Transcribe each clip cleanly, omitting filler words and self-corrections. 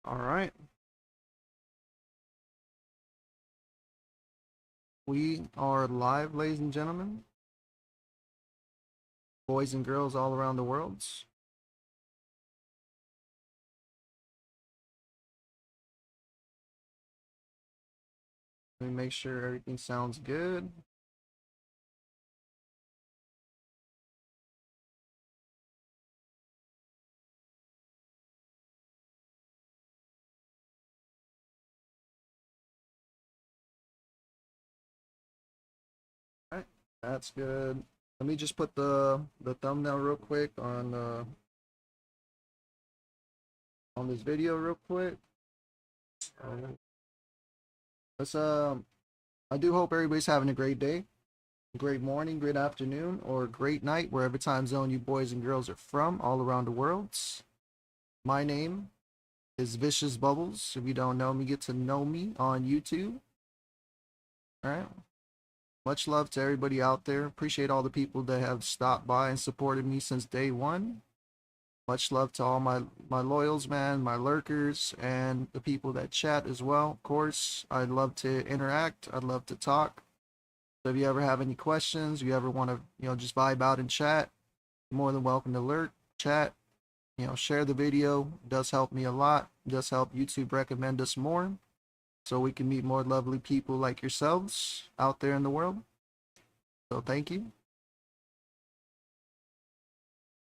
All right. We are live, ladies and gentlemen, boys and girls all around the world. Let me make sure everything sounds good. All right, that's good. Let me just put the thumbnail real quick on this video real quick. Let's I do hope everybody's having a great day, great morning, great afternoon, or great night, wherever time zone you boys and girls are from, all around the world. My name is Vicious Bubbles. If you don't know me, get to know me on YouTube. All right. Much love to everybody out there. Appreciate all the people that have stopped by and supported me since day one. Much love to all my loyals, man, my lurkers, and the people that chat as well. Of course, I'd love to interact. I'd love to talk. So if you ever have any questions, you ever want to, just vibe out and chat, you're more than welcome to lurk, chat, share the video. It does help me a lot. It does help YouTube recommend us more so we can meet more lovely people like yourselves out there in the world. So thank you.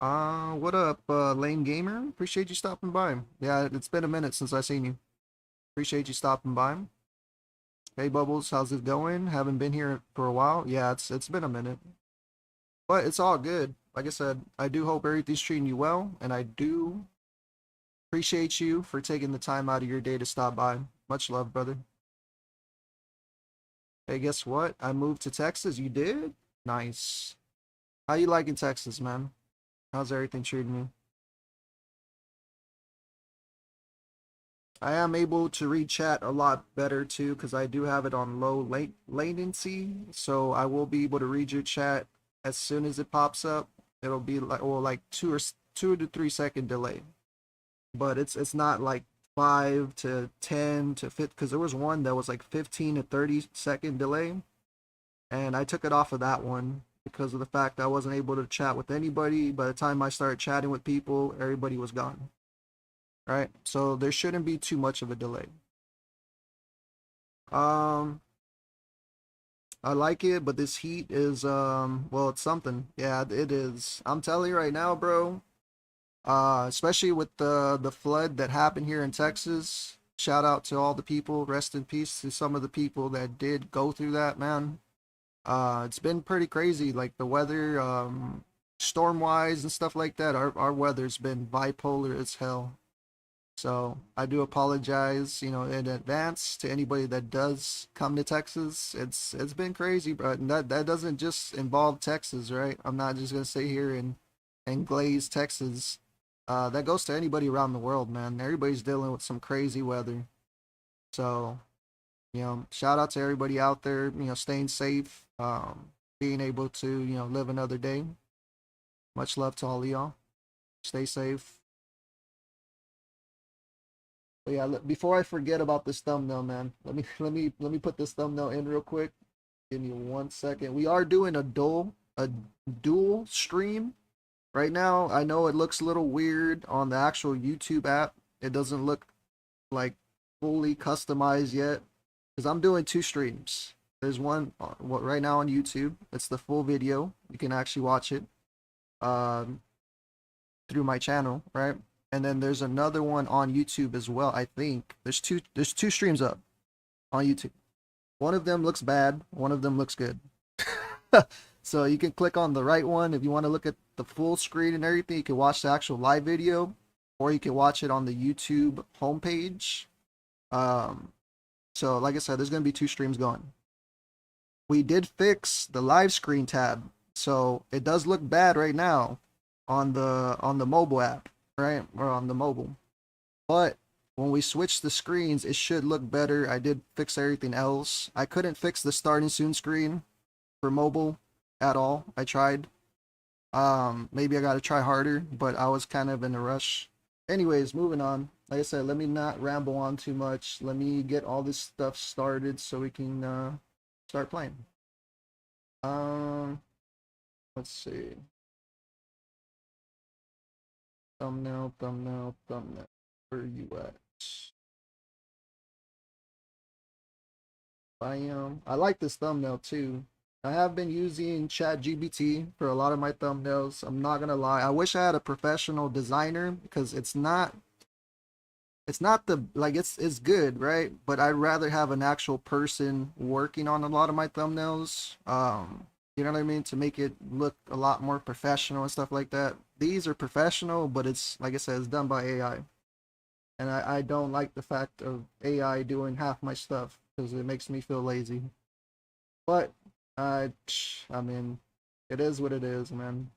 What up, Lame Gamer? Appreciate you stopping by. Yeah, it's been a minute since I seen you. Appreciate you stopping by. Hey Bubbles, how's it going? Haven't been here for a while. Yeah, it's been a minute. But it's all good. Like I said, I do hope everything's treating you well, and I do appreciate you for taking the time out of your day to stop by. Much love, brother. Hey, guess what? I moved to Texas. You did? Nice. How you liking Texas, man? How's everything treating you? I am able to read chat a lot better too because I do have it on low latency, so I will be able to read your chat as soon as it pops up. It'll be like 2 to 3 second delay, but it's not like 5 to 10 to 50 because there was one that was like 15 to 30 second delay, and I took it off of that one because of the fact I wasn't able to chat with anybody. By the time I started chatting with people, everybody was gone. Right? So there shouldn't be too much of a delay. Um, I like it, but this heat is well, it's something. Yeah, it is. I'm telling you right now, bro. Especially with the flood that happened here in Texas. Shout out to all the people. Rest in peace to some of the people that did go through that, man. It's been pretty crazy. Like the weather, storm wise and stuff like that. Our weather's been bipolar as hell. So I do apologize, in advance to anybody that does come to Texas. It's been crazy, but that doesn't just involve Texas, right? I'm not just gonna sit here and glaze Texas. That goes to anybody around the world, man. Everybody's dealing with some crazy weather. So, shout out to everybody out there, staying safe, being able to, live another day. Much love to all of y'all. Stay safe. But yeah, before I forget about this thumbnail, man, let me put this thumbnail in real quick. Give me 1 second. We are doing a dual stream right now. I know it looks a little weird on the actual YouTube app. It doesn't look like fully customized yet because I'm doing two streams. There's one right now on YouTube. It's the full video. You can actually watch it um, through my channel, right? And then there's another one on YouTube as well. I think there's two streams up on YouTube. One of them looks bad, one of them looks good. So you can click on the right one if you want to look at the full screen and everything. You can watch the actual live video, or you can watch it on the YouTube homepage. Um, so like I said, there's gonna be two streams going. We did fix the live screen tab, so it does look bad right now on the mobile app, right, or on the mobile. But when we switch the screens, it should look better. I did fix everything else. I couldn't fix the starting soon screen for mobile at all. I tried. Maybe I gotta try harder, but I was kind of in a rush. Anyways, moving on. like I said, let me not ramble on too much. Let me get all this stuff started so we can start playing. Um, let's see. Thumbnail, thumbnail, thumbnail. Where are you at? I like this thumbnail too. I have been using ChatGPT for a lot of my thumbnails. I'm not gonna lie. I wish I had a professional designer because it's not the like it's good, right? But I'd rather have an actual person working on a lot of my thumbnails. You know what I mean? To make it look a lot more professional and stuff like that. These are professional, but it's like I said, it's done by AI. And I don't like the fact of AI doing half my stuff because it makes me feel lazy. But I mean, it is what it is, man.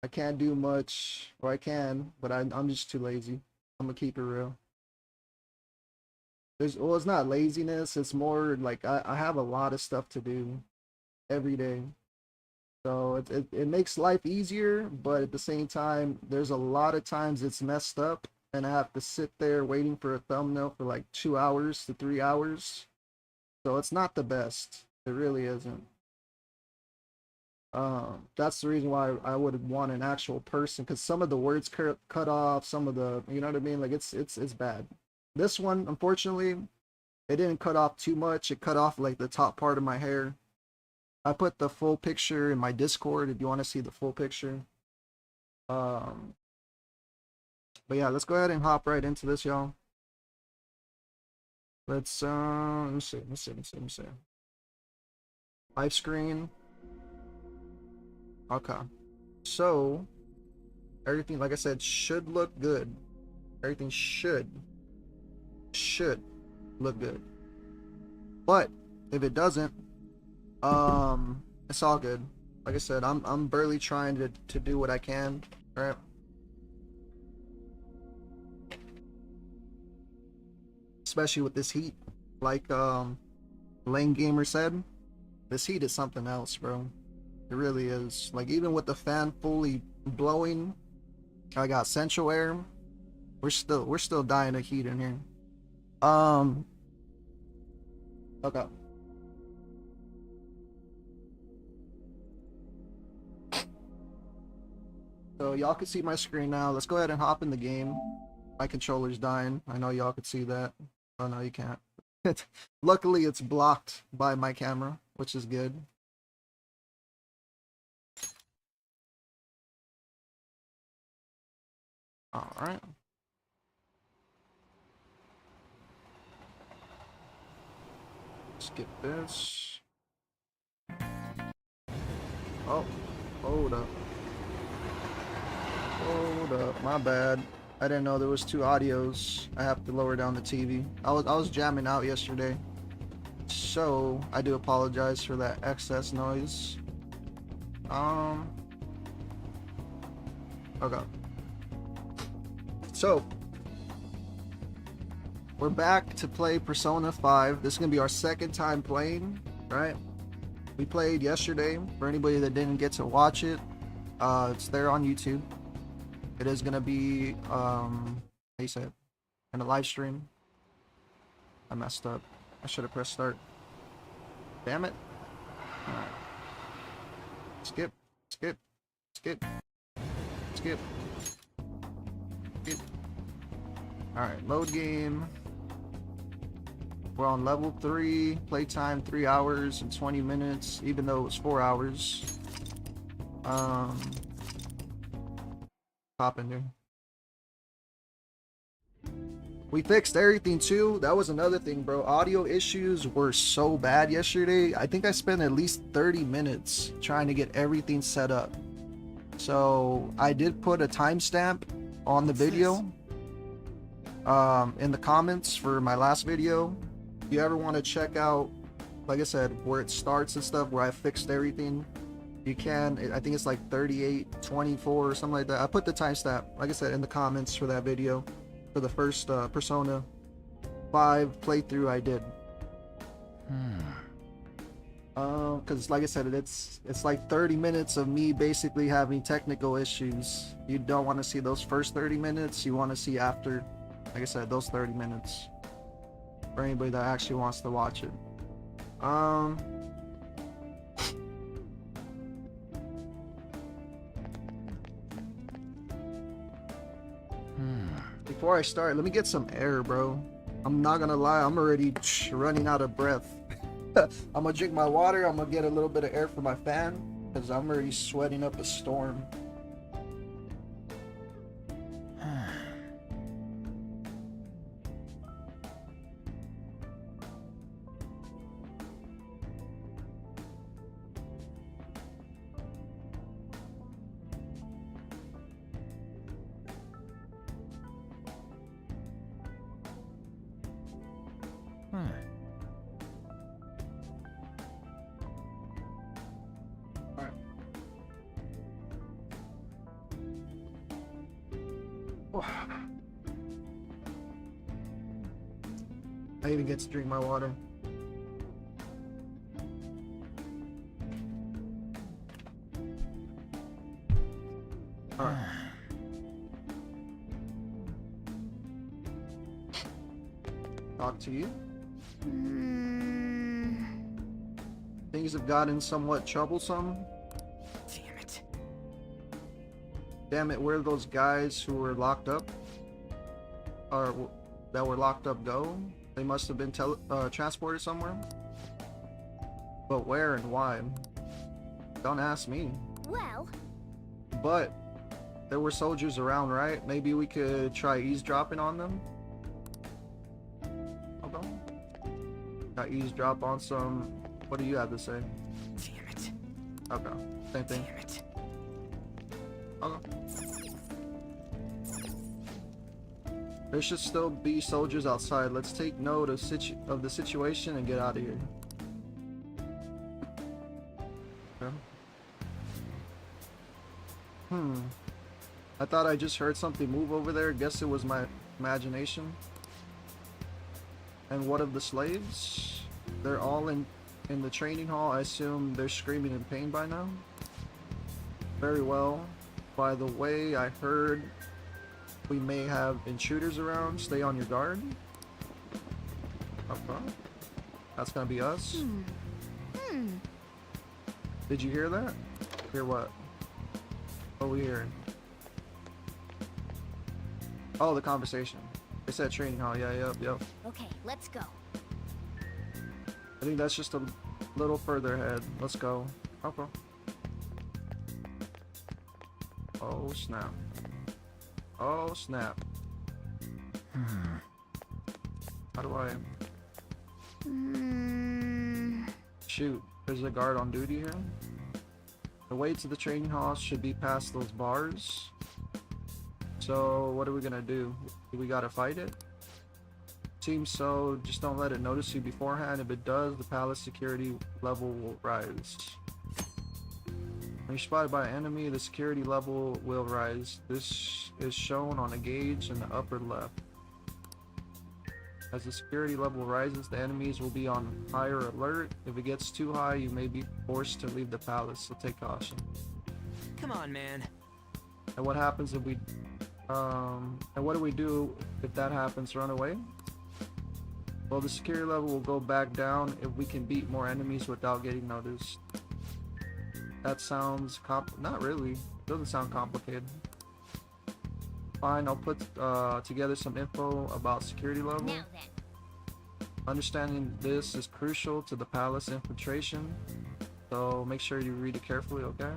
I can't do much, or I can, but I'm just too lazy. I'm gonna keep it real. Well, it's not laziness. It's more like I have a lot of stuff to do every day. So it makes life easier, but at the same time, there's a lot of times it's messed up, and I have to sit there waiting for a thumbnail for like 2 hours to 3 hours. So it's not the best. It really isn't. That's the reason why I would want an actual person, because some of the words cut off, some of the, you know what I mean? Like it's bad. This one, unfortunately, it didn't cut off too much. It cut off like the top part of my hair. I put the full picture in my Discord if you want to see the full picture. Um, but yeah, let's go ahead and hop right into this, y'all. Let's let me see, let me see. Live screen. Okay. So everything, like I said, should look good. Everything should look good. But if it doesn't, it's all good. Like I said, I'm barely trying to do what I can, right? Especially with this heat, like Lane Gamer said, this heat is something else, bro. It really is. Like even with the fan fully blowing, I got central air. We're still dying of heat in here. Okay. So y'all can see my screen now. Let's go ahead and hop in the game. My controller's dying. I know y'all could see that. Oh no, you can't. Luckily, it's blocked by my camera, which is good. All right. Skip this. Oh, hold up. Hold up. My bad. I didn't know there was two audios. I have to lower down the TV. I was jamming out yesterday. So, I do apologize for that excess noise. Okay. So, we're back to play Persona 5. This is going to be our second time playing, right? We played yesterday. For anybody that didn't get to watch it, it's there on YouTube. It is going to be, how you say it? In a live stream. I messed up. I should have pressed start. Damn it. Alright. Skip. Skip. Skip. Skip. Skip. Alright, load game. We're on level 3. Playtime 3 hours and 20 minutes, even though it was 4 hours. Pop in there. We fixed everything too. That was another thing, bro. Audio issues were so bad yesterday. I think I spent at least 30 minutes trying to get everything set up. So I did put a timestamp on the video in the comments for my last video. If you ever want to check out, like I said, where it starts and stuff, where I fixed everything, you can. I think it's like 38:24 or something like that. I put the timestamp, like I said, in the comments for that video. For the first Persona 5 playthrough I did. Because like I said, it's like 30 minutes of me basically having technical issues. You don't want to see those first 30 minutes. You want to see after. Like I said, those 30 minutes for anybody that actually wants to watch it. Before I start, let me get some air, bro. I'm not gonna lie, I'm already running out of breath. I'm gonna drink my water, I'm gonna get a little bit of air for my fan, because I'm already sweating up a storm. I even get to drink my water. Alright. Talk to you. Things have gotten somewhat troublesome. Damn it. Damn it, where those guys who were locked up? Or that were locked up go? They must have been transported somewhere. But where and why? Don't ask me. Well, but there were soldiers around, right? Maybe we could try eavesdropping on them. Okay. Got eavesdrop on some. What do you have to say? Damn it. Okay. Same thing. Damn it. Okay. There should still be soldiers outside. Let's take note of the situation and get out of here. Okay. I thought I just heard something move over there. Guess it was my imagination. And what of the slaves? They're all in the training hall. I assume they're screaming in pain by now. Very well. By the way, I heard we may have intruders around. Stay on your guard. Okay. That's gonna be us. Did you hear that? Hear what? What are we hearing? Oh, the conversation. They said training hall. Yeah, yep. okay, let's go. I think that's just a little further ahead. Let's go. Okay. Oh, snap. Oh, snap. How do I... Shoot, there's a guard on duty here. The way to the training hall should be past those bars. So, what are we gonna do? We gotta fight it? Seems so. Just don't let it notice you beforehand. If it does, the palace security level will rise. When you're spotted by an enemy, the security level will rise. This is shown on a gauge in the upper left. As the security level rises, the enemies will be on higher alert. If it gets too high, you may be forced to leave the palace, so take caution. Come on, man. And what happens if we... and what do we do if that happens? Run away? Well, the security level will go back down if we can beat more enemies without getting noticed. That sounds not really. Doesn't sound complicated. Fine, I'll put together some info about security level. Now then. Understanding this is crucial to the palace infiltration, so make sure you read it carefully, okay?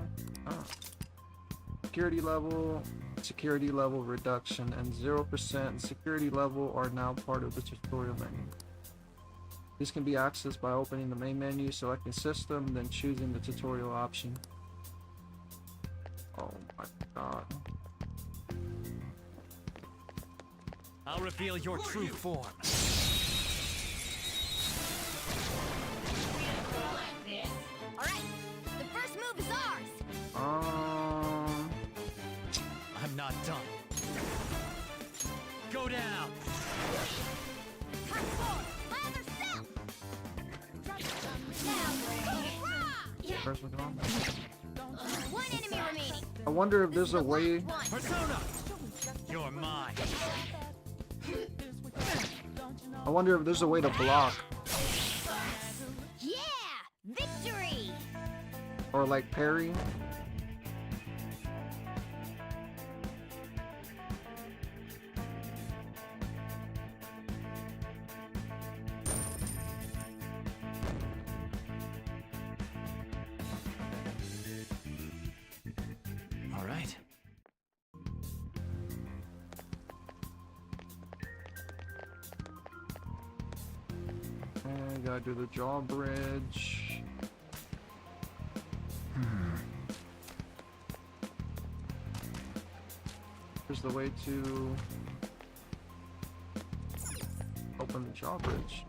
Security level reduction, and 0% security level are now part of the tutorial menu. This can be accessed by opening the main menu, selecting system, then choosing the tutorial option. Oh my god. I'll reveal your true form. Alright, the first move is ours. I'm not done. Go down. Cut forward, lather south. Now, First one on. one enemy remaining. I wonder if there's a way. Persona! You're mine. I wonder if there's a way to block Yeah! Victory! or like parry. All right. And gotta do the drawbridge. Here's the way to open the drawbridge.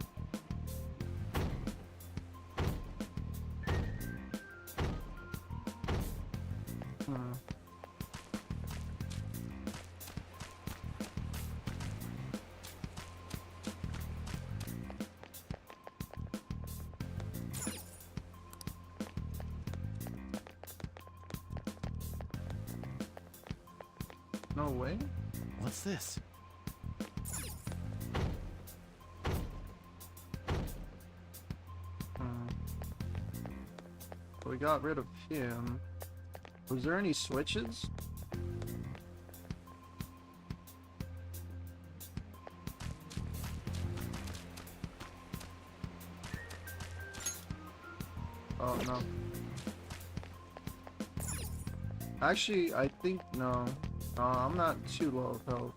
No way. What's this? We got rid of him. Was there any switches? Oh no. Actually, I think no. I'm not too low of health.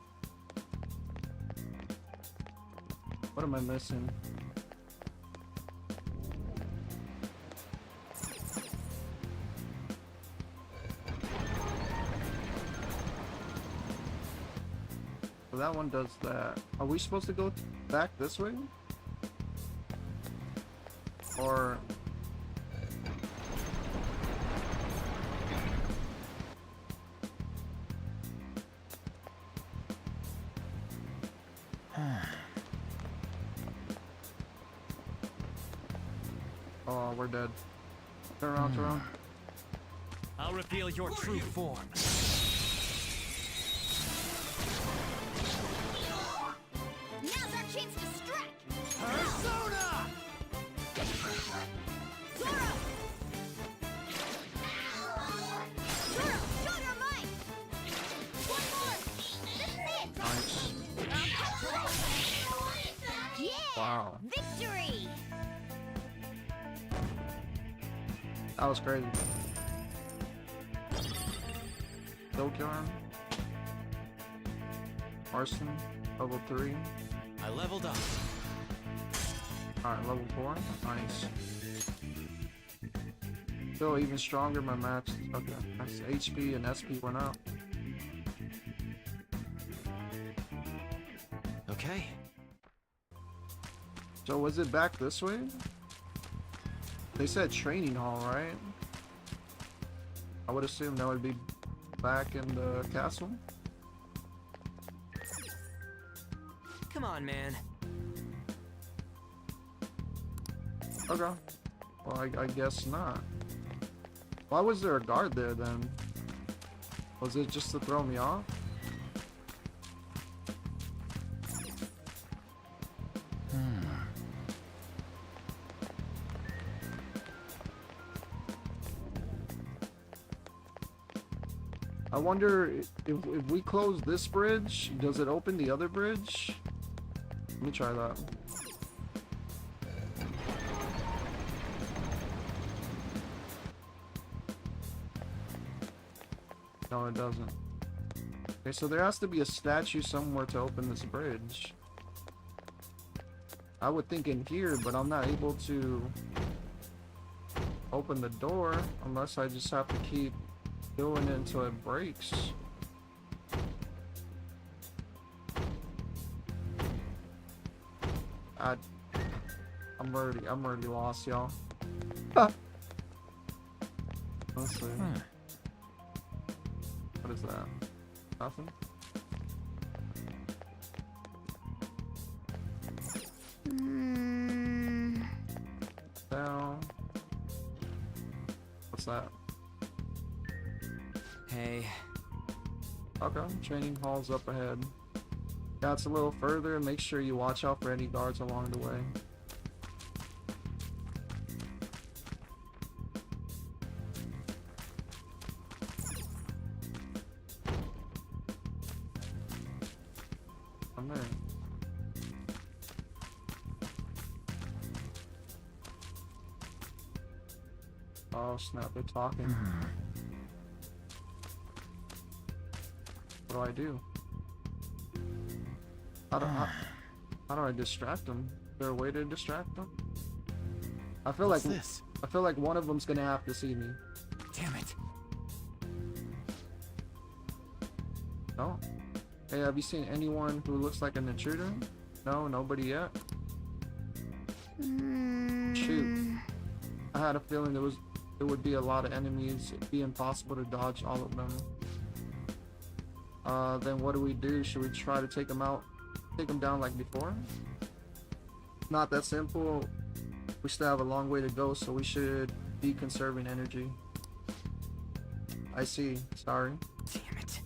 What am I missing? So that one does that. Are we supposed to go back this way? Or... Oh, we're dead. Turn around, turn around. I'll reveal your true form. Now's our chance to strike! Persona! Zoro! Zoro, show your might! One more! This is it! Nice. Yeah! Wow. Victory! That was crazy. Dokkan. Arson. Level 3. I leveled up. Alright, level 4. Nice. Still even stronger, my max. Okay. Nice. HP and SP went up. Okay. So was it back this way? They said training hall, right? I would assume that would be back in the castle. Come on, man. Okay. Well, I guess not. Why was there a guard there then? Was it just to throw me off? I wonder if we close this bridge, does it open the other bridge? Let me try that. No, it doesn't. Okay, so there has to be a statue somewhere to open this bridge. I would think in here, but I'm not able to open the door unless I just have to keep doing it until it breaks. I'm already lost, y'all. Let's see. What is that? Nothing? Down. What's that? Hey. Okay, training hall's up ahead. Yeah, it's a little further. Make sure you watch out for any guards along the way. I'm there. Oh snap, they're talking. What do? How do I distract them? Is there a way to distract them? I feel What's like this? I feel like one of them's gonna have to see me. Damn it. No? Hey, have you seen anyone who looks like an intruder? No, nobody yet? Shoot. I had a feeling there would be a lot of enemies. It'd be impossible to dodge all of them. Then what do? Should we try to take them out? Take them down like before? Not that simple. We still have a long way to go, so we should be conserving energy. I see. Sorry. Damn it.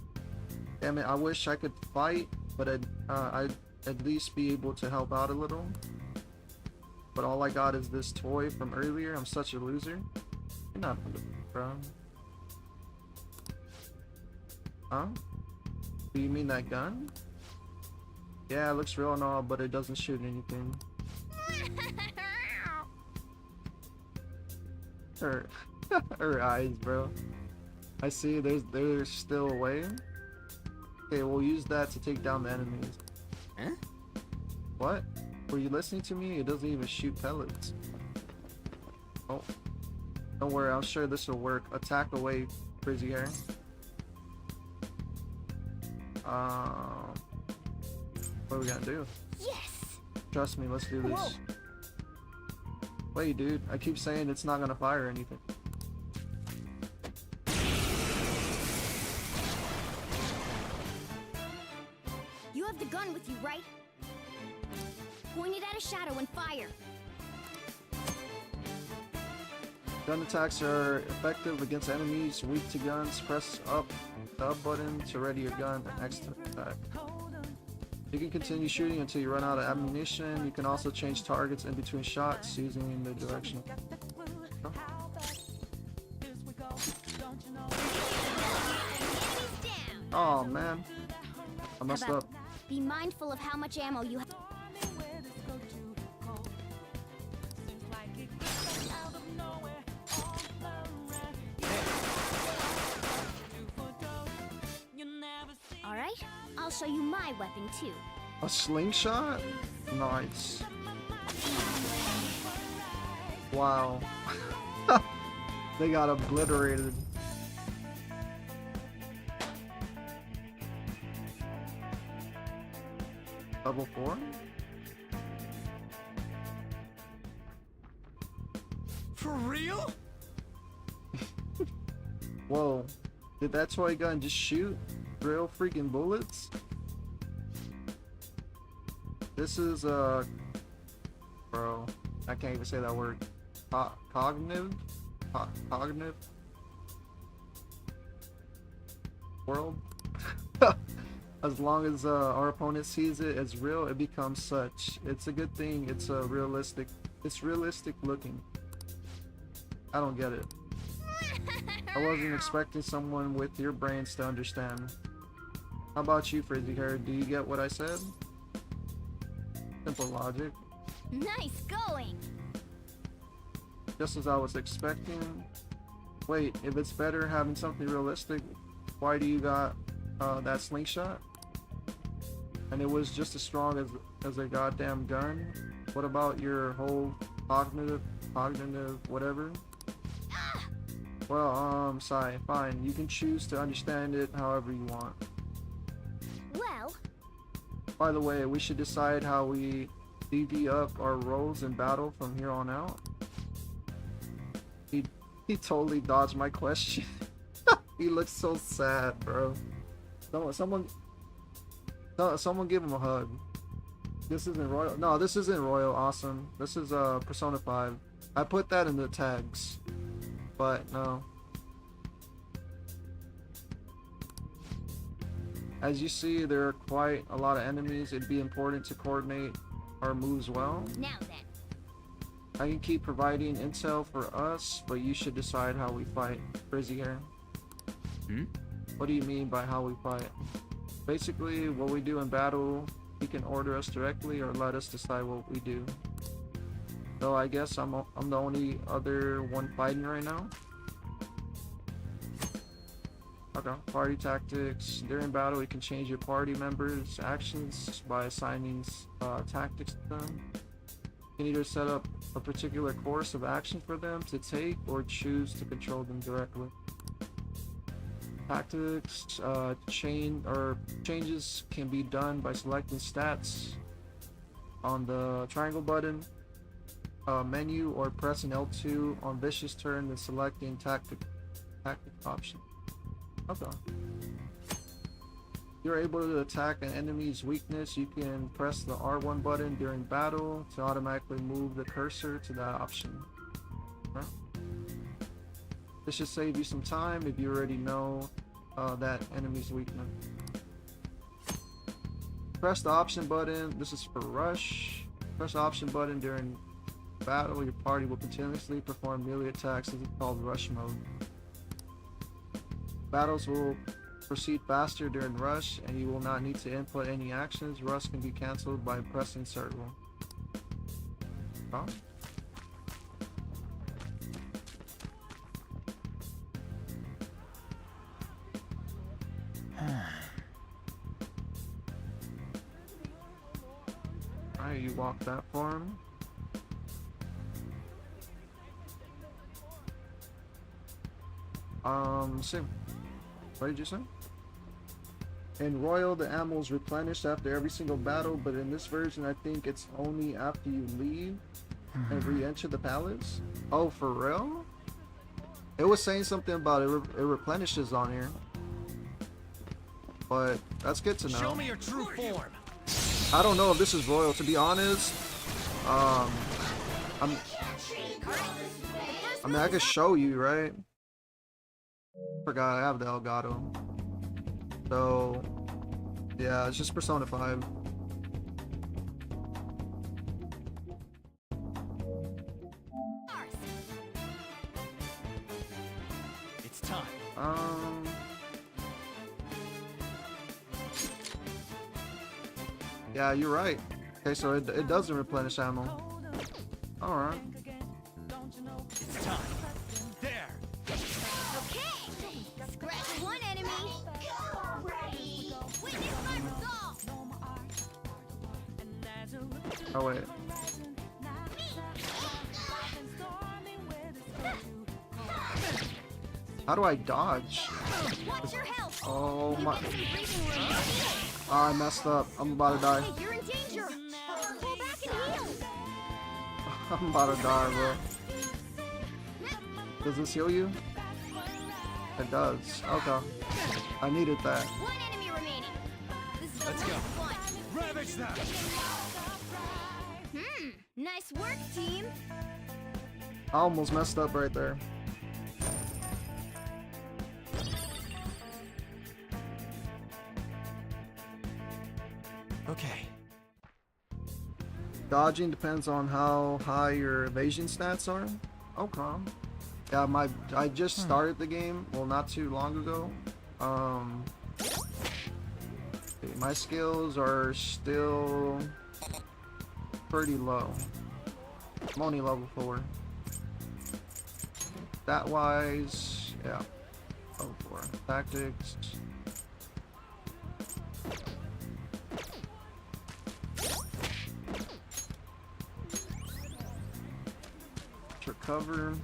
Damn it, I wish I could fight, but I'd at least be able to help out a little. But all I got is this toy from earlier. I'm such a loser. You're not a loser, bro. Huh? Do you mean that gun? Yeah, it looks real and all, but it doesn't shoot anything. Her, her eyes, bro. I see. There's still a way. Okay, we'll use that to take down the enemies. Huh? What? Were you listening to me? It doesn't even shoot pellets. Oh. Don't worry, I'm sure this will work. Attack away, Frizzy Hair. What are we gonna do? Yes! Trust me, let's do this. Whoa. Wait, dude. I keep saying it's not gonna fire anything. You have the gun with you, right? Point it at a shadow and fire. Gun attacks are effective against enemies weak to guns. Press up the up button to ready your gun and X to attack. You can continue shooting until you run out of ammunition. You can also change targets in between shots using the direction. Oh. Enemies down! Oh man, I How messed about up. be mindful of how much ammo you have. Alright, I'll show you my weapon too. A slingshot? Nice. Wow. They got obliterated. Level 4? For real? Whoa. Did that toy gun just shoot real freaking bullets? This is bro, I can't even say that word. Cognitive world. As long as our opponent sees it as real, it becomes such. It's a good thing. It's realistic. It's realistic looking. I don't get it. I wasn't expecting someone with your brains to understand. How about you, Frizzy Hair? Do you get what I said? Simple logic. Nice going! Just as I was expecting. Wait, if it's better having something realistic, why do you got that slingshot? And it was just as strong as a goddamn gun. What about your whole cognitive whatever? Well, sorry, fine. You can choose to understand it however you want. Well, By the way, we should decide how we DD up our roles in battle from here on out. He totally dodged my question. He looks so sad, bro. Someone give him a hug. This isn't Royal. No, this isn't Royal Awesome. This is Persona 5. I put that in the tags, but no. As you see, there are quite a lot of enemies. It'd be important to coordinate our moves well. Now then. I can keep providing intel for us, but you should decide how we fight. Frizzy here. What do you mean by how we fight? Basically, what we do in battle, he can order us directly or let us decide what we do. So I guess I'm the only other one fighting right now. Okay, party tactics. During battle, you can change your party members' actions by assigning tactics to them. You can either set up a particular course of action for them to take or choose to control them directly. Tactics changes can be done by selecting stats on the triangle button menu or pressing L2 on Vicious turn and selecting tactic option. Okay. You're able to attack an enemy's weakness. You can press the R1 button during battle to automatically move the cursor to that option. Okay. This should save you some time if you already know that enemy's weakness. Press the option button. This is for rush. Press the option button during battle. Your party will continuously perform melee attacks. This is called rush mode. Battles will proceed faster during rush, and you will not need to input any actions. Rush can be cancelled by pressing circle. Oh. Alright, you walk that form. Sim. What did you say? In Royal, the ammo is replenished after every single battle, but in this version, I think it's only after you leave and re-enter the palace. Oh, for real? It was saying something about it replenishes on here. But that's good to know. Show me your true form. I don't know if this is Royal, to be honest. I mean, I could show you, right? Forgot I have the Elgato. So, yeah, it's just Persona 5. It's time. Yeah, you're right. Okay, so it doesn't replenish ammo. Alright. It's time. There. Okay. Scratch one enemy. Ready. Witness my resolve. Oh, wait. How do I dodge? Watch your health. Oh my. Some breathing room. Oh, I messed up. I'm about to die. Hey, you're in danger. Pull back and heal. I'm about to die, bro. Does this heal you? It does. Okay. I needed that. One enemy remaining. This is Let's a go. lot of fun. Ravage them. Nice work, team. I almost messed up right there. Okay. Dodging depends on how high your evasion stats are. Okay. Yeah, I just started the game, well, not too long ago. My skills are still pretty low. I'm only level 4. That wise, yeah. Level 4. Tactics. Recover.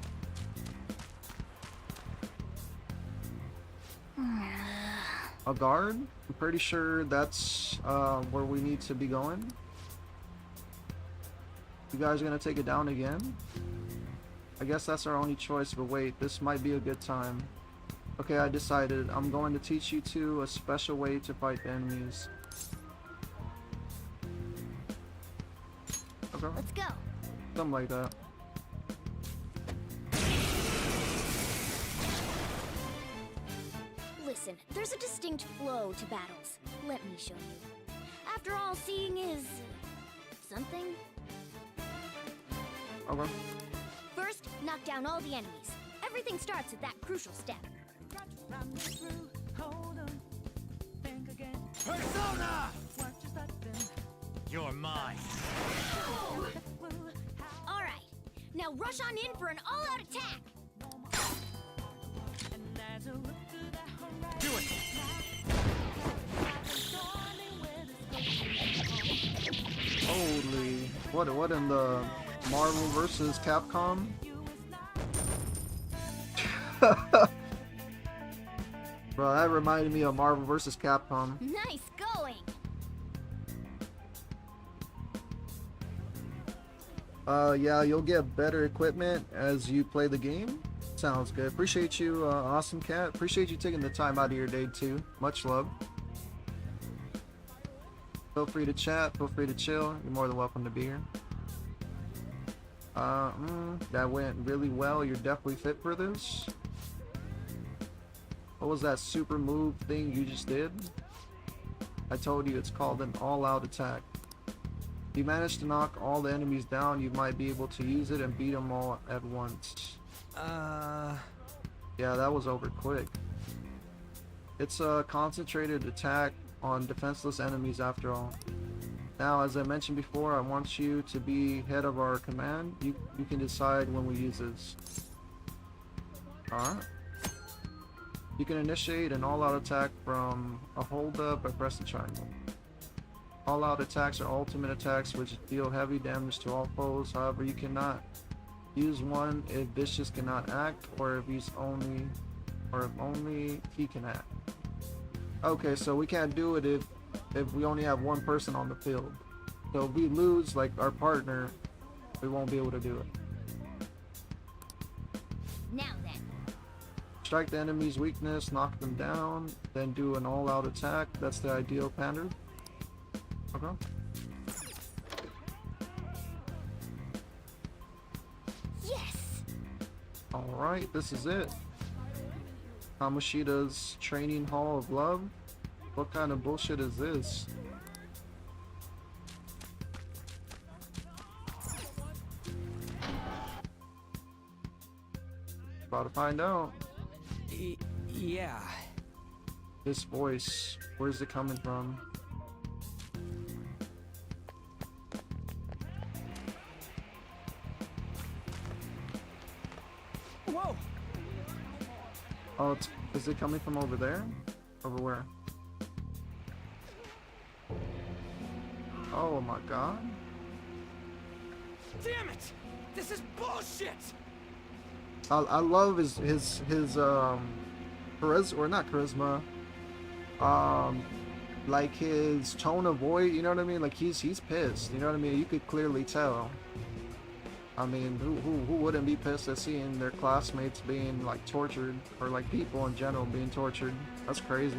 A guard? I'm pretty sure that's where we need to be going. You guys are gonna take it down again? I guess that's our only choice, but wait, this might be a good time. Okay, I decided. I'm going to teach you two a special way to fight the enemies. Okay, Let's go. something like that. Listen, there's a distinct flow to battles. Let me show you. After all, seeing is... something. Okay. First, knock down all the enemies. Everything starts at that crucial step. Persona! You're mine. Alright, now rush on in for an all-out attack! Do it! Holy, what in the Marvel versus Capcom? Bro, that reminded me of Marvel versus Capcom. Nice going! Yeah, you'll get better equipment as you play the game. Sounds good. Appreciate you, Awesome Cat. Appreciate you taking the time out of your day too. Much love. Feel free to chat. Feel free to chill. You're more than welcome to be here. That went really well. You're definitely fit for this. What was that super move thing you just did? I told you it's called an all-out attack. If you manage to knock all the enemies down, you might be able to use it and beat them all at once. Yeah, that was over quick. It's a concentrated attack on defenseless enemies after all. Now, as I mentioned before, I want you to be head of our command. You can decide when we use this. Alright. You can initiate an all-out attack from a hold-up by pressing triangle. All-out attacks are ultimate attacks which deal heavy damage to all foes. However, you cannot use one if Vicious cannot act, or if only he can act. Okay, so we can't do it if we only have one person on the field. So if we lose, like, our partner, we won't be able to do it. Now then. Strike the enemy's weakness, knock them down, then do an all-out attack. That's the ideal pattern. Okay. Yes! Alright, this is it. Kamoshida's Training Hall of Love? What kind of bullshit is this? About to find out. Yeah. This voice, where's it coming from? Whoa! Oh, is it coming from over there? Over where? Oh my god. Damn it! This is bullshit! I love his charisma, or not charisma, like his tone of voice, you know what I mean? Like he's pissed, you know what I mean? You could clearly tell. I mean, who wouldn't be pissed at seeing their classmates being like tortured, or like people in general being tortured? That's crazy.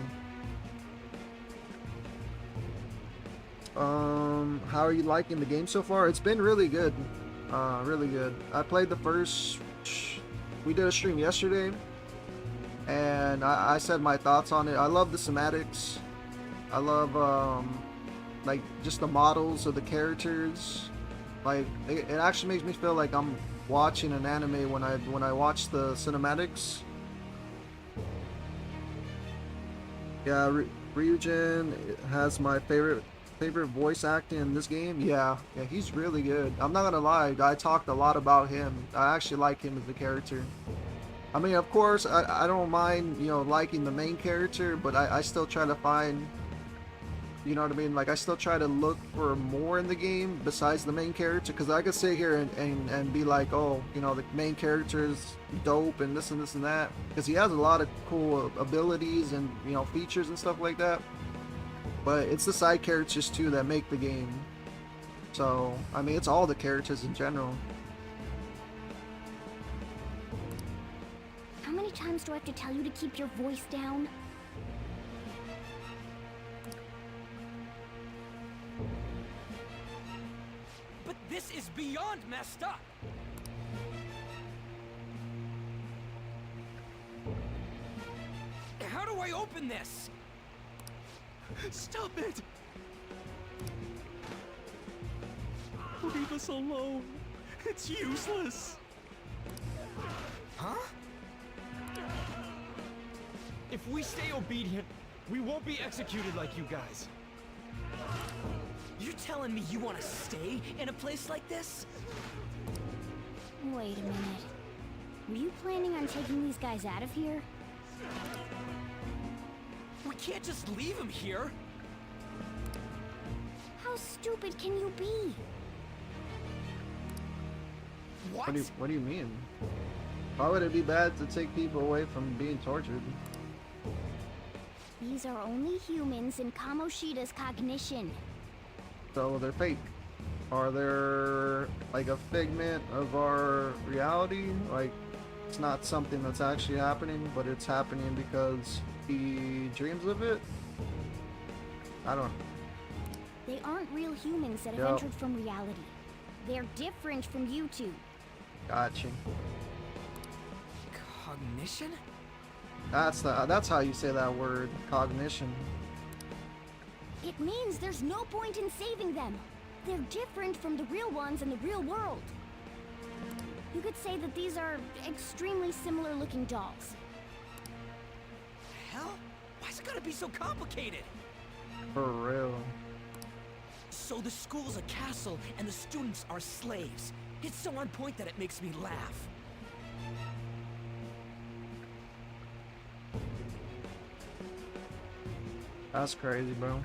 How are you liking the game so far? It's been really good. Really good. I played the first, we did a stream yesterday, and I said my thoughts on it. I love the cinematics. I love like just the models of the characters. Like it actually makes me feel like I'm watching an anime when I watch the cinematics. Yeah, Ryujin has my favorite voice acting in this game. Yeah, he's really good. I'm not gonna lie, I talked a lot about him. I actually like him as a character. I mean, of course, I don't mind, you know, liking the main character, but I still try to find, you know what I mean? Like, I still try to look for more in the game besides the main character, because I could sit here and be like, oh, you know, the main character is dope and this and this and that, because he has a lot of cool abilities and, you know, features and stuff like that. But it's the side characters too that make the game. So, I mean, it's all the characters in general. How many times do I have to tell you to keep your voice down? But this is beyond messed up! How do I open this? Stop it! Leave us alone. It's useless. Huh? If we stay obedient, we won't be executed like you guys. You're telling me you want to stay in a place like this? Wait a minute. Were you planning on taking these guys out of here? We can't just leave him here. How stupid can you be? What? What do you mean? Why would it be bad to take people away from being tortured? These are only humans in Kamoshida's cognition. So they're fake. Are they like a figment of our reality? Like, it's not something that's actually happening, but it's happening because he dreams of it? I don't know. They aren't real humans that have Yep. entered from reality. They're different from you two. Gotcha. Cognition? That's how you say that word, cognition. It means there's no point in saving them. They're different from the real ones in the real world. You could say that these are extremely similar looking dolls. Hell? Why's it gotta be so complicated? For real. So the school's a castle and the students are slaves. It's so on point that it makes me laugh. That's crazy, bro.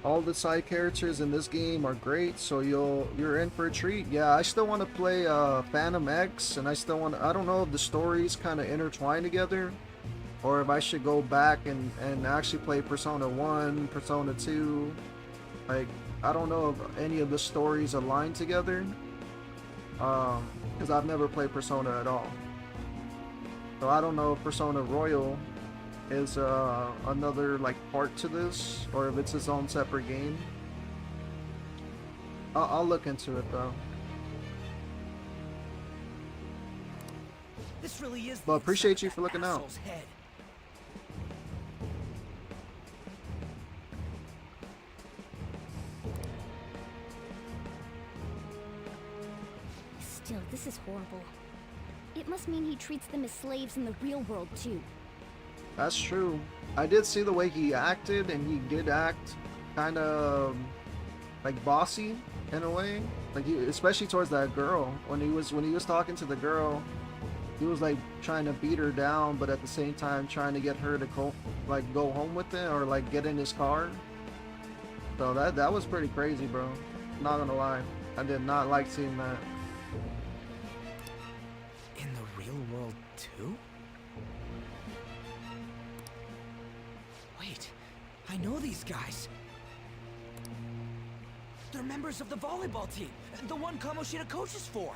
All the side characters in this game are great, so you're in for a treat. Yeah, I still want to play Phantom X, and I don't know if the stories kind of intertwine together, or if I should go back and actually play Persona 1, Persona 2. Like, I don't know if any of the stories align together, because I've never played Persona at all. So I don't know if Persona Royal is another like part to this, or if it's its own separate game. I'll look into it though. This really is. Well, the appreciate inside you of for that looking out. asshole's head. Still, this is horrible. It must mean he treats them as slaves in the real world too. That's true. I did see the way he acted, and he did act kind of like bossy in a way. Like especially towards that girl when he was talking to the girl, he was like trying to beat her down, but at the same time trying to get her to go home with it or like get in his car. So that was pretty crazy, bro. Not gonna lie, I did not like seeing that. In the real world too? Wait, I know these guys. They're members of the volleyball team, the one Kamoshida coaches for.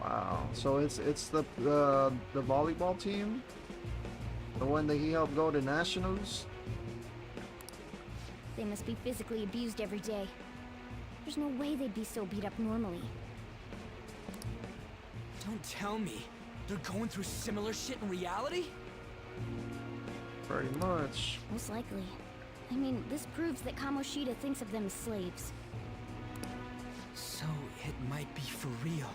Wow. So it's the volleyball team, the one that he helped go to nationals. They must be physically abused every day. There's no way they'd be so beat up normally. Don't tell me they're going through similar shit in reality? Pretty much. Most likely. I mean, this proves that Kamoshida thinks of them as slaves. So it might be for real.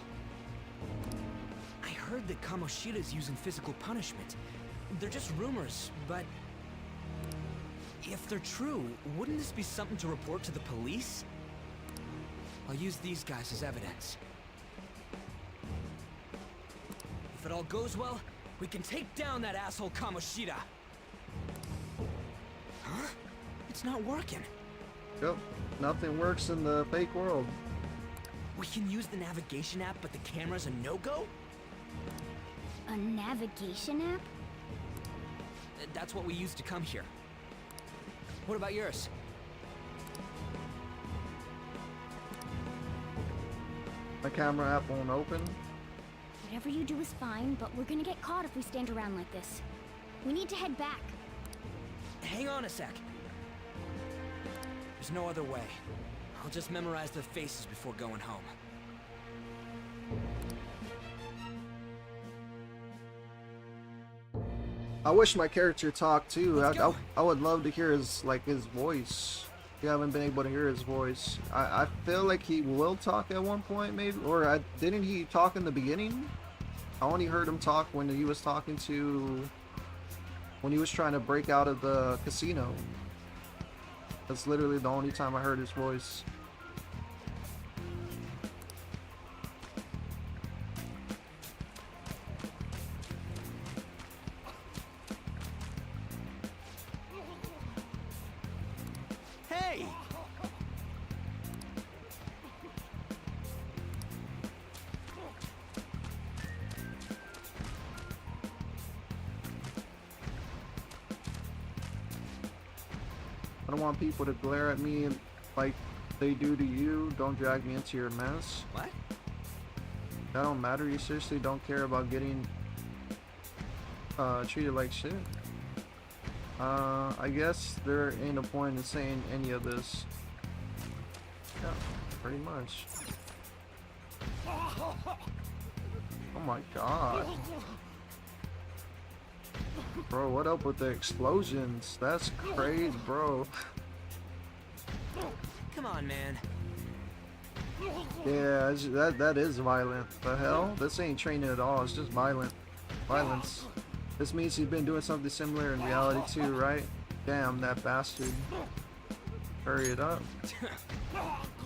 I heard that Kamoshida's using physical punishment. They're just rumors, but if they're true, wouldn't this be something to report to the police? I'll use these guys as evidence. If it all goes well, we can take down that asshole Kamoshida. Huh? It's not working. Yep. Nothing works in the fake world. We can use the navigation app, but the camera's a no-go? A navigation app? That's what we used to come here. What about yours? My camera app won't open. Whatever you do is fine, but we're gonna get caught if we stand around like this. We need to head back. Hang on a sec. There's no other way. I'll just memorize their faces before going home. I wish my character talked too. Let's go. I would love to hear his voice. You haven't been able to hear his voice. I feel like he will talk at one point, maybe, or didn't he talk in the beginning? I only heard him talk when he was talking to, when he was trying to break out of the casino. That's literally the only time I heard his voice. Hey! I don't want people to glare at me like they do to you. Don't drag me into your mess. What? That don't matter. You seriously don't care about getting treated like shit. I guess there ain't a point in saying any of this. Yeah, pretty much. Oh my god. Bro, what up with the explosions? That's crazy, bro. Come on, man. Yeah, that is violent. The hell? This ain't training at all. It's just violence. This means he's been doing something similar in reality too, right? Damn, that bastard. Hurry it up.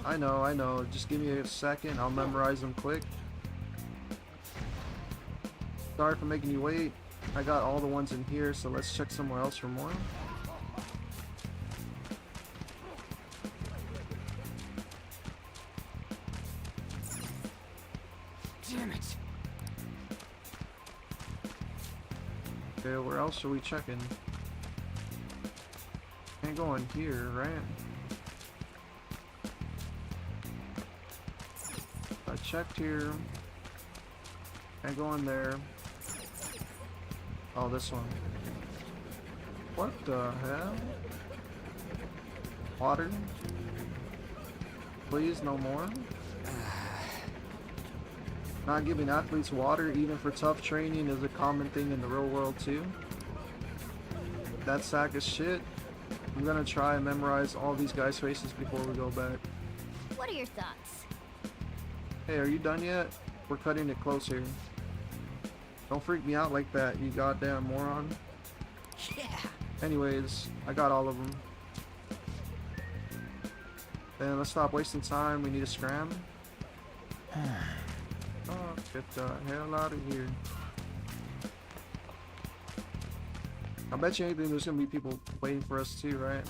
I know. Just give me a second. I'll memorize them quick. Sorry for making you wait. I got all the ones in here, so let's check somewhere else for more. Damn it. Okay, where else are we checking? Can't go in here, right? I checked here. Can't go in there. Oh, this one. What the hell? Water? Please, no more. Not giving athletes water, even for tough training, is a common thing in the real world too. That sack of shit. I'm gonna try and memorize all these guys' faces before we go back. What are your thoughts? Hey, are you done yet? We're cutting it close here. Don't freak me out like that, you goddamn moron. Yeah. Anyways, I got all of them. Then let's stop wasting time. We need to scram. Oh, get the hell out of here. I bet you anything there's gonna be people waiting for us too, right?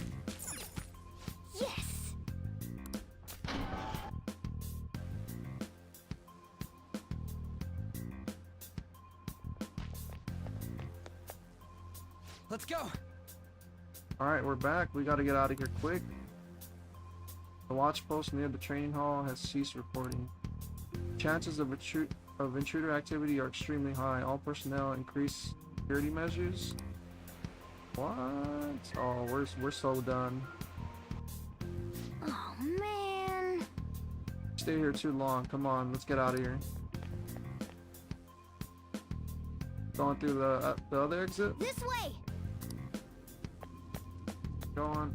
Yes! Let's go. Alright, we're back. We gotta get out of here quick. The watch post near the training hall has ceased reporting. Chances of intruder activity are extremely high. All personnel increase security measures. What? Oh, we're so done. Oh man. Stay here too long. Come on, let's get out of here. Going through the other exit. This way! Go on.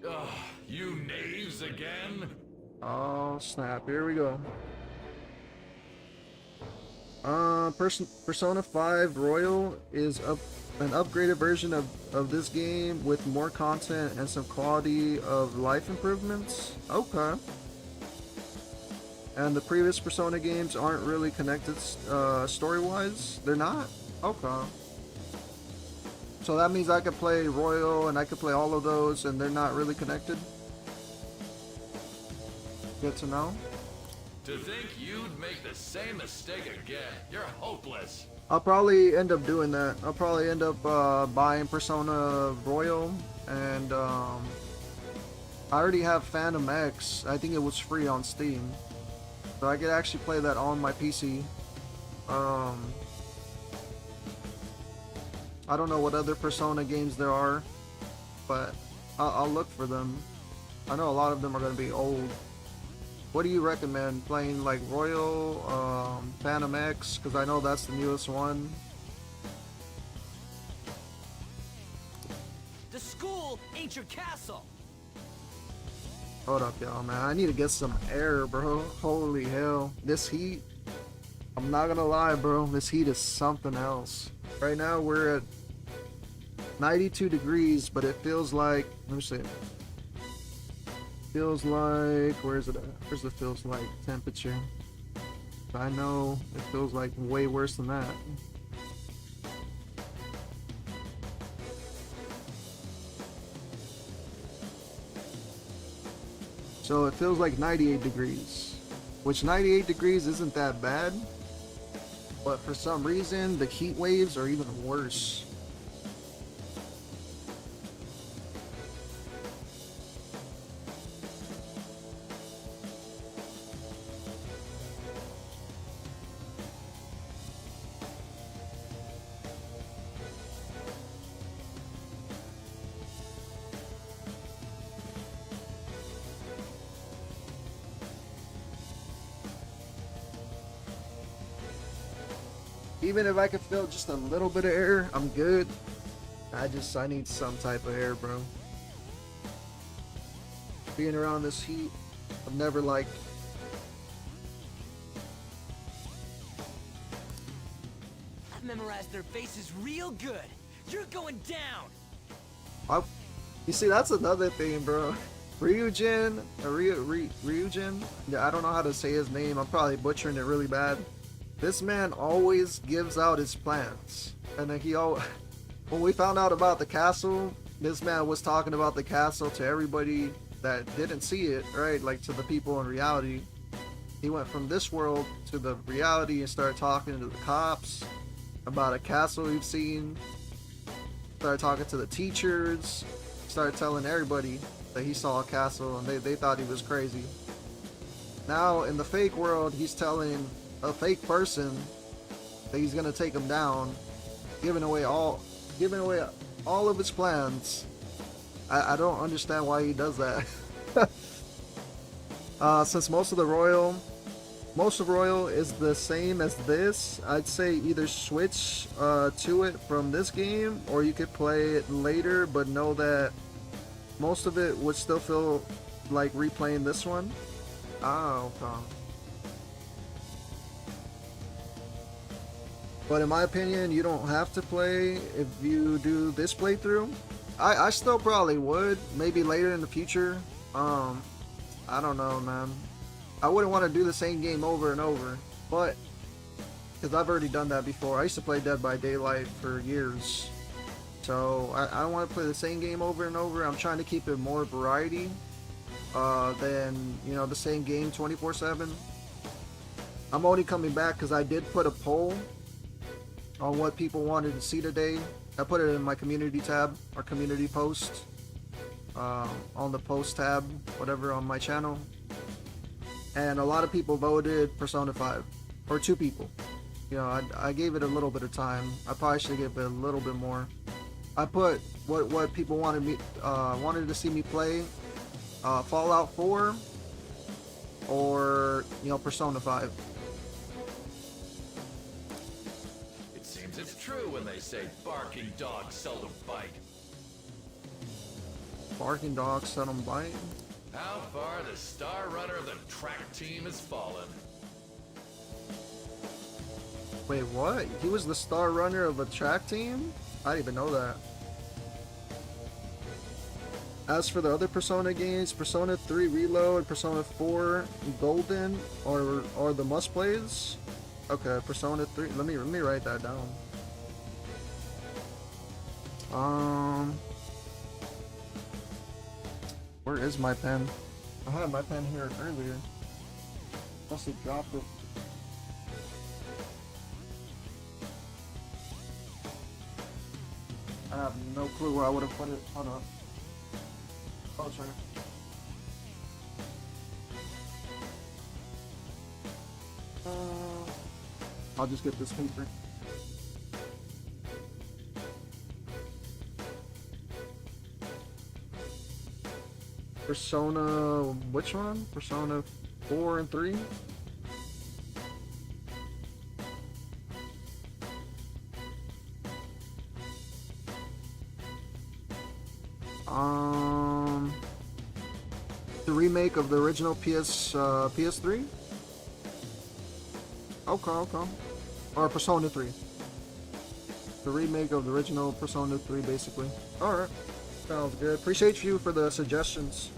Ugh, you knaves again? Oh snap! Here we go. Persona 5 Royal is an upgraded version of this game with more content and some quality of life improvements. Okay. And the previous Persona games aren't really connected story-wise. They're not? Okay. So that means I could play Royal and I could play all of those and they're not really connected? Good to know. To think you'd make the same mistake again. You're hopeless. I'll probably end up doing that. I'll probably end up buying Persona Royal, and I already have Phantom X. I think it was free on Steam, so I could actually play that on my PC. I don't know what other Persona games there are, but I'll look for them. I know a lot of them are going to be old. What do you recommend? Playing like Royal, Phantom X, because I know that's the newest one. The school ain't your castle. Hold up, y'all, man. I need to get some air, bro. Holy hell. This heat, I'm not gonna lie, bro. This heat is something else. Right now, we're at 92 degrees, but it feels like, let me see. Feels like, where's it at? Where's the feels like temperature? I know it feels like way worse than that. So it feels like 98 degrees, which 98 degrees isn't that bad, but for some reason the heat waves are even worse. Even if I could feel just a little bit of air, I'm good. I need some type of air, bro. Being around this heat, I've never liked. I've memorized their faces real good. You're going down. You see, that's another thing, bro. Ryujin, Ryujin. Yeah, I don't know how to say his name. I'm probably butchering it really bad. This man always gives out his plans, and then when we found out about the castle, this man was talking about the castle to everybody that didn't see it, right? Like to the people in reality. He went from this world to the reality and started talking to the cops about a castle we've seen. Started talking to the teachers. Started telling everybody that he saw a castle, and they thought he was crazy. Now in the fake world, he's telling a fake person that he's gonna take him down, giving away all of his plans. I don't understand why he does that. Since most of Royal is the same as this, I'd say either switch to it from this game, or you could play it later, but know that most of it would still feel like replaying this one. Oh, okay. But in my opinion, you don't have to play if you do this playthrough. I still probably would, maybe later in the future. I don't know, man. I wouldn't want to do the same game over and over, but because I've already done that before. I used to play Dead by Daylight for years, so I don't want to play the same game over and over. I'm trying to keep it more variety than, you know, the same game 24/7. I'm only coming back because I did put a poll on what people wanted to see today. I put it in my community tab, or community post, on the post tab, whatever, on my channel. And a lot of people voted Persona 5, or 2 people. You know, I gave it a little bit of time. I probably should give it a little bit more. I put what people wanted to see me play, Fallout 4, or, you know, Persona 5. It's true when they say barking dogs seldom bite. Barking dogs seldom bite? How far the star runner of the track team has fallen. Wait, what? He was the star runner of a track team? I didn't even know that. As for the other Persona games, Persona 3 Reload, Persona 4 Golden, or the must plays. Okay, Persona 3. Let me write that down. Where is my pen? I had my pen here earlier. Must have dropped it. I have no clue where I would have put it. Hold on. Oh, sorry. I'll just get this paper. Persona, which one? Persona 4 and 3. The remake of the original PS3. Okay. Or Persona 3. The remake of the original Persona 3, basically. All right, sounds good. Appreciate you for the suggestions.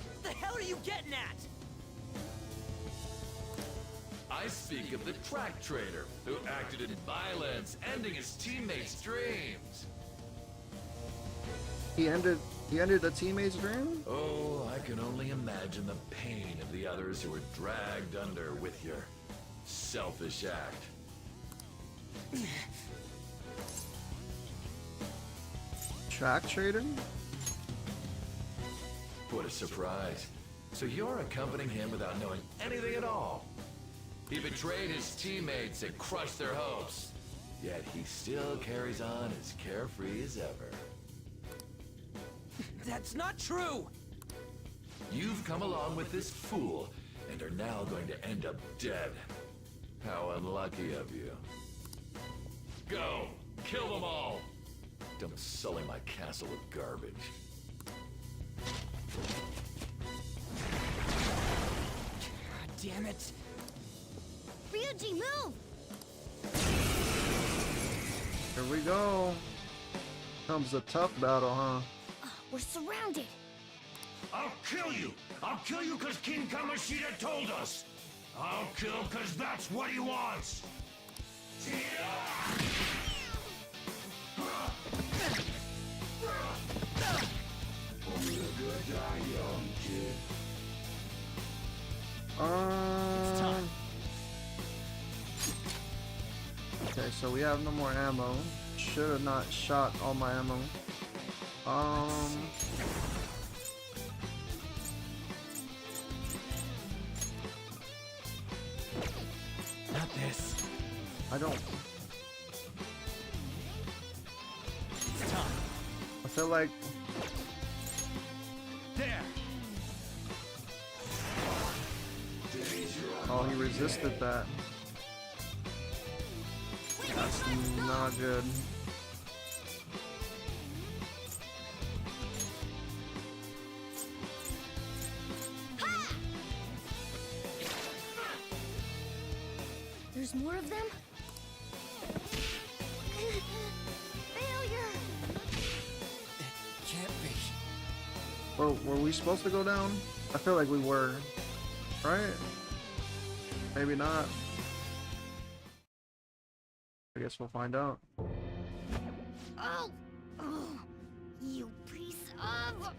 What the hell are you getting at? I speak of the track trader who acted in violence, ending his teammates' dreams. He ended the teammate's dream? Oh, I can only imagine the pain of the others who were dragged under with your selfish act. Track trader? What a surprise. So you're accompanying him without knowing anything at all. He betrayed his teammates and crushed their hopes. Yet he still carries on as carefree as ever. That's not true! You've come along with this fool and are now going to end up dead. How unlucky of you. Go! Kill them all! Don't sully my castle with garbage. God damn it! Ryuji, move! Here we go. Comes a tough battle, huh? We're surrounded. I'll kill you! I'll kill you because King Kamoshida told us! I'll kill because that's what he wants! Okay, so we have no more ammo. Should have not shot all my ammo. Not this. I don't. It's time. I feel like There! oh, he resisted that. That's not good. There's more of them? Failure! It can't be. Were we supposed to go down? I feel like we were. Right? Maybe not. I guess we'll find out. Oh! Oh! You piece of...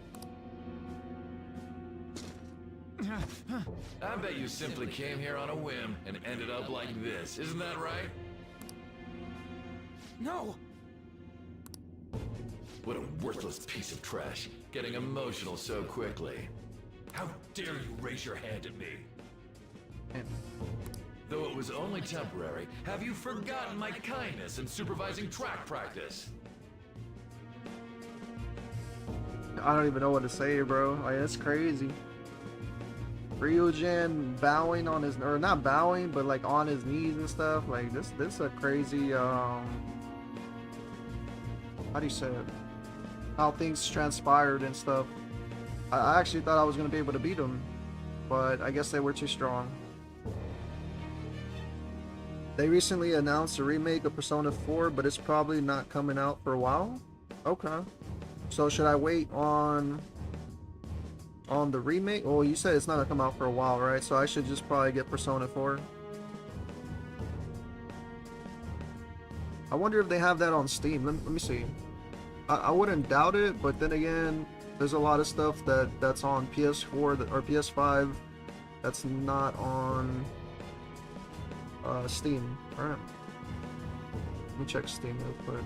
I bet you simply came here on a whim and ended up like this, isn't that right? No! What a worthless piece of trash, getting emotional so quickly. How dare you raise your hand at me? Man. Though it was only temporary, have you forgotten my kindness in supervising track practice? I don't even know what to say, bro. Like, that's crazy. Ryujin bowing on his, or not bowing, but like on his knees and stuff. Like this is a crazy, how do you say it? How things transpired and stuff. I actually thought I was gonna be able to beat him, but I guess they were too strong. They recently announced a remake of Persona 4, but it's probably not coming out for a while. Okay. So should I wait on the remake? Well, you said it's not gonna come out for a while, right? So I should just probably get Persona 4. I wonder if they have that on Steam. Let me see. I wouldn't doubt it, but then again, there's a lot of stuff that's on PS4 or PS5 that's not on Steam. All right. Let me check Steam real quick.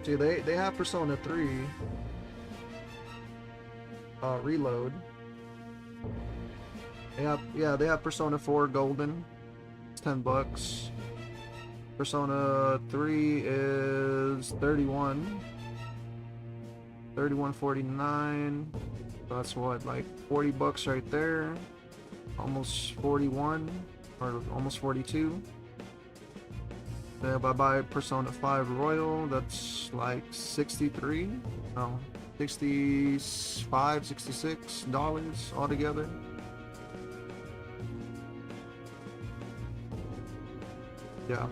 See, they have Persona 3 Reload. They have Persona 4 Golden. It's $10. Persona 3 is 31. 31.49. That's what, like $40 right there. Almost 41 or almost 42. Then if I buy Persona 5 Royal, that's like 63. No, 65, $66 altogether. Yeah,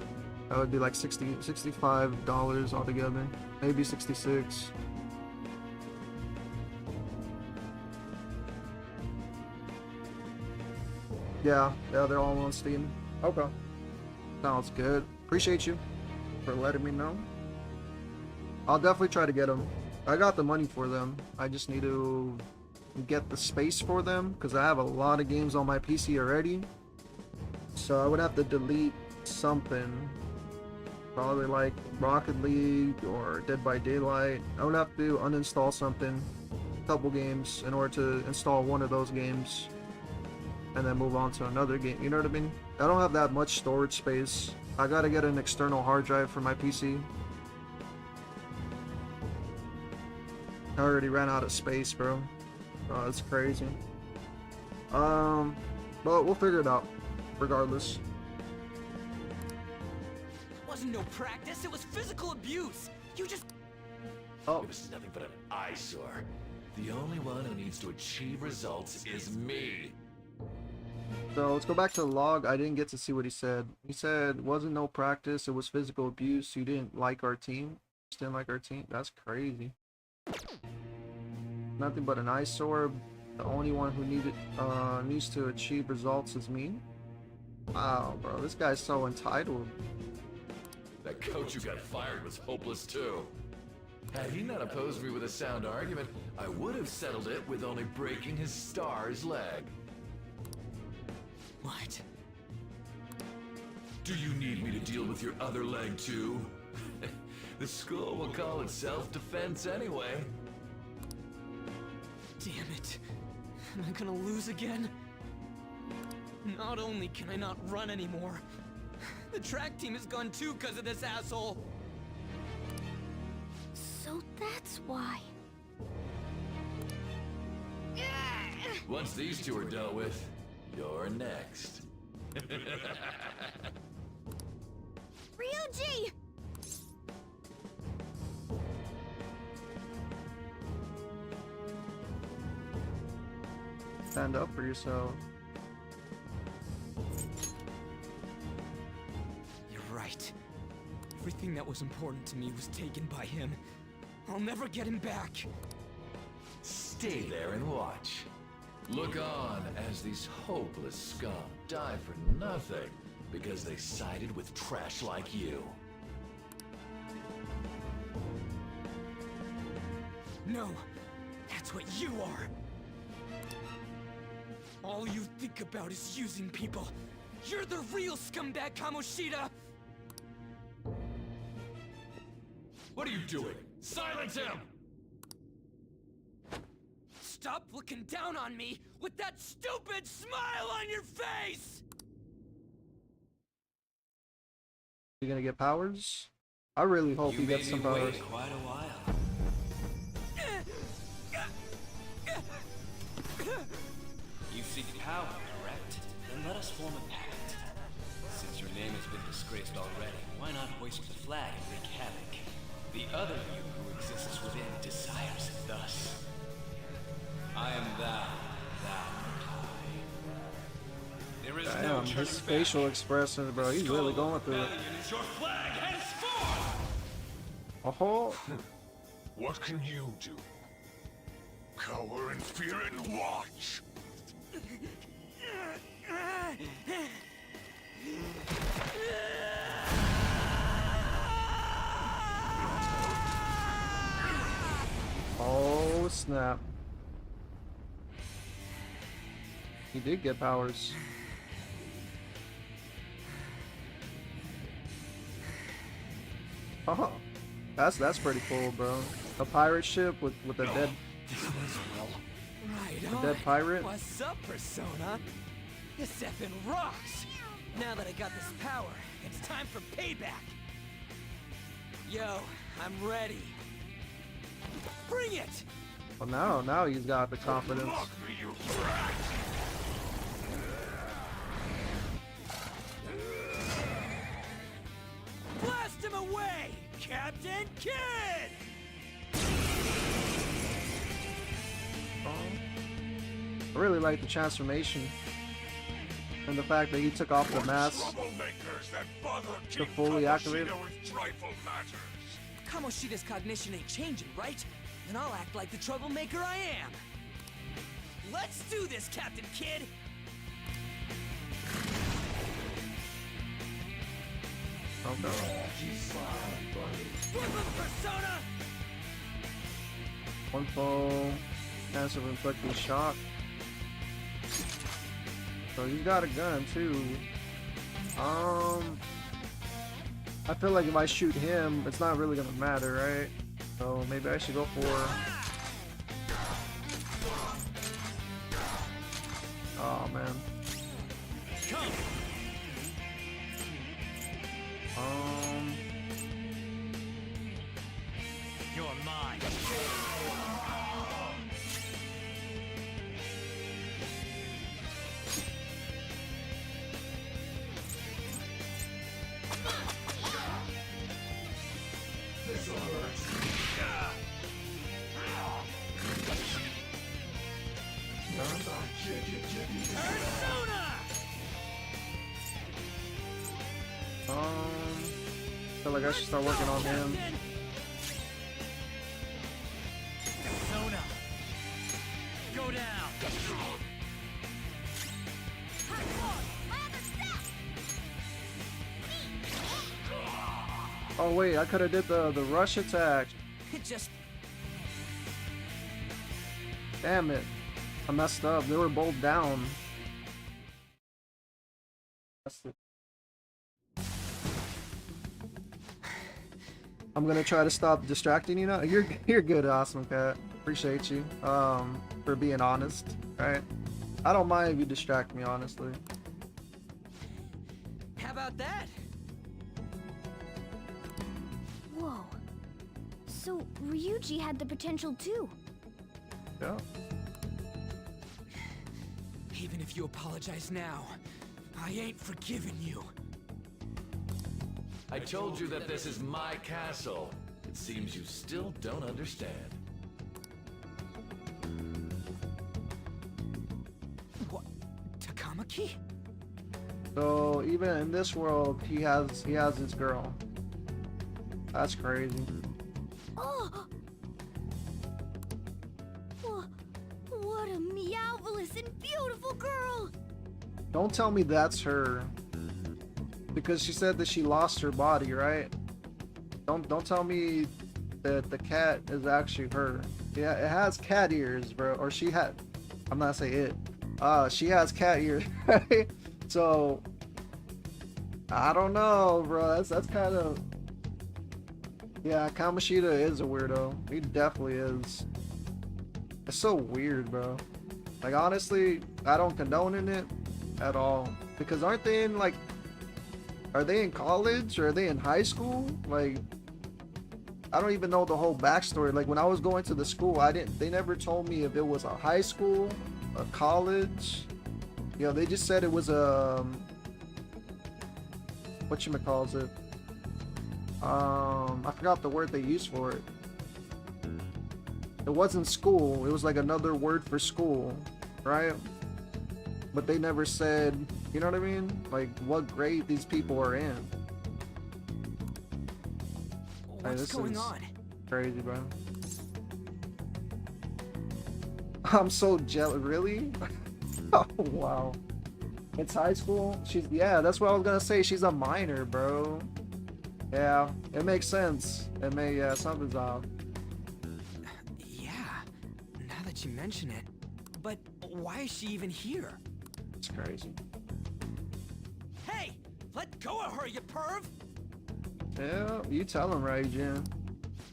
that would be like $65 altogether. Maybe 66. Yeah, they're all on Steam. Okay. Sounds good. Appreciate you for letting me know. I'll definitely try to get them. I got the money for them. I just need to get the space for them because I have a lot of games on my PC already. So I would have to delete something. Probably like Rocket League or Dead by Daylight. I would have to uninstall something, a couple games, in order to install one of those games. And then move on to another game, you know what I mean? I don't have that much storage space. I gotta get an external hard drive for my PC. I already ran out of space, bro. Oh, that's crazy. But we'll figure it out, regardless. It wasn't no practice, it was physical abuse. You just... Oh, This is nothing but an eyesore. The only one who needs to achieve results is me. so let's go back to the log. I didn't get to see what he said. He said, wasn't no practice, it was physical abuse. You didn't like our team. Just didn't like our team. That's crazy. Nothing but an eyesore. The only one who needs to achieve results is me. Wow, bro, this guy's so entitled. That coach who got fired was hopeless too. Had he not opposed me with a sound argument, I would have settled it with only breaking his star's leg. What? Do you need me to deal with your other leg too? The school will call it self-defense anyway. Damn it. Am I gonna lose again? Not only can I not run anymore, the track team is gone too because of this asshole. So that's why. Once these two are dealt with, you're next. Ryuji! Stand up for yourself. You're right. Everything that was important to me was taken by him. I'll never get him back. Stay there and watch. Look on as these hopeless scum die for nothing because they sided with trash like you. No, that's what you are. All you think about is using people. You're the real scumbag, Kamoshida! What are you doing? Silence him! Stop looking down on me with that stupid smile on your face! You gonna get powers? I really hope he gets some powers. Quite a while. You seek power, correct? Then let us form a pact. Since your name has been disgraced already, why not hoist the flag and wreak havoc? The other you who exists within desires it thus. I am thou, thou I. There is no Damn, turning his back. facial expressions, bro. He's really Skull going through it. Rebellion is your flag henceforth! Oh, What can you do? Cower in fear and watch. oh snap. He did get powers. Oh, That's pretty cool, bro. A pirate ship with a dead Right a dead pirate. What's up, Persona? This effing rocks! Now that I got this power, it's time for payback! Yo, I'm ready. Bring it! Well, now he's got the confidence. Look me, you brat! Blast him away, Captain Kidd! I really like the transformation and the fact that he took off the mask. Troublemakers that bother To King fully Kamoshida activate it? with trifle matters. Kamoshida's cognition ain't changing, right? Then I'll act like the troublemaker I am. Let's do this, Captain Kidd! Oh no. Flip him, Persona! One foe, chance of inflicting shock. So he's got a gun too. I feel like if I shoot him, it's not really gonna matter, right? So maybe I should go for. Oh man. Come! You're mine. Persona! Feel like I should start working on him. Persona! Go down! Oh wait, I could have did the rush attack. It just... Damn it. I messed up. They were both down. I'm gonna try to stop distracting you now. You're good, Awesome Cat. Appreciate you. For being honest, right? I don't mind if you distract me, honestly. How about that? Whoa. So Ryuji had the potential too. Yeah. Even if you apologize now, I ain't forgiving you. I told you that this is my castle. It seems you still don't understand. What? Takamaki? So even in this world, he has his girl. That's crazy. Oh! What a meowvelous and beautiful girl! Don't tell me that's her. Because she said that she lost her body, right? Don't tell me that the cat is actually her. Yeah, it has cat ears, bro. Or she had. I'm not saying it. She has cat ears, right? So I don't know, bro. That's kind of. Yeah, Kamoshida is a weirdo. He definitely is. It's so weird, bro. Like honestly, I don't condone in it at all. Because aren't they in like? Are they in college or are they in high school? Like, I don't even know the whole backstory. Like when I was going to the school, they never told me if it was a high school, a college. You know, they just said it was a, whatchamacallit. I forgot the word they used for it. It wasn't school. It was like another word for school, right? But they never said, you know what I mean? Like what grade these people are in. What's this going is on? Crazy, bro. I'm so jealous. Really? Oh, wow. It's high school? Yeah, that's what I was gonna say. She's a minor, bro. Yeah, it makes sense. Yeah, something's off. Yeah, now that you mention it. But why is she even here? It's crazy. Hey! Let go of her, you perv! Yeah, you tell him, right, Jim?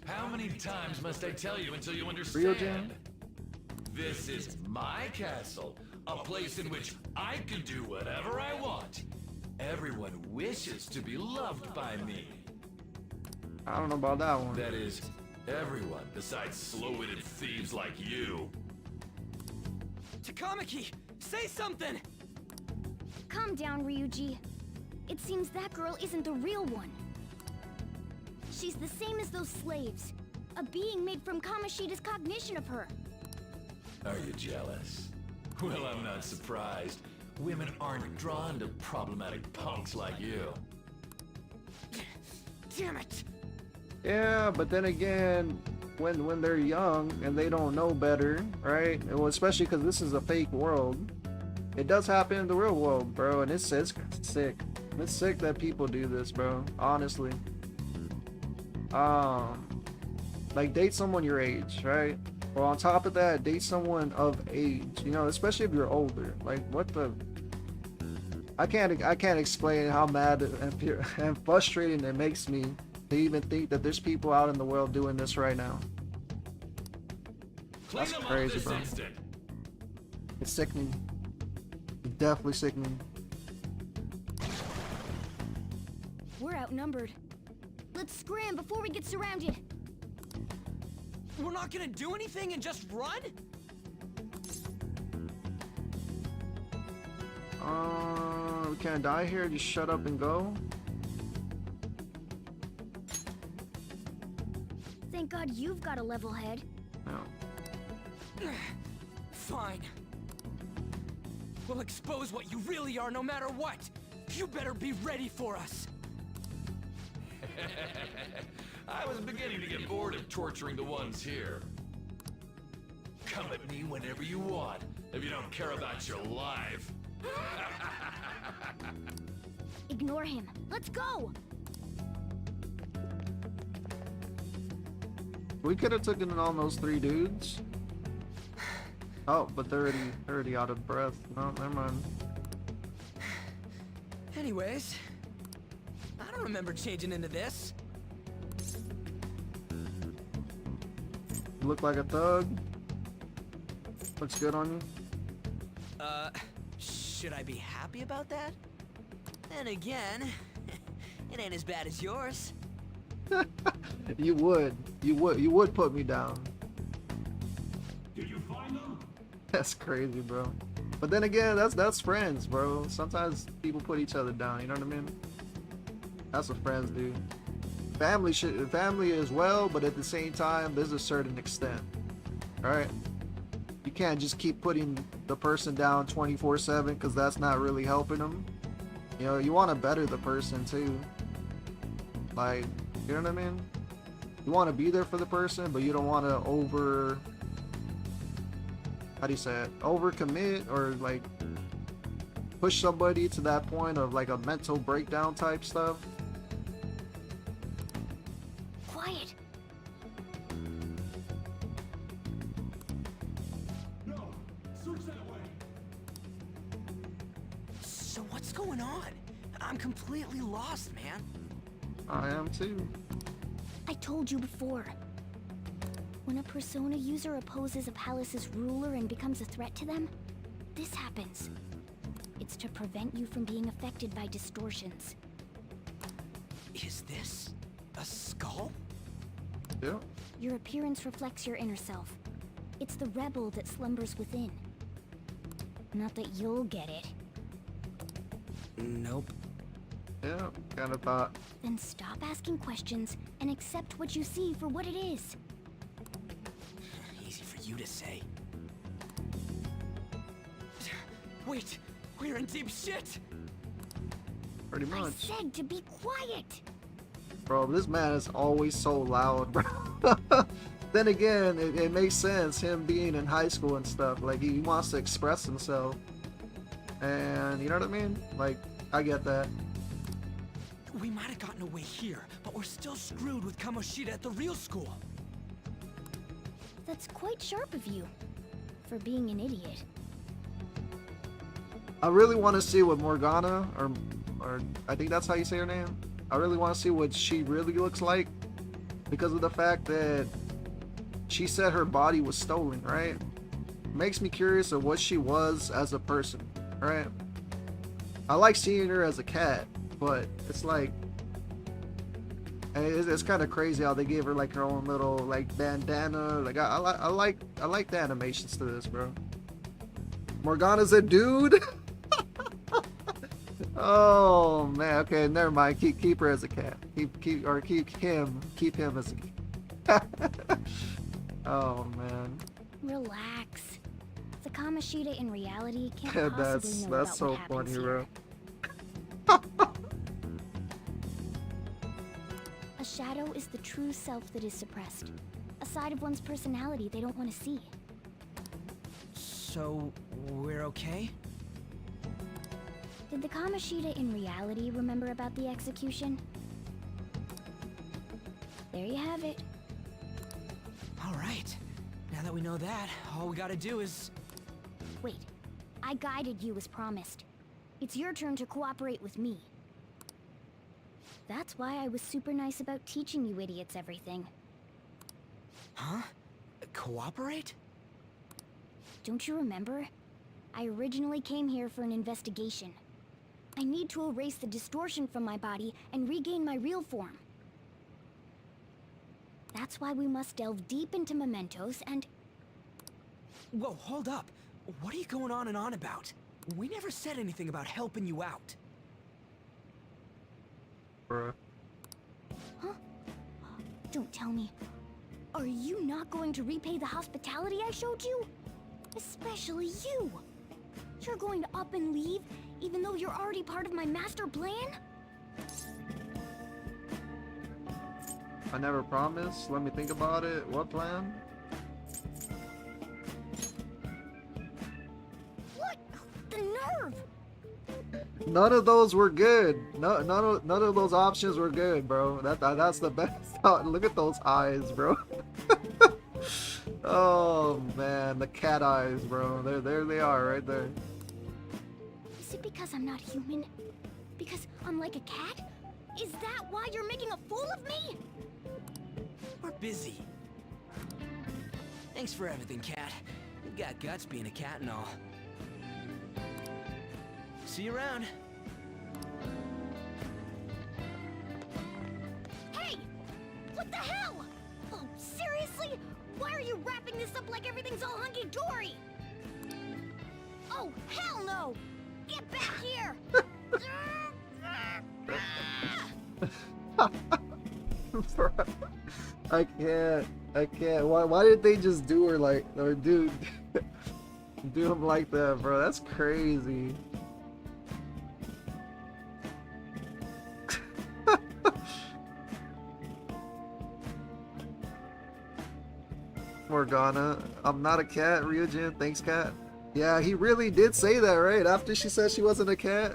How many times must I tell you until you Ryujin? understand? This is my castle, a place in which I can do whatever I want. Everyone wishes to be loved by me. I don't know about that one. That is, everyone besides slow-witted thieves like you. Takamaki, say something! Calm down, Ryuji. It seems that girl isn't the real one. She's the same as those slaves. A being made from Kamoshida's cognition of her. Are you jealous? Well, I'm not surprised. Women aren't drawn to problematic punks like you. Damn it! Yeah, but then again, when they're young and they don't know better, right? Well, especially because this is a fake world. It does happen in the real world, bro, and it's sick. It's sick that people do this, bro. Honestly. Like date someone your age, right? Or on top of that, date someone of age. You know, especially if you're older. Like what the? I can't explain how mad and frustrating it makes me to even think that there's people out in the world doing this right now. Clean That's them up crazy, this bro. instant. It's sickening. It's definitely sickening. We're outnumbered. Let's scram before we get surrounded. We're not gonna do anything and just run? We can't die here. Just shut up and go. Thank God you've got a level head. No. Fine. We'll expose what you really are no matter what. You better be ready for us. I was beginning to get bored of torturing the ones here. Come at me whenever you want, if you don't care about your life. Ignore him. Let's go! We could have taken on those 3 dudes. Oh, but they're already out of breath. No, never mind. Anyways, I don't remember changing into this. You look like a thug. Looks good on you. Should I be happy about that? Then again, it ain't as bad as yours. You would put me down. Did you find them? That's crazy, bro. But then again, that's friends, bro. Sometimes people put each other down. You know what I mean? That's what friends do. Family as well, but at the same time, there's a certain extent. All right. You can't just keep putting the person down 24/7 because that's not really helping them. You know, you want to better the person too. Like, you know what I mean? You want to be there for the person, but you don't want to overcommit or like push somebody to that point of like a mental breakdown type stuff. Quiet! No. Search that way. So what's going on? I'm completely lost, man. I am too. I told you before. When a Persona user opposes a palace's ruler and becomes a threat to them, this happens. It's to prevent you from being affected by distortions. Is this a skull? Yeah. Your appearance reflects your inner self. It's the rebel that slumbers within. Not that you'll get it. Nope. Yeah. Kind of thought. Then stop asking questions and accept what you see for what it is. Easy for you to say. Wait, we're in deep shit! Pretty I much. said to be quiet! Bro, this man is always so loud, bro. Then again, it makes sense, him being in high school and stuff. Like, he wants to express himself. And, you know what I mean? Like, I get that. We might have gotten away here, but we're still screwed with Kamoshida at the real school. That's quite sharp of you. For being an idiot. I really want to see what Morgana, or I think that's how you say her name. I really want to see what she really looks like because of the fact that she said her body was stolen, right? Makes me curious of what she was as a person, right? I like seeing her as a cat, but it's like it's kind of crazy how they gave her like her own little like bandana. Like I like the animations to this, bro. Morgana's a dude. Oh man, okay, never mind. Keep her as a cat. Keep him as a cat. Oh man. Relax. The Kamoshida in reality can't possibly know that's about so what happens funny, here. bro. A shadow is the true self that is suppressed. A side of one's personality they don't want to see. So, we're okay? Did the Kamoshida in reality remember about the execution? There you have it. Alright. Now that we know that, all we gotta do is... Wait, I guided you as promised. It's your turn to cooperate with me. That's why I was super nice about teaching you idiots everything. Huh? Cooperate? Don't you remember? I originally came here for an investigation. I need to erase the distortion from my body and regain my real form. That's why we must delve deep into mementos and... Whoa, hold up. What are you going on and on about? We never said anything about helping you out. Bruh. Huh? Don't tell me. Are you not going to repay the hospitality I showed you? Especially you. You're going to up and leave, even though you're already part of my master plan? I never promised. Let me think about it. What plan? What? The nerve! None of those were good. None of those options were good, bro. That's the best. Look at those eyes, bro. Oh man, the cat eyes, bro. There they are, right there. Is it because I'm not human? Because I'm like a cat? Is that why you're making a fool of me? We're busy. Thanks for everything, Cat. You got guts being a cat and all. See you around. Hey! What the hell? Oh, seriously? Why are you wrapping this up like everything's all hunky-dory? Oh, hell no! Get back here! I can't. Why did they just do her like, or do him like that, bro? That's crazy. Morgana, I'm not a cat. Ryujin, thanks, cat. Yeah, he really did say that, right? After she said she wasn't a cat.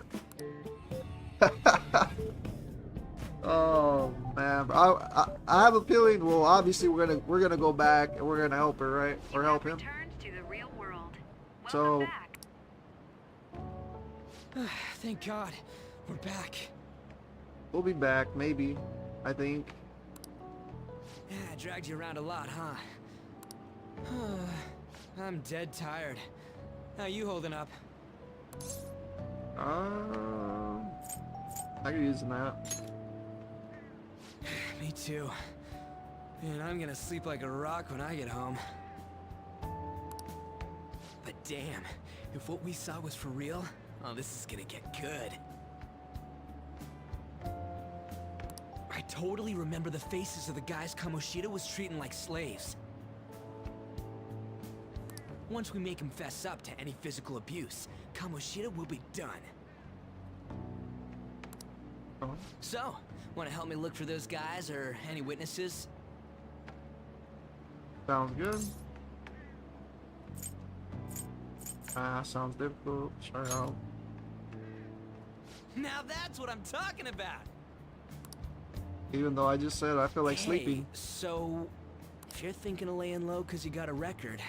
Oh man, I have a feeling. Well, obviously we're gonna go back and we're gonna help her, right? Or help him. Returned to the real world. So- Welcome back. Thank God. We're back. We'll be back, maybe. I think. Yeah, I dragged you around a lot, huh? I'm dead tired. How you holding up? I could use a nap. Me too. And I'm gonna sleep like a rock when I get home. But damn, if what we saw was for real, oh, this is gonna get good. I totally remember the faces of the guys Kamoshida was treating like slaves. Once we make him fess up to any physical abuse, Kamoshida will be done. Oh. So, want to help me look for those guys or any witnesses? Sounds good. Sounds difficult. Sure out. Now that's what I'm talking about! Even though I just said I feel like Hey, sleeping. so, if you're thinking of laying low because you got a record,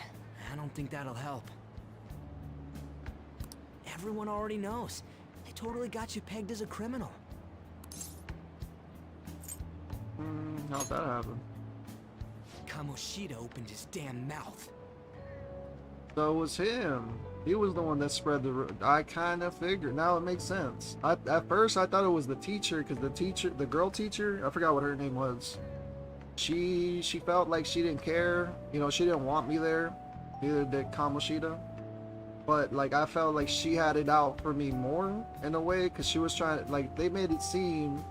I don't think that'll help. Everyone already knows. They totally got you pegged as a criminal. How'd that happen? Kamoshida opened his damn mouth. So it was him. He was the one that spread the. I kind of figured. Now it makes sense. At first I thought it was the teacher, because the girl teacher, I forgot what her name was. She felt like she didn't care. You know, she didn't want me there. Neither did Kamoshida. But like I felt like she had it out for me more in a way, because she was trying to, like, they made it seem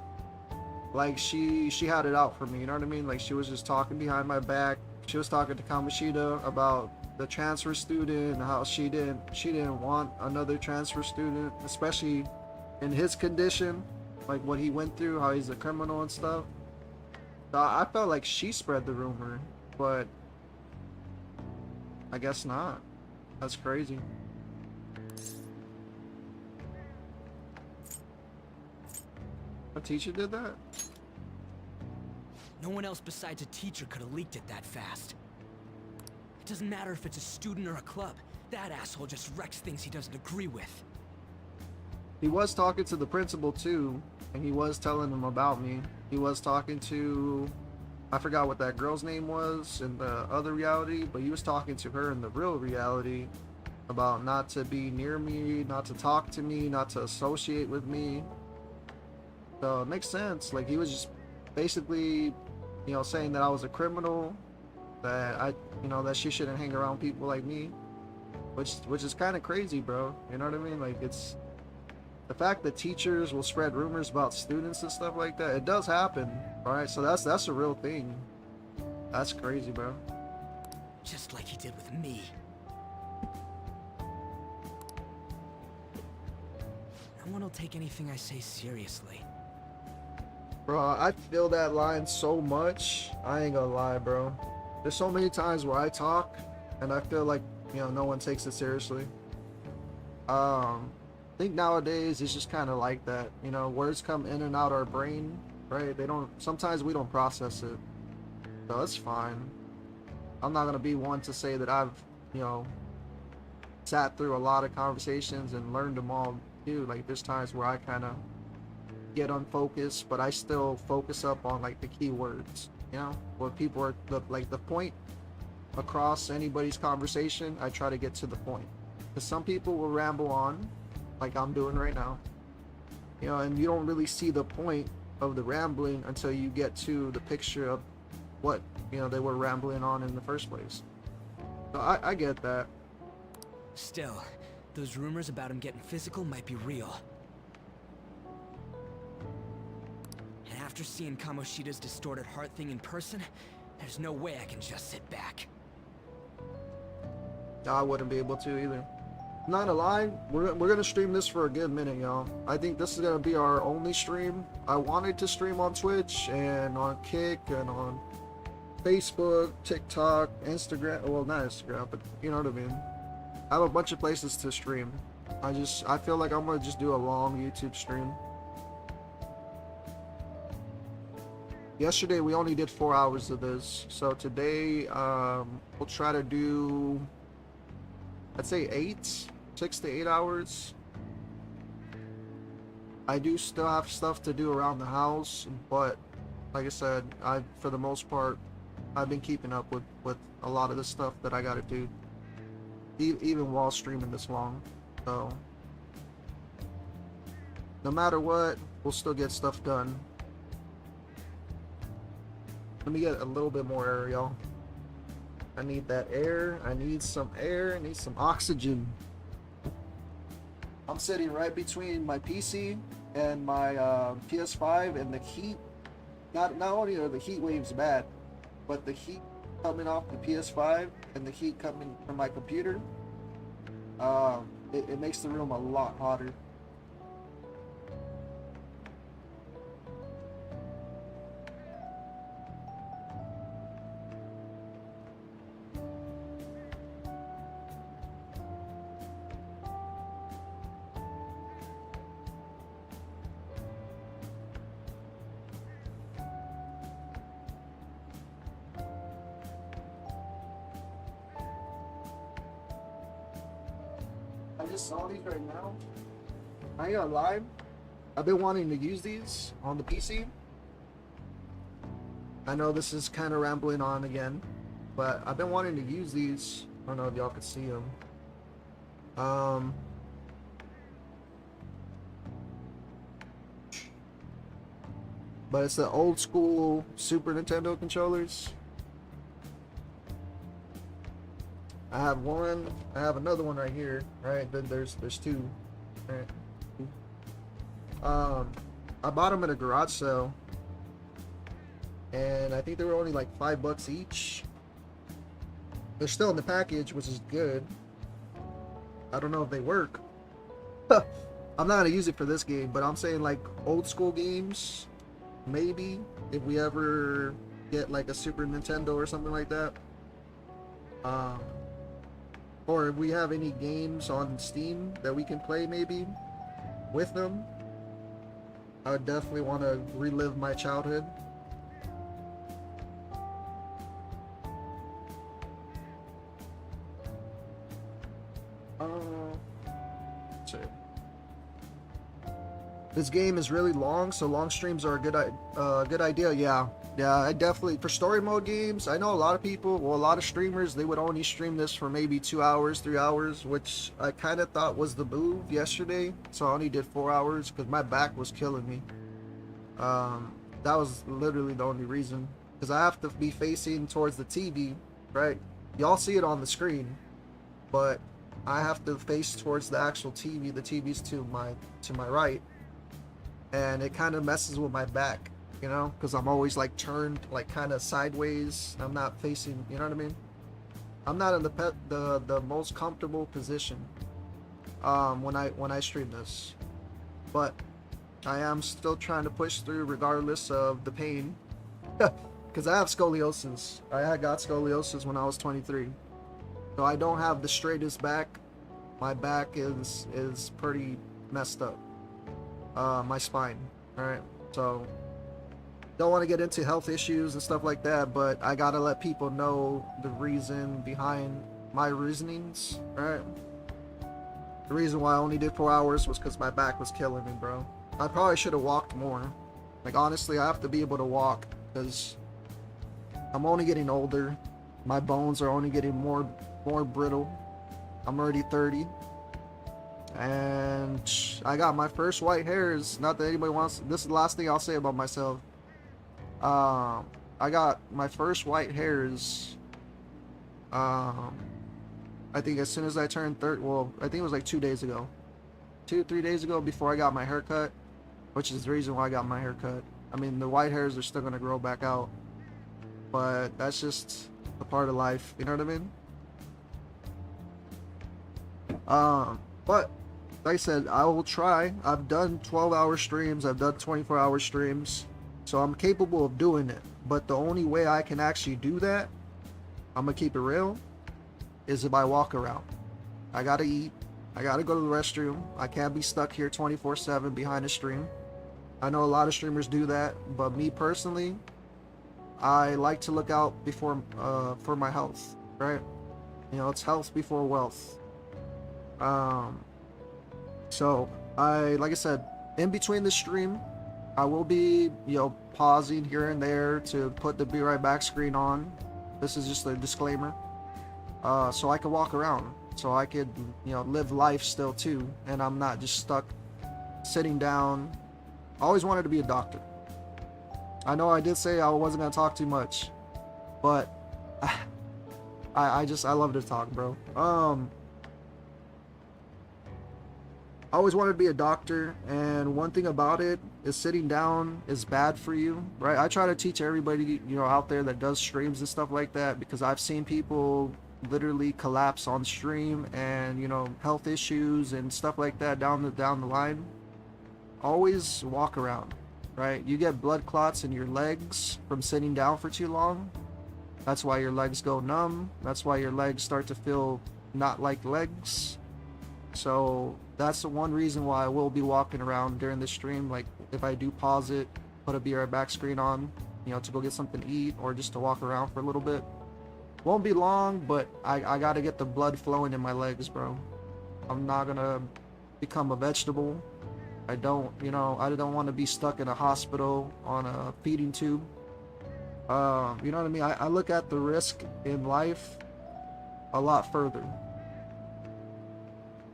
like she had it out for me. You know what I mean? Like she was just talking behind my back. She was talking to Kamoshida about the transfer student and how she didn't want another transfer student, especially in his condition, like what he went through, how he's a criminal and stuff. So I felt like she spread the rumor, but I guess not. That's crazy. A teacher did that? No one else besides a teacher could have leaked it that fast. It doesn't matter if it's a student or a club. That asshole just wrecks things he doesn't agree with. He was talking to the principal too, and he was telling him about me. He was talking to, I forgot what that girl's name was in the other reality, but he was talking to her in the real reality about not to be near me, not to talk to me, not to associate with me. So it makes sense. Like he was just basically, you know, saying that I was a criminal, that that she shouldn't hang around people like me, which is kind of crazy, bro. You know what I mean? Like, it's the fact that teachers will spread rumors about students and stuff like that. It does happen, all right? So that's a real thing. That's crazy, bro. Just like he did with me. No one will take anything I say seriously. Bro, I feel that line so much. I ain't gonna lie, bro. There's so many times where I talk and I feel like, no one takes it seriously. I think nowadays it's just kind of like that. Words come in and out our brain, right? Sometimes we don't process it. So it's fine. I'm not gonna be one to say that I've, sat through a lot of conversations and learned them all too. Like, there's times where I kind of get unfocused, but I still focus up on like the key words, where people are the point across anybody's conversation. I try to get to the point, because some people will ramble on like I'm doing right now, and you don't really see the point of the rambling until you get to the picture of what they were rambling on in the first place. So I get that. Still, those rumors about him getting physical might be real. And after seeing Kamoshida's distorted heart thing in person, there's no way I can just sit back. I wouldn't be able to either. Not gonna lie, we're gonna stream this for a good minute, y'all. I think this is gonna be our only stream. I wanted to stream on Twitch and on Kick and on Facebook, TikTok, Instagram. Well, not Instagram, but you know what I mean. I have a bunch of places to stream. I feel like I'm gonna just do a long YouTube stream. Yesterday we only did 4 hours of this, so today we'll try to do, I'd say 6 to 8 hours. I do still have stuff to do around the house, but like I said, for the most part, I've been keeping up with a lot of the stuff that I gotta do, even while streaming this long. So no matter what, we'll still get stuff done. Let me get a little bit more air, y'all. I need that air. I need some air. I need some oxygen. I'm sitting right between my PC and my PS5, and the heat, not only are the heat waves bad, but the heat coming off the PS5 and the heat coming from my computer, it makes the room a lot hotter. I just saw these right now. I ain't gonna lie, I've been wanting to use these on the PC. I know this is kind of rambling on again, But I've been wanting to use these. I don't know if y'all can see them. But it's the old school Super Nintendo controllers. I have one. I have another one right here. Right, then there's two. Right. I bought them at a garage sale, and I think they were only like $5 each. They're still in the package, which is good. I don't know if they work. I'm not gonna use it for this game, but I'm saying like old school games, maybe if we ever get like a Super Nintendo or something like that. Or if we have any games on Steam that we can play maybe with them, I would definitely want to relive my childhood. Let's see. This game is really long, so long streams are a good idea. Yeah, I definitely, for story mode games, I know a lot of people, well, a lot of streamers, they would only stream this for maybe 2 hours, 3 hours, which I kind of thought was the move yesterday. So I only did 4 hours because my back was killing me. That was literally the only reason, because I have to be facing towards the TV, right? Y'all see it on the screen, but I have to face towards the actual TV. The TV's to my right, and it kind of messes with my back, you know, because I'm always like turned like kind of sideways. I'm not facing, you know what I mean? I'm not in the most comfortable position when I stream this, but I am still trying to push through regardless of the pain, because I have scoliosis. I had got scoliosis when I was 23, so I don't have the straightest back. My back is pretty messed up. My spine, all right? So don't want to get into health issues and stuff like that, but I gotta let people know the reason behind my reasonings, right? The reason why I only did 4 hours was because my back was killing me, bro. I probably should have walked more. Like, honestly, I have to be able to walk because I'm only getting older. My bones are only getting more brittle. I'm already 30. And I got my first white hairs. Not that anybody wants... This is the last thing I'll say about myself. I got my first white hairs. I think as soon as I turned 30... Well, I think it was like 2 days ago. 2-3 days ago, before I got my haircut. Which is the reason why I got my haircut. I mean, the white hairs are still going to grow back out. But that's just a part of life. You know what I mean? But like I said, I will try. I've done 12-hour streams. I've done 24-hour streams. So I'm capable of doing it. But the only way I can actually do that, I'm going to keep it real, is if I walk around. I got to eat. I got to go to the restroom. I can't be stuck here 24/7 behind a stream. I know a lot of streamers do that, but me personally, I like to look out before for my health, right? You know, it's health before wealth. So like I said, in between the stream, I will be, you know, pausing here and there to put the Be Right Back screen on. This is just a disclaimer. So I can walk around, so I could, you know, live life still too, and I'm not just stuck sitting down. I always wanted to be a doctor. I know I did say I wasn't gonna talk too much, but I love to talk, bro. I always wanted to be a doctor, and one thing about it is sitting down is bad for you, right? I try to teach everybody, you know, out there that does streams and stuff like that, because I've seen people literally collapse on stream, and, you know, health issues and stuff like that down the line. Always walk around, right? You get blood clots in your legs from sitting down for too long. That's why your legs go numb. That's why your legs start to feel not like legs. So that's the one reason why I will be walking around during this stream. Like, if I do pause it, put a Be Right Back screen on, you know, to go get something to eat, or just to walk around for a little bit. Won't be long, but I gotta get the blood flowing in my legs, bro. I'm not gonna become a vegetable. I don't want to be stuck in a hospital on a feeding tube. You know what I mean? I look at the risk in life a lot further.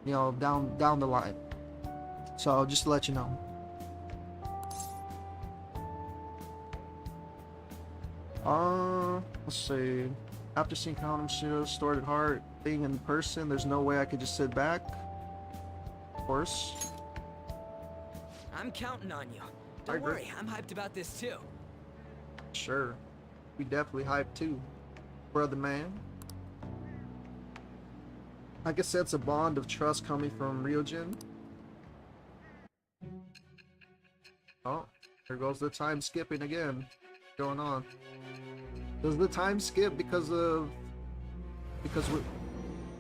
You know, down the line. So just to let you know. Let's see. After seeing Kamoshida stored at heart thing in person, there's no way I could just sit back. Of course. I'm counting on you. I Don't agree. worry, I'm hyped about this too. Sure. We definitely hyped too, brother man. I guess that's a bond of trust coming from Ryujin. Oh, here goes the time skipping again. What's going on? Does the time skip because we?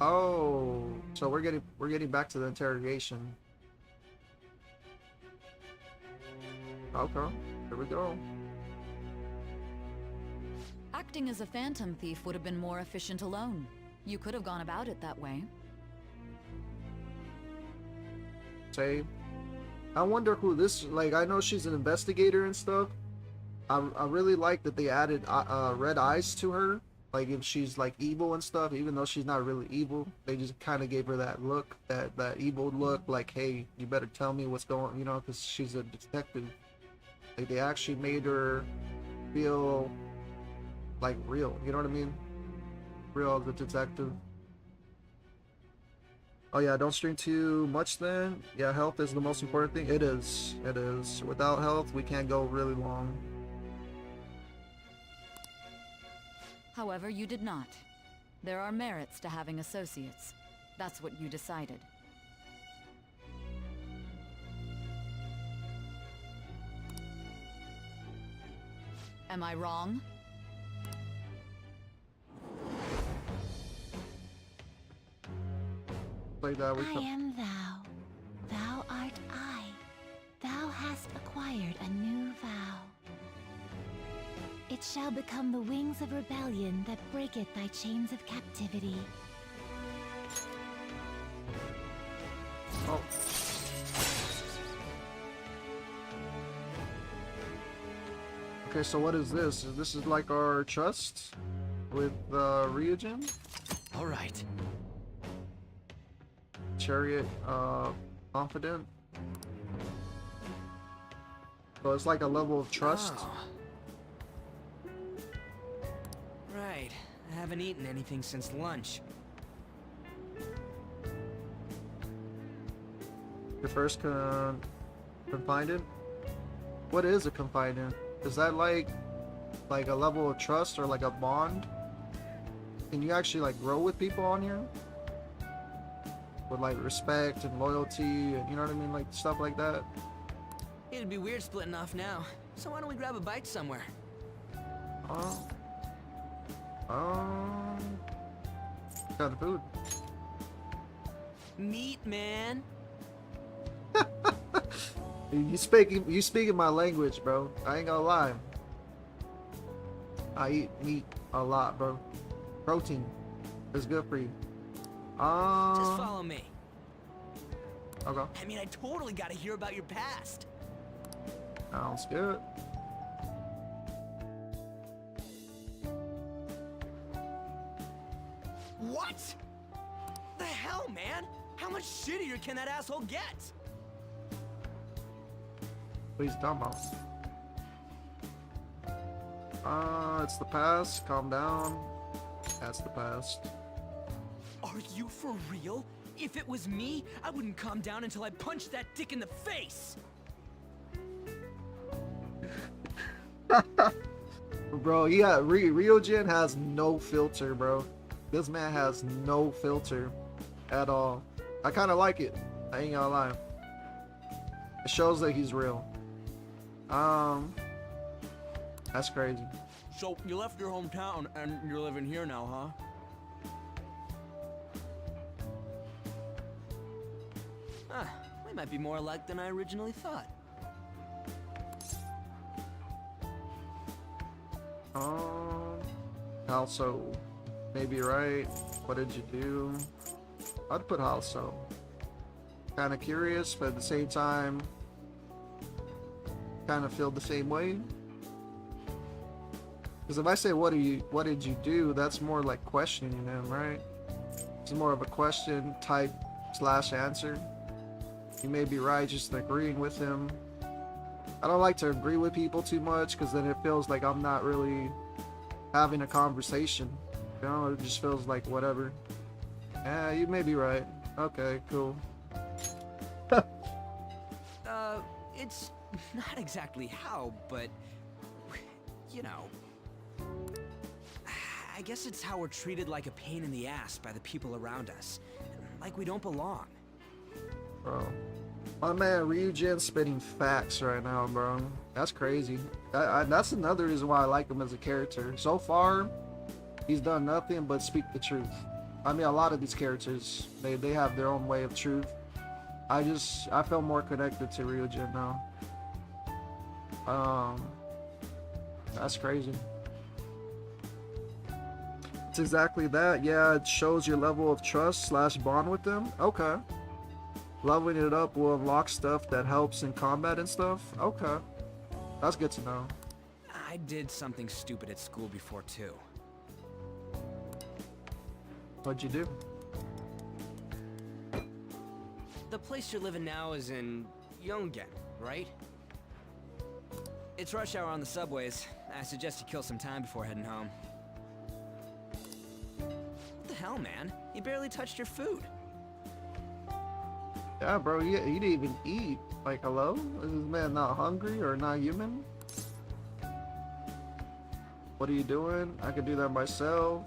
Oh, so we're getting back to the interrogation. Okay, here we go. Acting as a phantom thief would have been more efficient alone. You could have gone about it that way. Say, I wonder who this, like, I know she's an investigator and stuff. I really like that they added red eyes to her, like if she's like evil and stuff, even though she's not really evil. They just kind of gave her that look, that evil look, like, hey, you better tell me what's going, you know, because she's a detective. Like, they actually made her feel like real, you know what I mean? Real as a detective. Oh yeah, don't stream too much then. Yeah, health is the most important thing. It is. It is. Without health, we can't go really long. However, you did not. There are merits to having associates. That's what you decided. Am I wrong? Like that, we I am thou. Thou art I. Thou hast acquired a new vow. It shall become the wings of rebellion that breaketh thy chains of captivity. Oh. Okay, so what is this? This is like our trust with Ryujin? All right. Chariot, confident. So it's like a level of trust. Oh. Right. I haven't eaten anything since lunch. The first confidant? What is a confidant? Is that like a level of trust or like a bond? Can you actually like grow with people on here? With like respect and loyalty and, you know what I mean, like stuff like that. It'd be weird splitting off now. So why don't we grab a bite somewhere? What kind of food? Meat, man. You speaking my language, bro. I ain't gonna lie. I eat meat a lot, bro. Protein is good for you. Just follow me. Okay. I mean, I totally gotta hear about your past. Sounds good. What? The hell, man? How much shittier can that asshole get? Please dumb about? It's the past. Calm down. That's the past. Are you for real? If it was me, I wouldn't calm down until I punched that dick in the face! Bro, yeah, Ryujin has no filter, bro. This man has no filter at all. I kind of like it. I ain't gonna lie. It shows that he's real. That's crazy. So, you left your hometown and you're living here now, huh? We might be more alike than I originally thought. Also, maybe right. What did you do? I'd put also. Kind of curious, but at the same time, kind of feel the same way. Because if I say what did you do, that's more like questioning him, right? It's more of a question type / answer. You may be right, just agreeing with him. I don't like to agree with people too much because then it feels like I'm not really having a conversation. You know, it just feels like whatever. Yeah, you may be right. Okay, cool. It's not exactly how, but you know, I guess it's how we're treated like a pain in the ass by the people around us, like we don't belong. Bro, my man Ryujin spitting facts right now, bro. That's crazy. That's another reason why I like him as a character. So far, he's done nothing but speak the truth. I mean, a lot of these characters, they have their own way of truth. I feel more connected to Ryujin now. That's crazy. It's exactly that. Yeah, it shows your level of trust / bond with them. Okay. Leveling it up will unlock stuff that helps in combat and stuff. Okay. That's good to know. I did something stupid at school before too. What'd you do? The place you're living now is in Yongen, right? It's rush hour on the subways. I suggest you kill some time before heading home. What the hell, man? You barely touched your food. Yeah, bro, you didn't even eat. Like, hello? Is this man not hungry or not human? What are you doing? I could do that myself.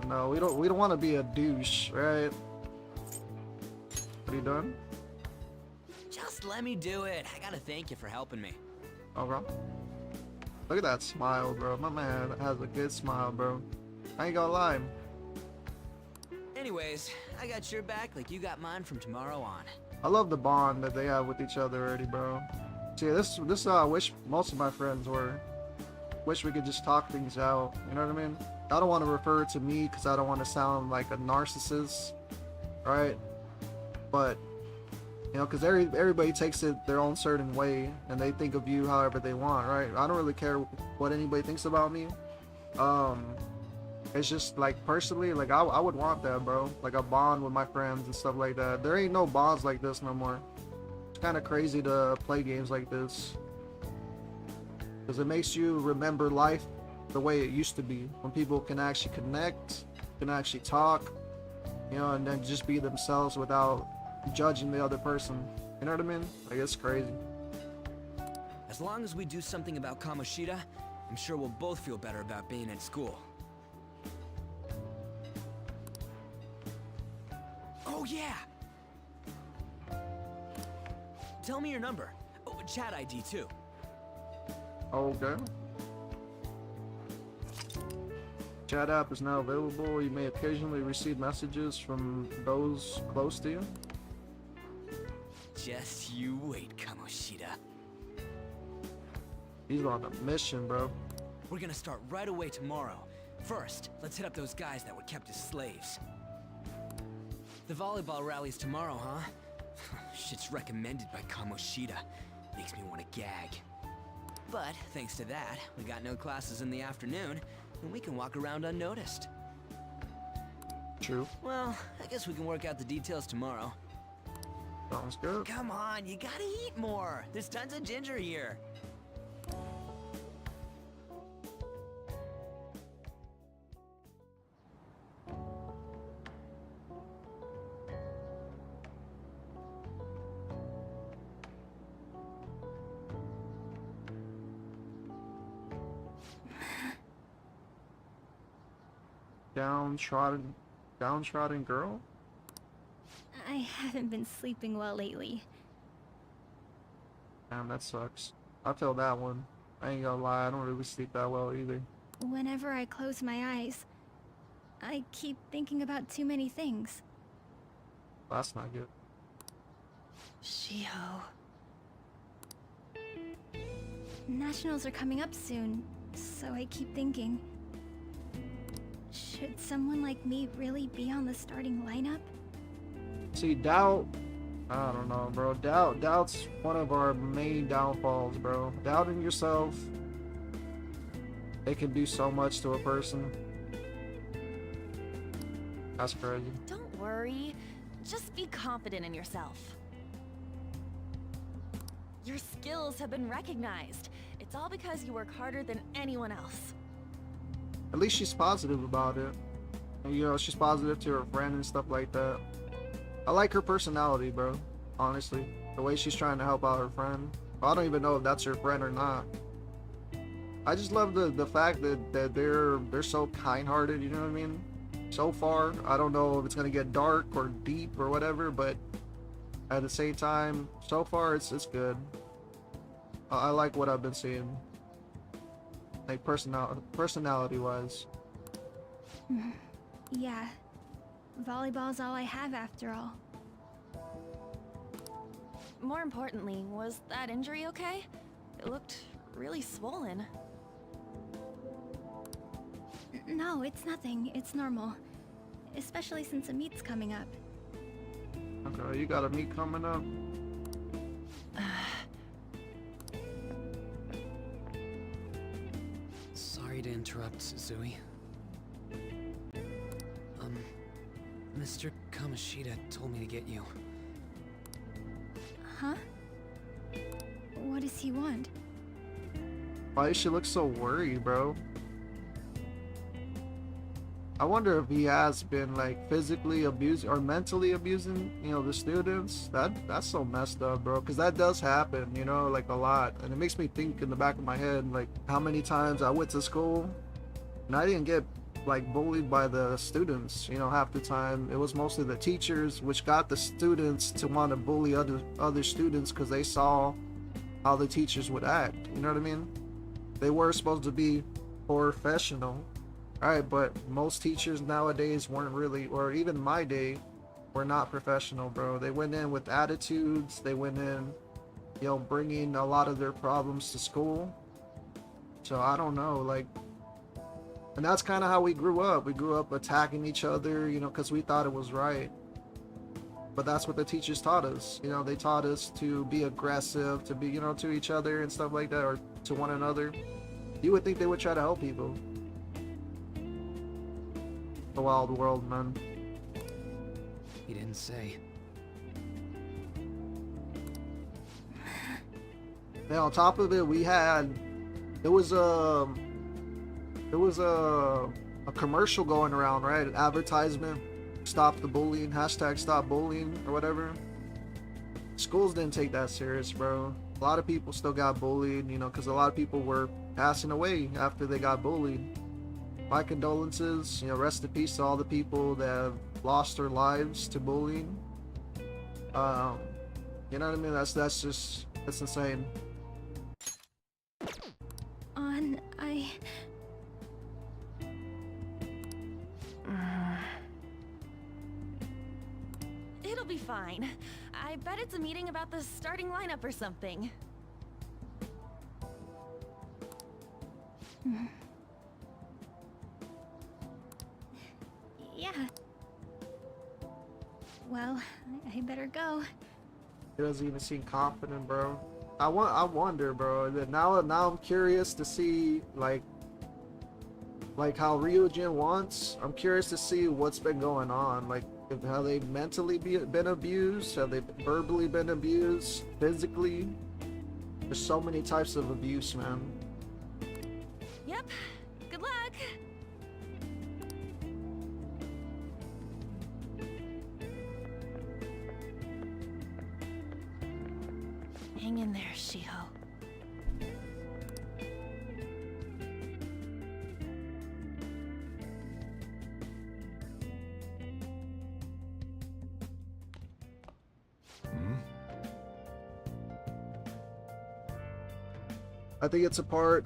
No, we don't want to be a douche, right? What are you doing? Just let me do it. I gotta thank you for helping me. Okay. Look at that smile, bro. My man has a good smile, bro. I ain't gonna lie. Anyways, I got your back like you got mine from tomorrow on. I love the bond that they have with each other already, bro. See, this is how I wish most of my friends were. Wish we could just talk things out. You know what I mean? I don't want to refer to me because I don't want to sound like a narcissist, right? But you know, because everybody takes it their own certain way, and they think of you however they want, right? I don't really care what anybody thinks about me. It's just like personally, like I would want that, bro. Like a bond with my friends and stuff like that. There ain't no bonds like this no more. It's kind of crazy to play games like this because it makes you remember life the way it used to be, when people can actually connect, can actually talk, you know, and then just be themselves without judging the other person. You know what I mean? Like, it's crazy. As long as we do something about Kamoshida, I'm sure we'll both feel better about being at school. Oh yeah! Tell me your number. Oh, chat ID too. Okay. Chat app is now available. You may occasionally receive messages from those close to you. Just you wait, Kamoshida. He's on a mission, bro. We're gonna start right away tomorrow. First, let's hit up those guys that were kept as slaves. The volleyball rally's tomorrow, huh? Shit's recommended by Kamoshida. Makes me want to gag. But, thanks to that, we got no classes in the afternoon, and we can walk around unnoticed. True. Well, I guess we can work out the details tomorrow. Sounds good. Come on, you gotta eat more! There's tons of ginger here! Downtrodden girl? I haven't been sleeping well lately. Damn, that sucks. I feel that one. I ain't gonna lie, I don't really sleep that well either. Whenever I close my eyes, I keep thinking about too many things. That's not good. Shiho. Nationals are coming up soon, so I keep thinking, should someone like me really be on the starting lineup? See, doubt, I don't know, bro. Doubt's one of our main downfalls, bro. Doubting yourself They can do so much to a person. That's crazy. Don't worry. Just be confident in yourself. Your skills have been recognized. It's all because you work harder than anyone else. At least she's positive about it. And, you know, she's positive to her friend and stuff like that. I like her personality, bro. Honestly, the way she's trying to help out her friend. I don't even know if that's her friend or not. I just love the fact that they're so kind-hearted. You know what I mean? So far, I don't know if it's gonna get dark or deep or whatever, but at the same time, so far it's good. I like what I've been seeing, like personality wise. Yeah. Volleyball's all I have after all. More importantly, was that injury okay? It looked really swollen. No, it's nothing. It's normal. Especially since a meet's coming up. Okay, you got a meet coming up? Sorry to interrupt, Zui. Mr. Kamoshida told me to get you. Huh? What does he want? Why does she look so worried, bro? I wonder if he has been like physically abusing or mentally abusing, you know, the students. That's so messed up, bro. Because that does happen, you know, like a lot. And it makes me think in the back of my head, like how many times I went to school and I didn't get like bullied by the students. You know, half the time it was mostly the teachers, which got the students to want to bully other students because they saw how the teachers would act. You know what I mean? They were supposed to be professional. Alright, but most teachers nowadays weren't really, or even my day, were not professional, bro. They went in with attitudes. They went in, you know, bringing a lot of their problems to school. So I don't know, like, and that's kind of how we grew up. We grew up attacking each other, you know, because we thought it was right. But that's what the teachers taught us. You know, they taught us to be aggressive, to be, you know, to each other and stuff like that, or to one another. You would think they would try to help people. The wild world, man. He didn't say. Now, on top of it, we had, there was a commercial going around, right? An advertisement, stop the bullying, hashtag stop bullying, or whatever. Schools didn't take that serious, bro. A lot of people still got bullied, you know, because a lot of people were passing away after they got bullied. My condolences, you know, rest in peace to all the people that have lost their lives to bullying. You know what I mean? That's insane. It'll be fine. I bet it's a meeting about the starting lineup or something. Yeah. Well, I better go. He doesn't even seem confident, bro. I wonder, bro. That now I'm curious to see like how Ryujin wants. I'm curious to see what's been going on. Like, have they mentally been abused? Have they verbally been abused? Physically? There's so many types of abuse, man. Yep. Good luck. Hang in there, Shiho. I think it's a part.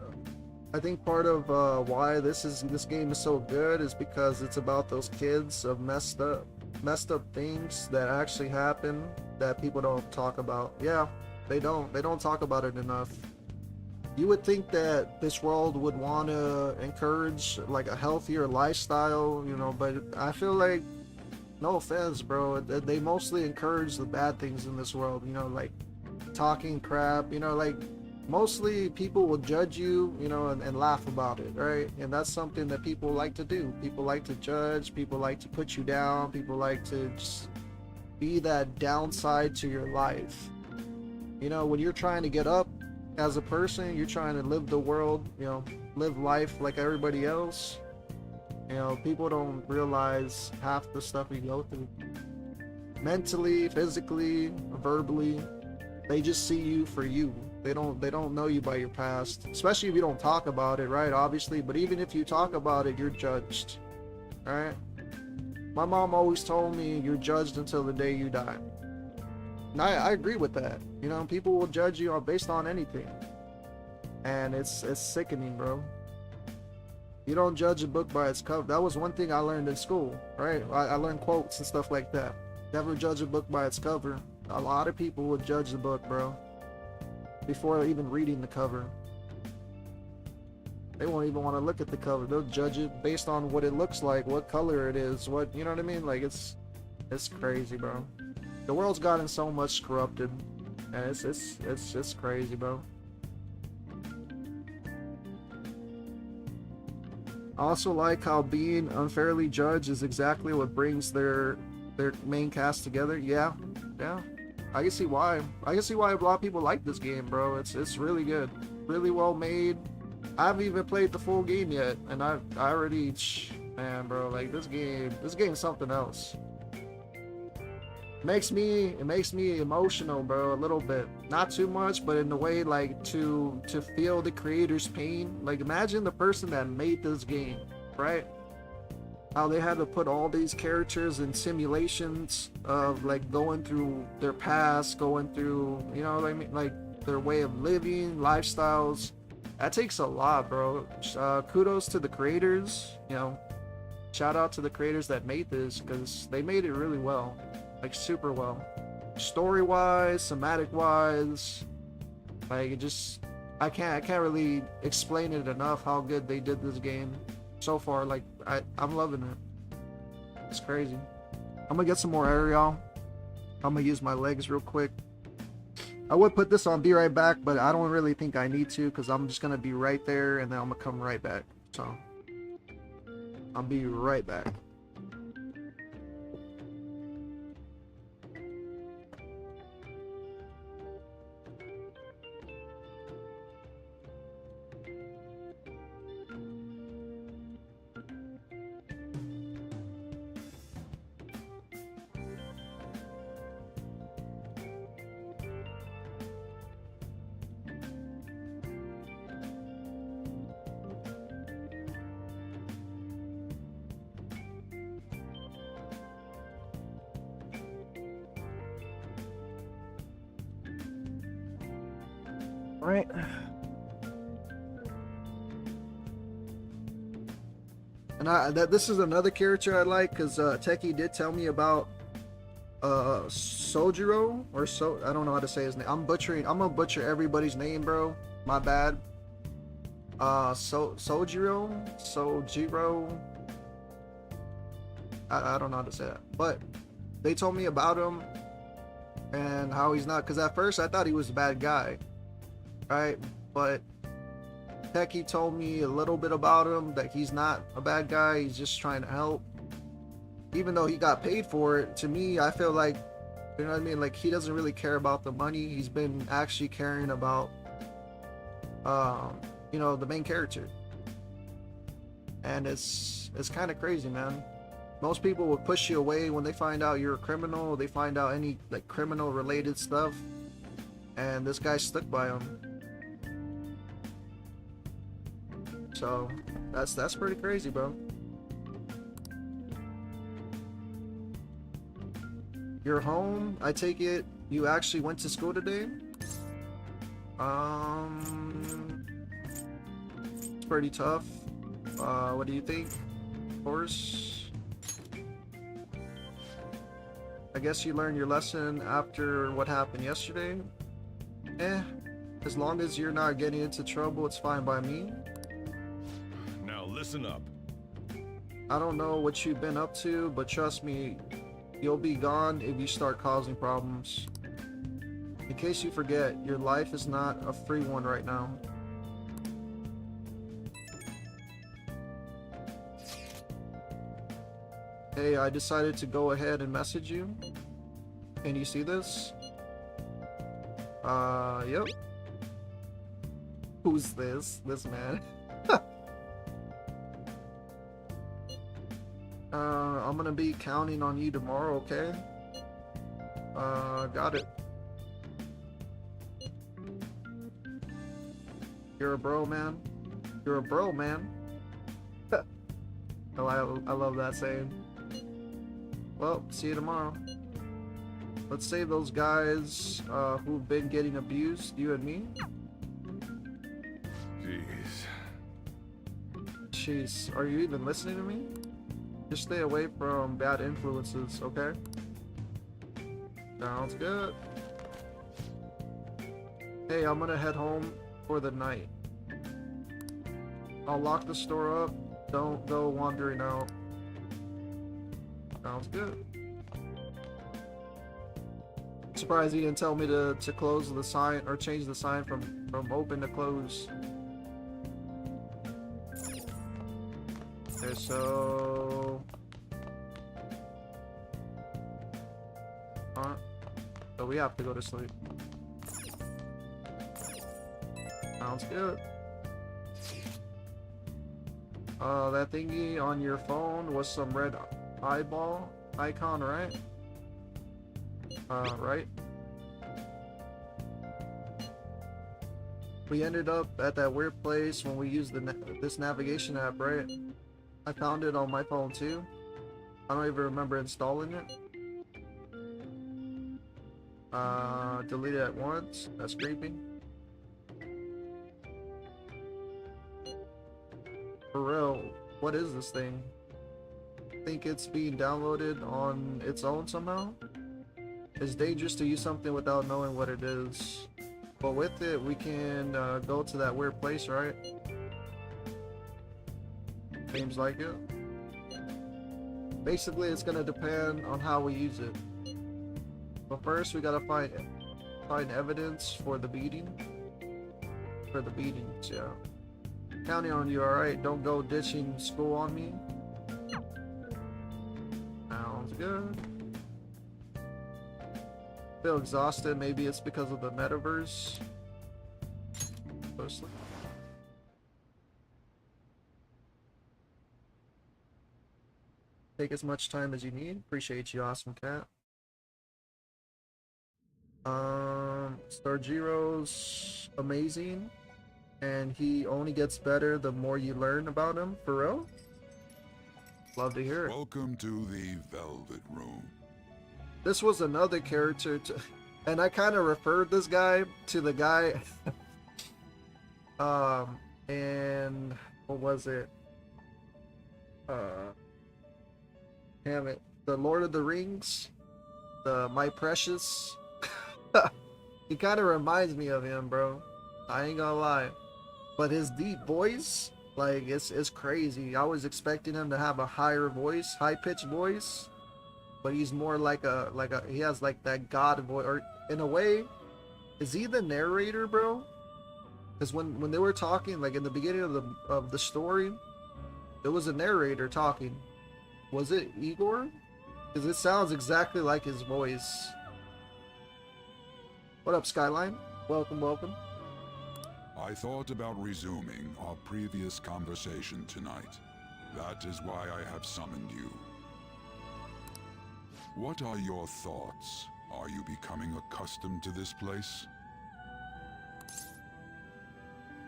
I think part of why this game is so good is because it's about those kids of messed up things that actually happen that people don't talk about. Yeah, they don't talk about it enough. You would think that this world would want to encourage like a healthier lifestyle, you know, but I feel like, no offense, bro, they mostly encourage the bad things in this world, you know, like talking crap, you know, like mostly people will judge you, you know, and laugh about it, right? And that's something that people like to do. People like to judge, people like to put you down, people like to just be that downside to your life. You know, when you're trying to get up as a person, you're trying to live the world, you know, live life like everybody else. You know, people don't realize half the stuff we go through. Mentally, physically, verbally, they just see you for you. They don't know you by your past, especially if you don't talk about it, right? Obviously, but even if you talk about it, you're judged, right? My mom always told me you're judged until the day you die. And I agree with that. You know, people will judge you based on anything, and it's sickening, bro. You don't judge a book by its cover. That was one thing I learned in school, right? I learned quotes and stuff like that. Never judge a book by its cover. A lot of people would judge the book, bro, before even reading the cover. They won't even want to look at the cover. They'll judge it based on what it looks like, what color it is, what, you know what I mean? Like, it's crazy, bro. The world's gotten so much corrupted, and it's just crazy, bro. I also like how being unfairly judged is exactly what brings their main cast together. Yeah. I can see why. I can see why a lot of people like this game, bro. It's really good, really well made. I haven't even played the full game yet, and I already, man, bro, like this game's something else. It makes me emotional, bro, a little bit. Not too much, but in a way, like to feel the creator's pain. Like, imagine the person that made this game, right? How they had to put all these characters in simulations of like going through their past, going through, you know what I mean, like their way of living, lifestyles. That takes a lot, bro. Kudos to the creators, you know. Shout out to the creators that made this, because they made it really well, like super well. Story-wise, thematic-wise, like it just, I can't really explain it enough how good they did this game so far. Like I'm loving it. It's crazy. I'm gonna get some more air, y'all. I'm gonna use my legs real quick. I would put this on Be Right Back, but I don't really think I need to, because I'm just gonna be right there and then I'm gonna come right back. So I'll be right back. Right. And this is another character I like, because Techie did tell me about Sojiro, or I don't know how to say his name. I'm gonna butcher everybody's name, bro. My bad. Sojiro. I don't know how to say that, but they told me about him and how he's not, because at first I thought he was a bad guy, right? But Techie told me a little bit about him, that he's not a bad guy, he's just trying to help. Even though he got paid for it, to me, I feel like, you know what I mean, like he doesn't really care about the money. He's been actually caring about, you know, the main character. And it's kind of crazy, man. Most people would push you away when they find out you're a criminal, they find out any like criminal related stuff, and this guy stuck by him. So that's pretty crazy, bro. You're home, I take it you actually went to school today? It's pretty tough. What do you think? Of course. I guess you learned your lesson after what happened yesterday? As long as you're not getting into trouble, it's fine by me. Now listen up. I don't know what you've been up to, but trust me, you'll be gone if you start causing problems. In case you forget, your life is not a free one right now. Hey, I decided to go ahead and message you. Can you see this? Yep. Who's this? This man. I'm gonna be counting on you tomorrow, okay? Got it. You're a bro, man. You're a bro, man. Oh, I love that saying. Well, see you tomorrow. Let's save those guys who've been getting abused, you and me. Jeez, are you even listening to me? Just stay away from bad influences, okay? Sounds good. Hey, I'm gonna head home for the night. I'll lock the store up. Don't go wandering out. Sounds good. Surprised you didn't tell me to close the sign or change the sign from open to close. Okay, so so we have to go to sleep. Sounds good. That thingy on your phone was some red eyeball icon, right? Right. We ended up at that weird place when we used this navigation app, right? I found it on my phone too. I don't even remember installing it. Delete it at once. That's creepy. For real, what is this thing? Think it's being downloaded on its own somehow? It's dangerous to use something without knowing what it is. But with it, we can go to that weird place, right? Seems like it. Basically, it's gonna depend on how we use it. But first, we gotta find evidence for the beating. For the beatings, yeah. Counting on you, alright? Don't go ditching school on me. Sounds good. Feel exhausted. Maybe it's because of the metaverse. Mostly. Take as much time as you need. Appreciate you, awesome cat. Starjiro's amazing, and he only gets better the more you learn about him. For real? Love to hear it. Welcome to the Velvet Room. This was another character and I kind of referred this guy to the guy and what was it? Damn it. The Lord of the Rings, the My Precious. He kind of reminds me of him, bro. I ain't gonna lie. But his deep voice, like, it's crazy. I was expecting him to have a higher voice, high-pitched voice. But he's more like he has like that god voice, or in a way, is he the narrator, bro? Because when they were talking, like in the beginning of the story, there was a narrator talking. Was it Igor? Because it sounds exactly like his voice. What up, Skyline? Welcome, welcome. I thought about resuming our previous conversation tonight. That is why I have summoned you. What are your thoughts? Are you becoming accustomed to this place?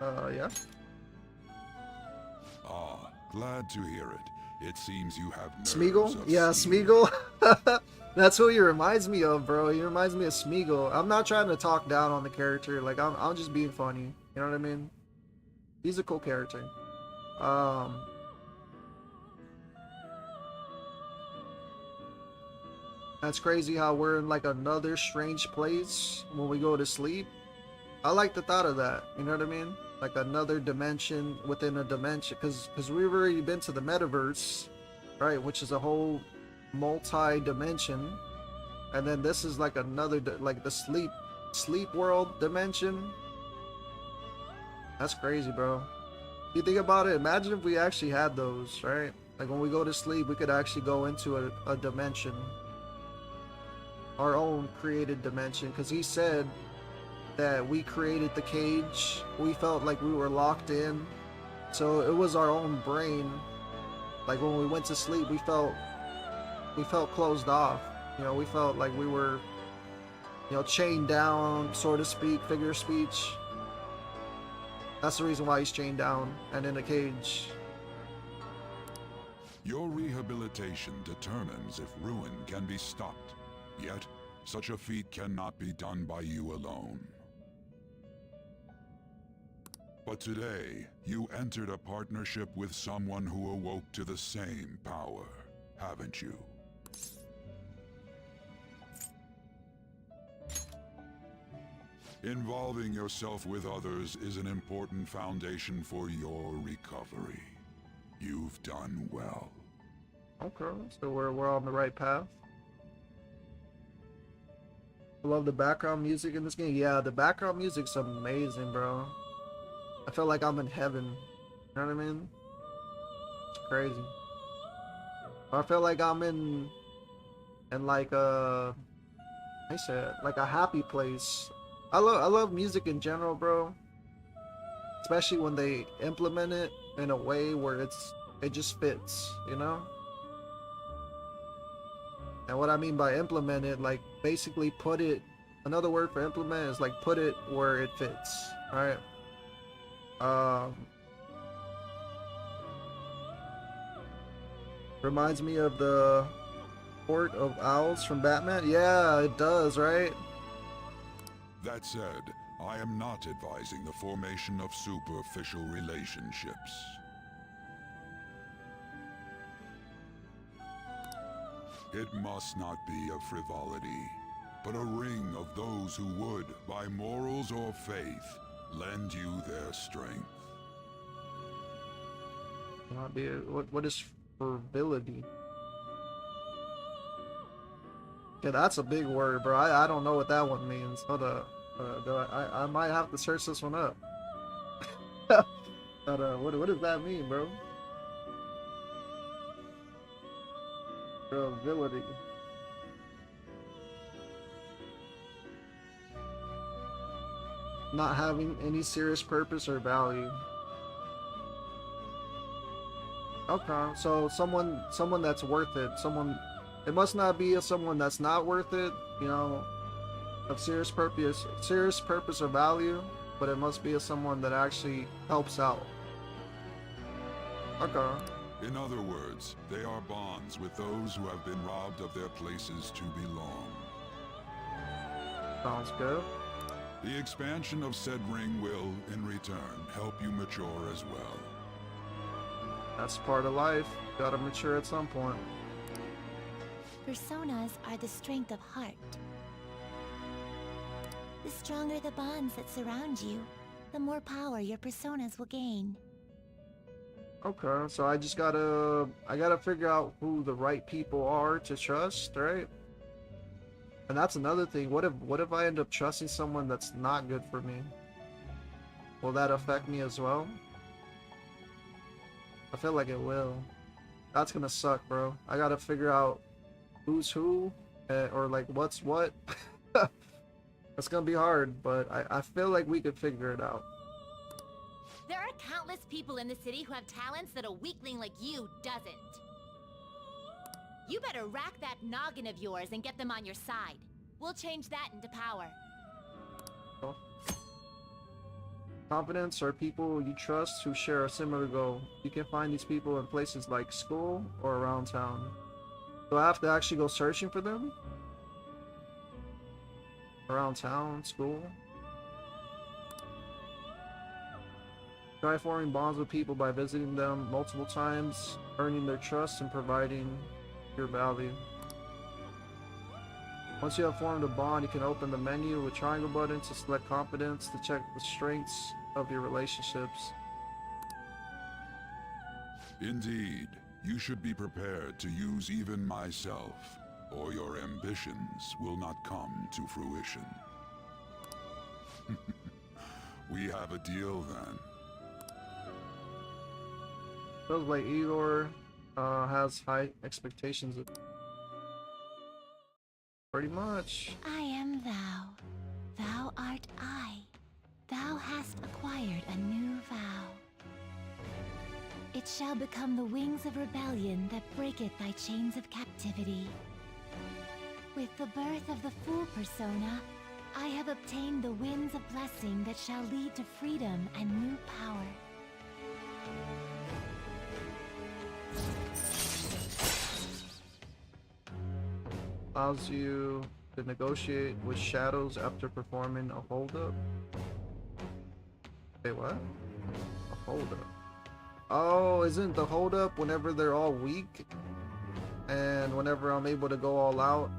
Yeah. Ah, glad to hear it. It seems you have nerves Smeagol? of Yeah, steel. Smeagol. That's who he reminds me of, bro. He reminds me of Smeagol. I'm not trying to talk down on the character. Like, I'm just being funny. You know what I mean? He's a cool character. That's crazy how we're in like another strange place when we go to sleep. I like the thought of that. You know what I mean? Like another dimension within a dimension. Because we've already been to the metaverse, right? Which is a whole multi-dimension. And then this is like another, like the sleep sleep world dimension. That's crazy, bro. You think about it, imagine if we actually had those, right? Like when we go to sleep, we could actually go into a dimension. Our own created dimension. Because he said that we created the cage. We felt like we were locked in. So it was our own brain. Like when we went to sleep, we felt closed off. You know, we felt like we were, you know, chained down, so to speak, figure of speech. That's the reason why he's chained down and in a cage. Your rehabilitation determines if ruin can be stopped. Yet, such a feat cannot be done by you alone. But today, you entered a partnership with someone who awoke to the same power, haven't you? Involving yourself with others is an important foundation for your recovery. You've done well. Okay, so we're on the right path. I love the background music in this game. Yeah, the background music's amazing, bro. I feel like I'm in heaven. You know what I mean? It's crazy. I feel like I'm in like a, I said, like a happy place. I love music in general, bro. Especially when they implement it in a way where it just fits, you know? And what I mean by implement it, like basically put it, another word for implement is like put it where it fits, right? Reminds me of the Court of Owls from Batman. Yeah, it does, right? That said, I am not advising the formation of superficial relationships. It must not be a frivolity, but a ring of those who would, by morals or faith, lend you their strength. Not be what is frivolity? Yeah, that's a big word, bro. I don't know what that one means. Hold up. I might have to search this one up. But what does that mean, bro? Frivolity. Not having any serious purpose or value. Okay, so someone that's worth it. It must not be someone that's not worth it, you know, of serious purpose or value, but it must be someone that actually helps out. Okay. In other words, they are bonds with those who have been robbed of their places to belong. Sounds good. The expansion of said ring will, in return, help you mature as well. That's part of life. Gotta mature at some point. Personas are the strength of heart. The stronger the bonds that surround you, the more power your personas will gain. Okay, so I gotta figure out who the right people are to trust, right? And that's another thing. What if I end up trusting someone that's not good for me? Will that affect me as well? I feel like it will. That's gonna suck, bro. I gotta figure out who's who, or like what's what. That's gonna be hard, but I feel like we could figure it out. There are countless people in the city who have talents that a weakling like you doesn't. You better rack that noggin of yours and get them on your side. We'll change that into power. Confidence are people you trust who share a similar goal. You can find these people in places like school or around town. Do I have to actually go searching for them? Around town, school? Try forming bonds with people by visiting them multiple times, earning their trust, and providing your value. Once you have formed a bond, you can open the menu with triangle button to select confidence to check the strengths of your relationships. Indeed, you should be prepared to use even myself, or your ambitions will not come to fruition. We have a deal then. Feels like Igor has high expectations. Pretty much. I am thou. Thou art I. Thou hast acquired a new vow. It shall become the wings of rebellion that breaketh thy chains of captivity. With the birth of the Fool persona, I have obtained the winds of blessing that shall lead to freedom and new power. Allows you to negotiate with shadows after performing a holdup. Wait, what? A holdup. Oh, isn't the holdup whenever they're all weak? And whenever I'm able to go all out?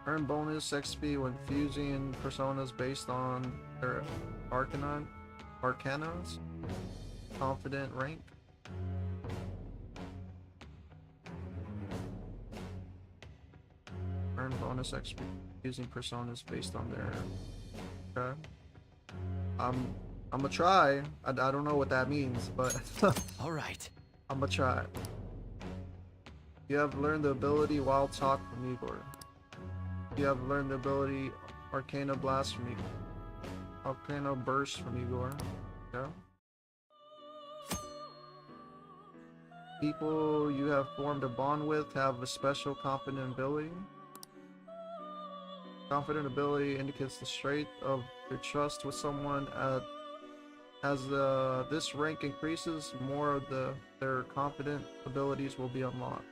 Earn bonus XP when fusing personas based on their arcanas. Confident rank. Earn bonus XP using personas based on their. Okay. I'm gonna try. I don't know what that means, but All right. I'm gonna try. You have learned the ability Wild Talk from Igor. You have learned the ability Arcana Blast from Igor. Arcana Burst from Igor. Okay. People you have formed a bond with have a special confident ability. Confident ability indicates the strength of your trust with someone. As this rank increases, more of their confident abilities will be unlocked.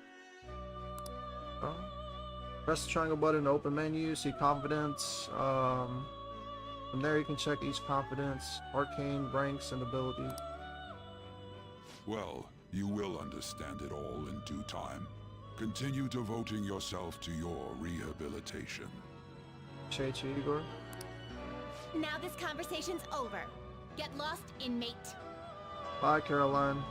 Press the triangle button to open menu, see confidence. From there you can check each confidence, arcane, ranks, and ability. Well, you will understand it all in due time. Continue devoting yourself to your rehabilitation. Appreciate you, Igor. Now this conversation's over. Get lost, inmate. Bye, Caroline.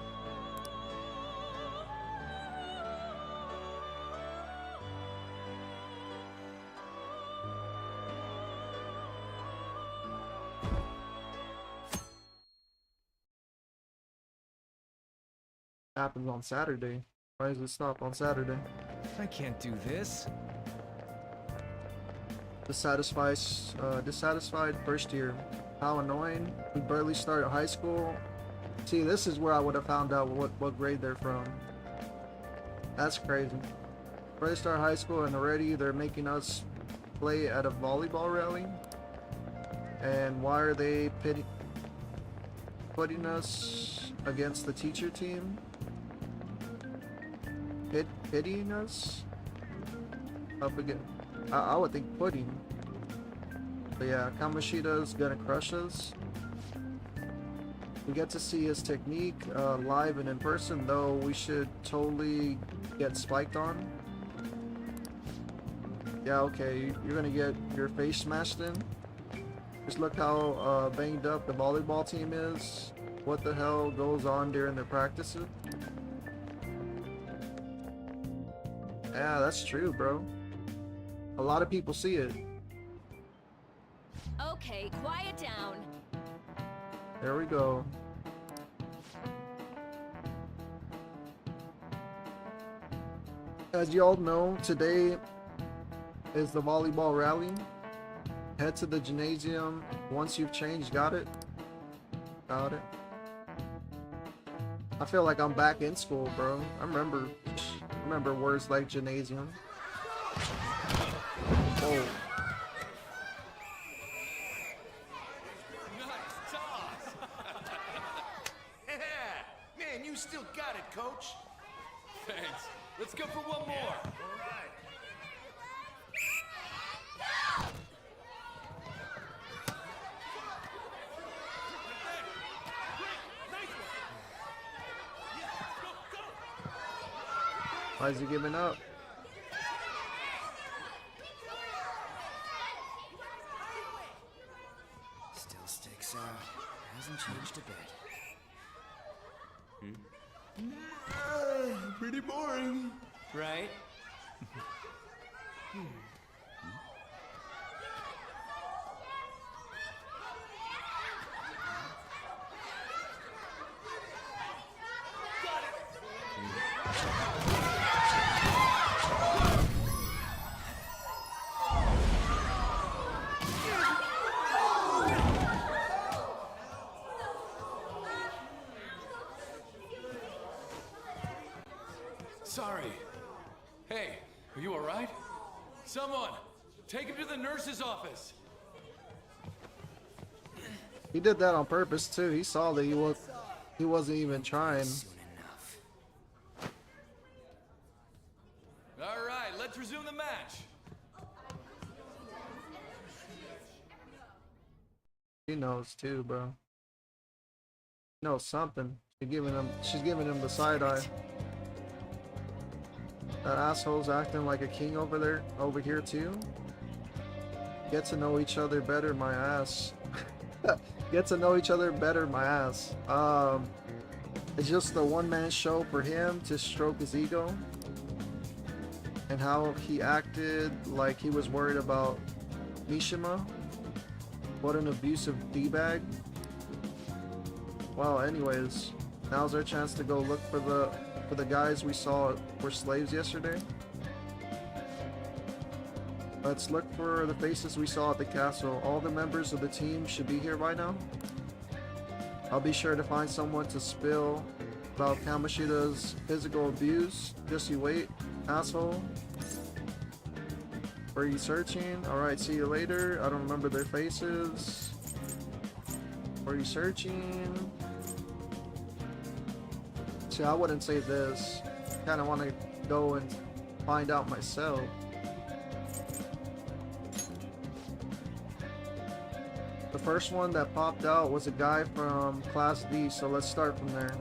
Happens on Saturday. Why does it stop on Saturday? I can't do this. Dissatisfied first year. How annoying. We barely started high school. See, this is where I would have found out what grade they're from. That's crazy. Barely started high school and already they're making us play at a volleyball rally. And why are they putting us against the teacher team? Pitying us? Up again. I would think pudding. But yeah, Kamoshida's gonna crush us. We get to see his technique live and in person, though we should totally get spiked on. Yeah, okay, you're gonna get your face smashed in. Just look how banged up the volleyball team is. What the hell goes on during their practices? Yeah, that's true, bro. A lot of people see it. Okay, quiet down. There we go. As you all know, today is the volleyball rally. Head to the gymnasium once you've changed. Got it? Got it. I feel like I'm back in school, bro. I remember words like gymnasium. Oh. Nice toss! Yeah! Man, you still got it, coach. Thanks. Let's go for one more. All right. Why is he giving up? Still sticks out. Hasn't changed a bit. Pretty boring. Right? Sorry. Hey, are you alright? Someone, take him to the nurse's office. He did that on purpose too. He saw that he wasn't even trying. Alright, let's resume the match. She knows too, bro. She knows something. She's giving him the side eye. That asshole's acting like a king over here too. Get to know each other better, my ass. Get to know each other better, my ass. It's just the one-man show for him to stroke his ego. And how he acted like he was worried about Mishima. What an abusive D-bag. Well, anyways, now's our chance to go look for the guys we saw were slaves yesterday. Let's look for the faces we saw at the castle. All the members of the team should be here by now. I'll be sure to find someone to spill about Kamoshida's physical abuse. Just you wait, asshole. Were you searching? Alright, see you later. I don't remember their faces. Were you searching? See, I wouldn't say this. Kinda wanna go and find out myself. The first one that popped out was a guy from Class D, so let's start from there.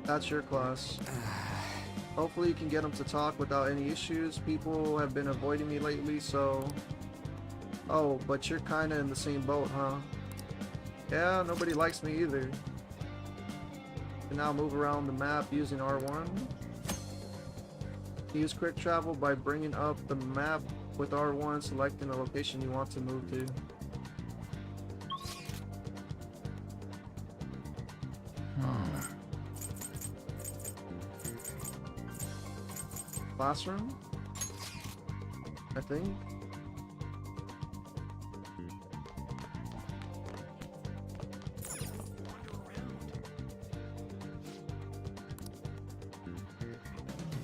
That's your class. Hopefully you can get him to talk without any issues. People have been avoiding me lately, so... Oh, but you're kinda in the same boat, huh? Yeah, nobody likes me either. You can now move around the map using R1. Use quick travel by bringing up the map with R1, selecting the location you want to move to. Classroom, I think.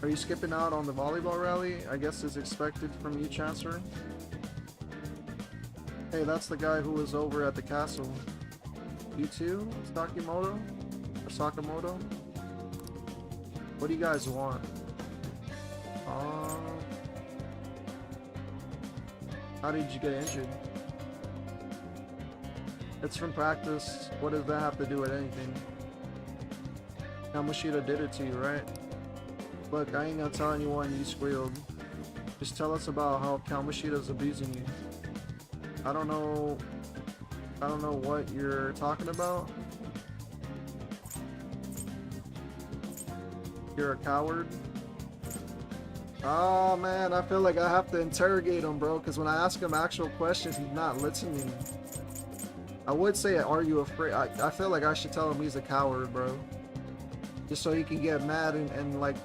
Are you skipping out on the volleyball rally? I guess is expected from you, Chancellor. Hey, that's the guy who was over at the castle. You too, Sakimoto? Or Sakamoto? What do you guys want? How did you get injured? It's from practice. What does that have to do with anything? Kamoshida did it to you, right? Look, I ain't gonna tell anyone you squealed. Just tell us about how Kamoshida's abusing you. I don't know what you're talking about. You're a coward. Oh man, I feel like I have to interrogate him, bro, because when I ask him actual questions, he's not listening. I would say, are you afraid? I feel like I should tell him he's a coward, bro. Just so he can get mad and like,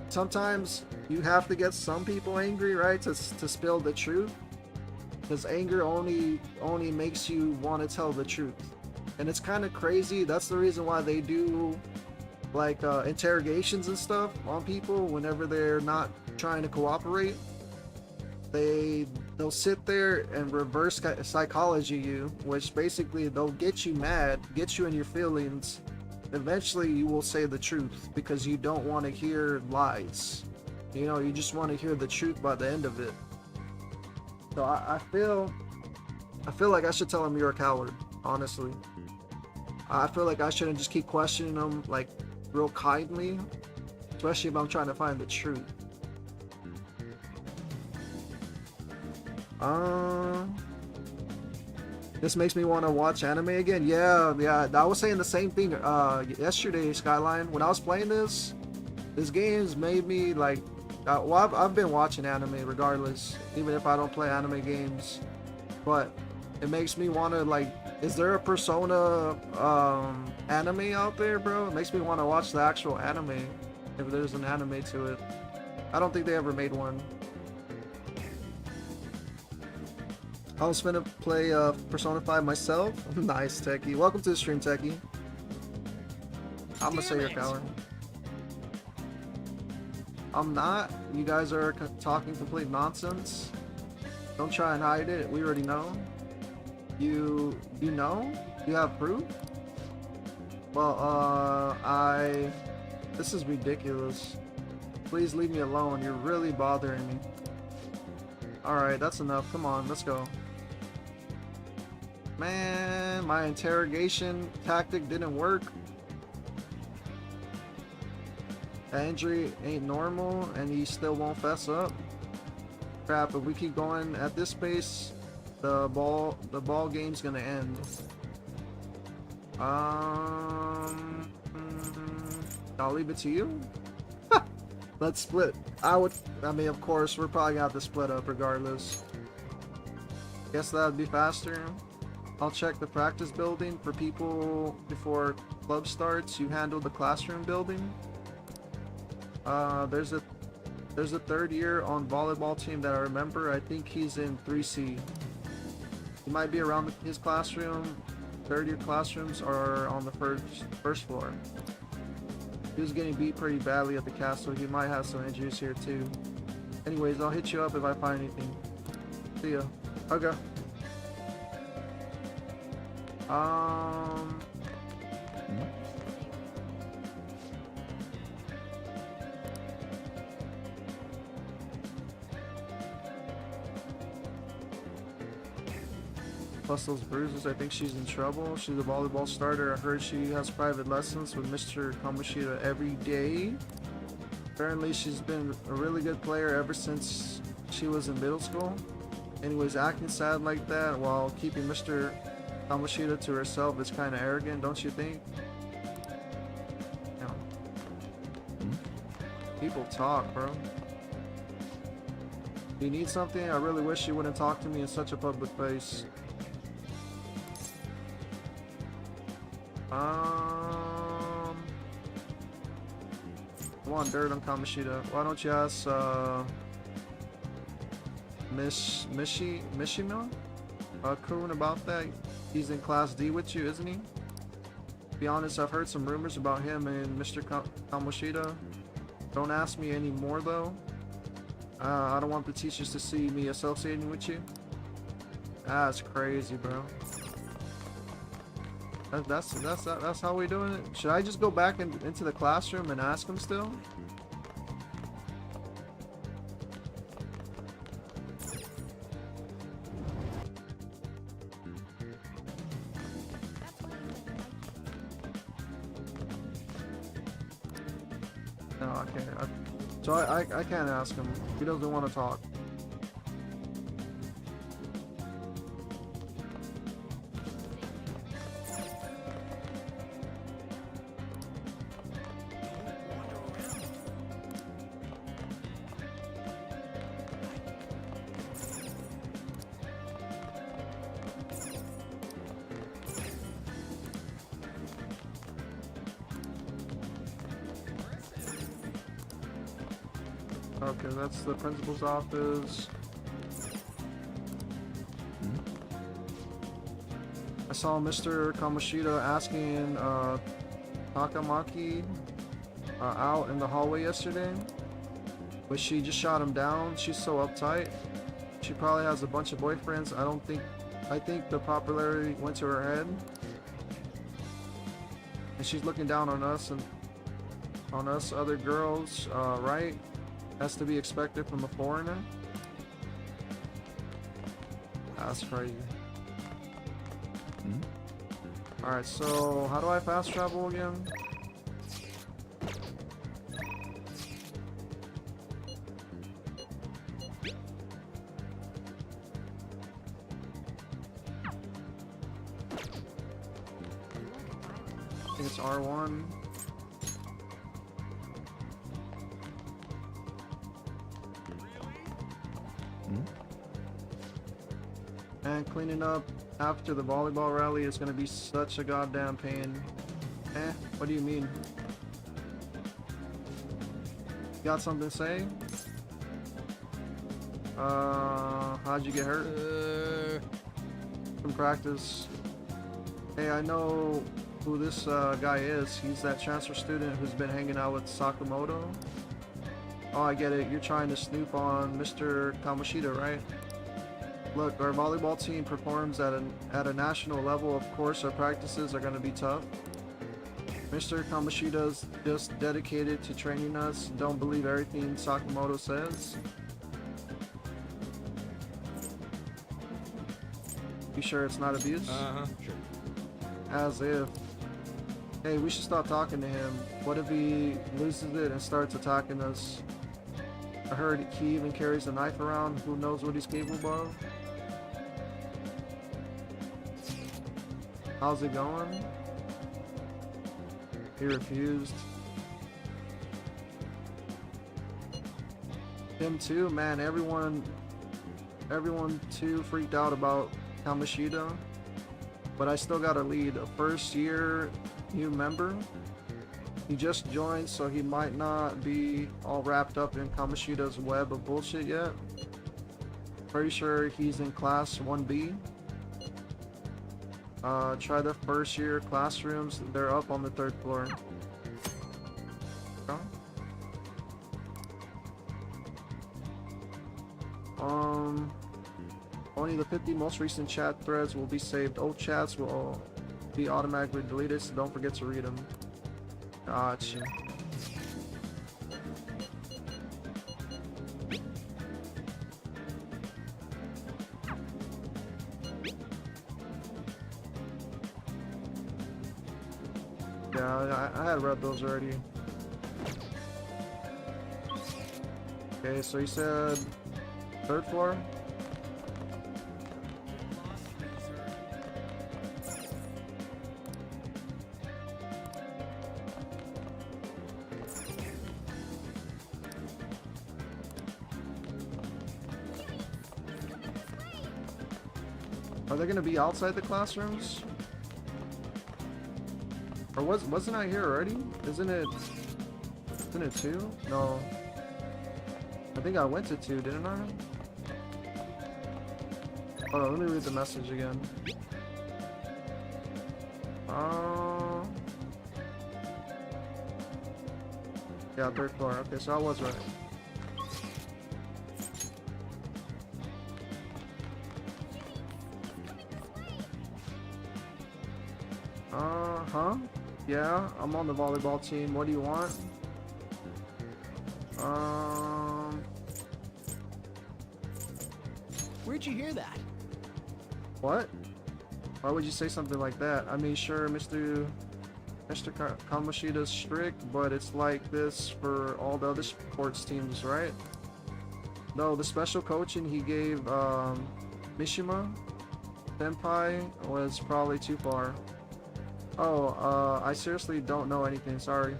sometimes you have to get some people angry, right, to spill the truth. Because anger only makes you want to tell the truth. And it's kind of crazy. That's the reason why they do like interrogations and stuff on people whenever they're not trying to cooperate. They'll sit there and reverse psychology you, which basically they'll get you mad, get you in your feelings. Eventually you will say the truth because you don't want to hear lies. You know, you just want to hear the truth by the end of it. So I feel like I should tell him you're a coward, honestly. I feel like I shouldn't just keep questioning him like real kindly, especially if I'm trying to find the truth. This makes me want to watch anime again. Yeah, I was saying the same thing yesterday, Skyline. When I was playing this game's made me like Well, I've been watching anime regardless, even if I don't play anime games. But it makes me want to, like, is there a Persona anime out there, bro? It makes me want to watch the actual anime, if there's an anime to it. I don't think they ever made one. I was finna play Persona 5 myself. Nice, Techie. Welcome to the stream, Techie. I'm gonna say you're a coward. I'm not. You guys are talking complete nonsense. Don't try and hide it. We already know. You know? You have proof? Well, this is ridiculous. Please leave me alone. You're really bothering me. Alright, that's enough. Come on, let's go. Man, my interrogation tactic didn't work. That injury ain't normal, and he still won't fess up. Crap, if we keep going at this pace, the ball game's gonna end. I'll leave it to you. Let's split. I mean, of course, we're probably gonna have to split up regardless. Guess that'd be faster. I'll check the practice building for people before club starts. You handle the classroom building. There's a third year on volleyball team that I remember. I think he's in 3C. He might be around his classroom. Third year classrooms are on the first floor. He was getting beat pretty badly at the castle. He might have some injuries here too. Anyways, I'll hit you up if I find anything. See ya. Okay. Plus those bruises, I think she's in trouble. She's a volleyball starter. I heard she has private lessons with Mr. Kamoshida every day. Apparently she's been a really good player ever since she was in middle school. Anyways, acting sad like that while keeping Mr. Kamoshida to herself is kind of arrogant, don't you think? You know, people talk, bro. Do you need something? I really wish you wouldn't talk to me in such a public place. I want dirt on Kamoshida. Why don't you ask Mishima Kun about that? He's in Class D with you, isn't he? To be honest, I've heard some rumors about him and Mr. Kamoshida. Don't ask me anymore though. I don't want the teachers to see me associating with you. That's crazy, bro. That's how we doing it. Should I just go back into the classroom and ask him still? No, I can't. So I can't ask him. He doesn't want to talk. Okay, that's the principal's office. I saw Mr. Kamoshida asking Takamaki out in the hallway yesterday, but she just shot him down. She's so uptight. She probably has a bunch of boyfriends. I think the popularity went to her head, and she's looking down on us and on us other girls, right? That's to be expected from a foreigner. That's crazy. Alright, so how do I fast travel again? I think it's R1. And cleaning up after the volleyball rally is gonna be such a goddamn pain. What do you mean? Got something to say? How'd you get hurt? From practice. Hey, I know who this guy is. He's that transfer student who's been hanging out with Sakamoto. Oh, I get it. You're trying to snoop on Mr. Kamoshida, right? Look, our volleyball team performs at a national level. Of course, our practices are going to be tough. Mr. Kamoshida's just dedicated to training us. Don't believe everything Sakamoto says. You sure it's not abuse? Sure. As if. Hey, we should stop talking to him. What if he loses it and starts attacking us? I heard he even carries a knife around. Who knows what he's capable of? How's it going? He refused. Him too, man. Everyone too freaked out about Kamoshida. But I still got a lead. A first year new member. He just joined, so he might not be all wrapped up in Kamoshida's web of bullshit yet. Pretty sure he's in class 1B. Try the first year classrooms. They're up on the 3rd floor. Only the 50 most recent chat threads will be saved. Old chats will be automatically deleted, so don't forget to read them. Gotcha. Yeah, I had read those already. Okay, so you said 3rd floor? Are they gonna be outside the classrooms? Or wasn't I here already? Isn't it 2? No. I think I went to 2, didn't I? Hold on, let me read the message again. Yeah, 3rd floor. Okay, so I was right. Huh? Yeah, I'm on the volleyball team. What do you want? Where'd you hear that? What? Why would you say something like that? I mean, sure, Mr. Kamoshida's strict, but it's like this for all the other sports teams, right? No, the special coaching he gave Mishima Senpai was probably too far. Oh, I seriously don't know anything, sorry.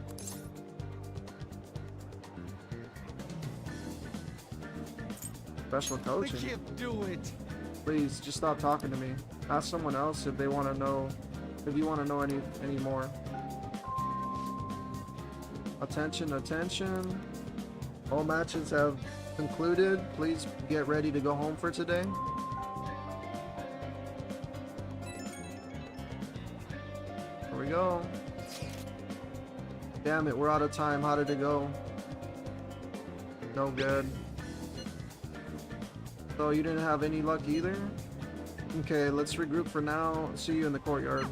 Special coaching? I can't do it. Please, just stop talking to me. Ask someone else if they want to know, if you want to know any more. Attention, attention. All matches have concluded. Please get ready to go home for today. Here we go. Damn it, we're out of time. How did it go? No good. So you didn't have any luck either? Okay, let's regroup for now. See you in the courtyard.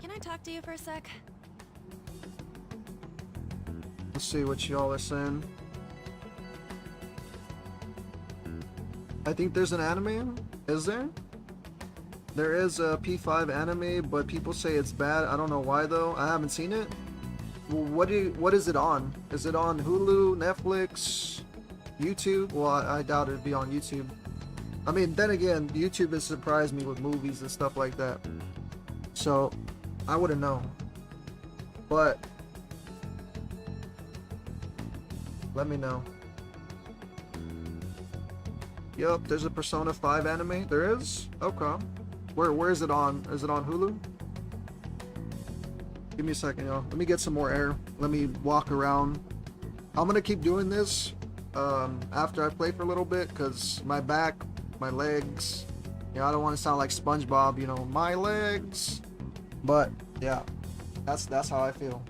Can I talk to you for a sec? Let's see what y'all are saying. I think there's an anime. Is there? There is a P5 anime, but people say it's bad. I don't know why though. I haven't seen it. Well, what is it on? Is it on Hulu, Netflix, YouTube? Well, I doubt it'd be on YouTube. I mean, then again, YouTube has surprised me with movies and stuff like that. So, I wouldn't know. But let me know. Yup, there's a Persona 5 anime. There is? Okay. Where is it on? Is it on Hulu? Give me a second, y'all. Let me get some more air. Let me walk around. I'm gonna keep doing this after I play for a little bit, because my back, my legs, you know, I don't want to sound like SpongeBob, you know, my legs. But yeah, that's how I feel.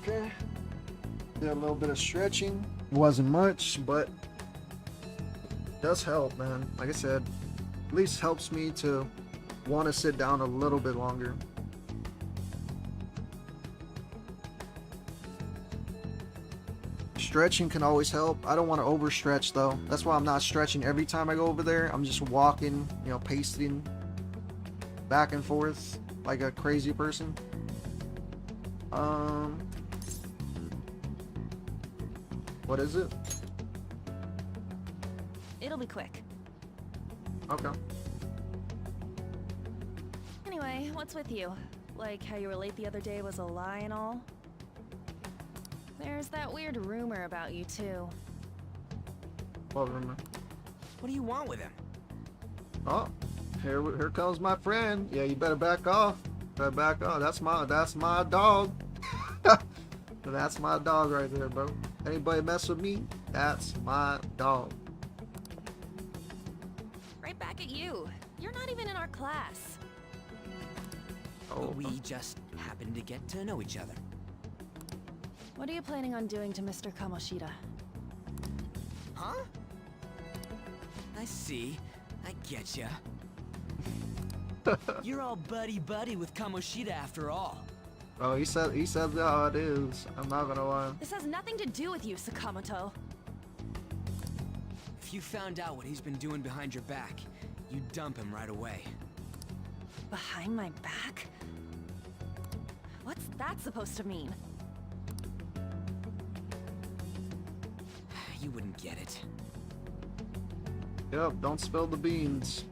Okay, did a little bit of stretching. It wasn't much, but it does help, man. Like I said, at least helps me to want to sit down a little bit longer. Stretching can always help. I don't want to overstretch though. That's why I'm not stretching every time I go over there. I'm just walking, you know, pacing back and forth like a crazy person. What is it? It'll be quick. Okay. Anyway, what's with you? Like how you were late the other day was a lie and all? There's that weird rumor about you too. What rumor? What do you want with him? Oh, here comes my friend. Yeah, you better back off. Better back off. That's my dog. That's my dog right there, bro. Anybody mess with me, that's my dog. Right back at you. You're not even in our class. Oh, We just happened to get to know each other. What are you planning on doing to Mr. Kamoshida? Huh? I see. I get ya. You're all buddy-buddy with Kamoshida after all. Oh, he said how it is. I'm not gonna lie. This has nothing to do with you, Sakamoto. If you found out what he's been doing behind your back, you'd dump him right away. Behind my back? What's that supposed to mean? You wouldn't get it. Yep, don't spill the beans.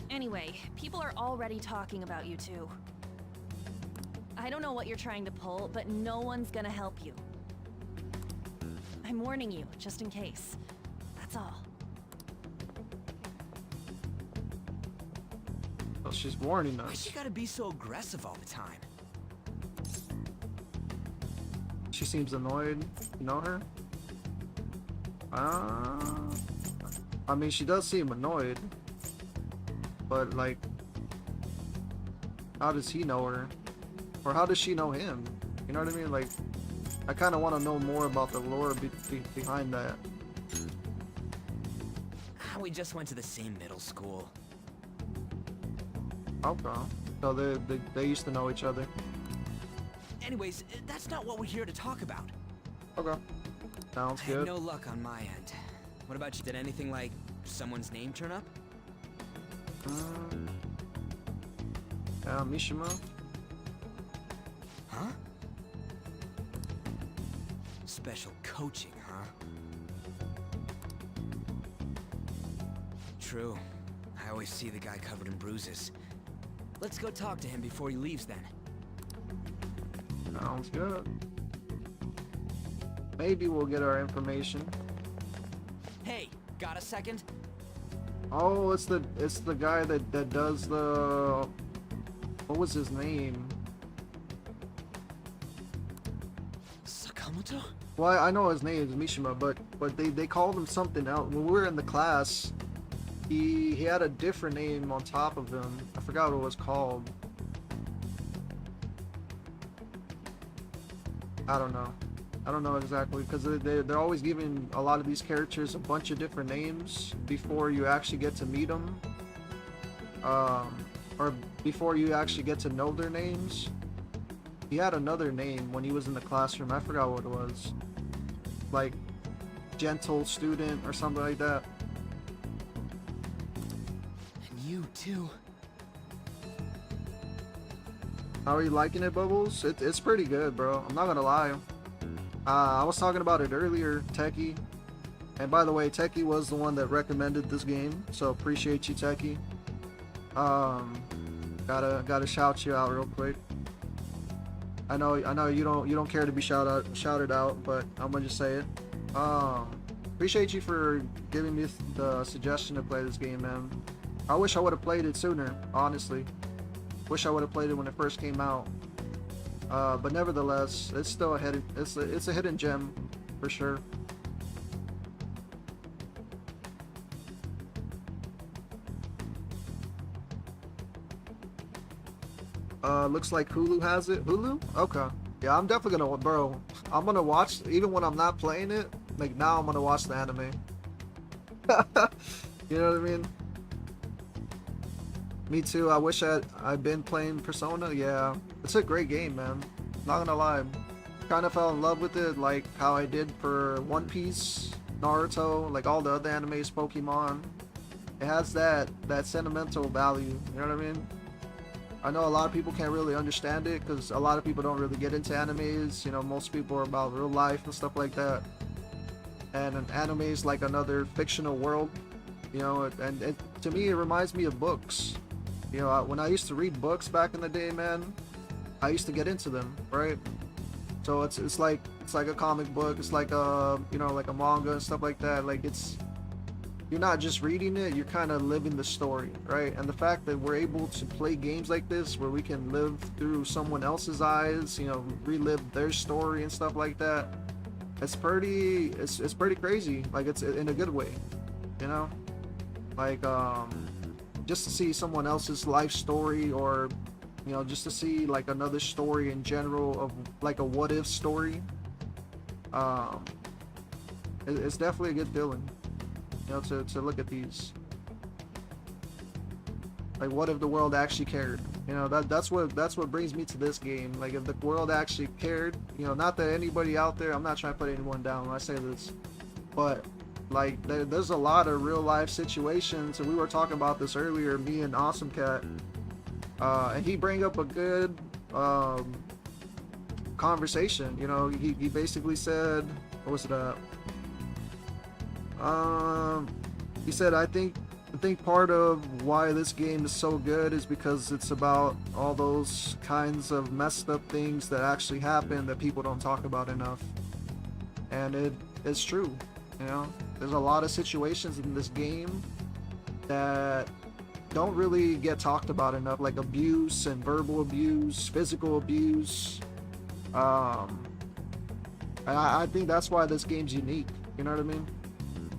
Anyway, people are already talking about you two. I don't know what you're trying to pull, but no one's gonna help you. I'm warning you, just in case. That's all. Well, she's warning Why us. you gotta be so aggressive all the time? She seems annoyed. You know her? I mean, she does seem annoyed. But, like, how does he know her? Or how does she know him? You know what I mean? Like, I kind of want to know more about the lore behind that. We just went to the same middle school. Okay. So they used to know each other. Anyways, that's not what we're here to talk about. Okay. Sounds I had good. no luck on my end. What about you? Did anything like someone's name turn up? Yeah, Mishima. Huh? Special coaching, huh? True. I always see the guy covered in bruises. Let's go talk to him before he leaves then. Sounds good. Maybe we'll get our information. Hey, got a second? Oh, it's the guy that does the, what was his name? Sakamoto? Well, I know his name is Mishima, but they called him something else. When we were in the class, he had a different name on top of him. I forgot what it was called. I don't know. I don't know exactly, because they're always giving a lot of these characters a bunch of different names before you actually get to meet them. or before you actually get to know their names. He had another name when he was in the classroom. I forgot what it was. Like gentle student or something like that. And you too. How are you liking it, Bubbles? It's pretty good, bro. I'm not gonna lie. I was talking about it earlier, Techie. And by the way, Techie was the one that recommended this game, so appreciate you, Techie. Gotta shout you out real quick. I know you don't care to be shouted out, but I'm gonna just say it. Appreciate you for giving me the suggestion to play this game, man. I wish I would have played it sooner, honestly. Wish I would have played it when it first came out. But nevertheless, it's still a hidden. It's a hidden gem, for sure. Looks like Hulu has it. Hulu? Okay. Yeah, I'm definitely gonna, bro. I'm gonna watch even when I'm not playing it. Like now, I'm gonna watch the anime. You know what I mean? Me too. I wish I'd been playing Persona. Yeah, it's a great game, man. Not gonna lie. Kind of fell in love with it, like how I did for One Piece, Naruto, like all the other animes, Pokemon. It has that sentimental value. You know what I mean? I know a lot of people can't really understand it because a lot of people don't really get into animes. You know, most people are about real life and stuff like that. And an anime is like another fictional world. You know, and to me, it reminds me of books. You know, when I used to read books back in the day, man, I used to get into them, right? So it's like a comic book. It's like a, you know, like a manga and stuff like that. Like you're not just reading it, you're kind of living the story, right? And the fact that we're able to play games like this where we can live through someone else's eyes, you know, relive their story and stuff like that, it's pretty crazy. Like it's in a good way, you know? Like just to see someone else's life story, or you know, just to see like another story in general of like a what if story, it's definitely a good feeling. You know, to look at these. Like, what if the world actually cared? You know, that's what brings me to this game. Like, if the world actually cared, you know, not that anybody out there, I'm not trying to put anyone down when I say this, but like there's a lot of real life situations, and we were talking about this earlier, me and Awesome Cat, and he bring up a good conversation. You know, he basically said, what was it? He said, I think part of why this game is so good is because it's about all those kinds of messed up things that actually happen that people don't talk about enough. And it's true. You know, there's a lot of situations in this game that don't really get talked about enough, like abuse and verbal abuse, physical abuse. I think that's why this game's unique. You know what I mean?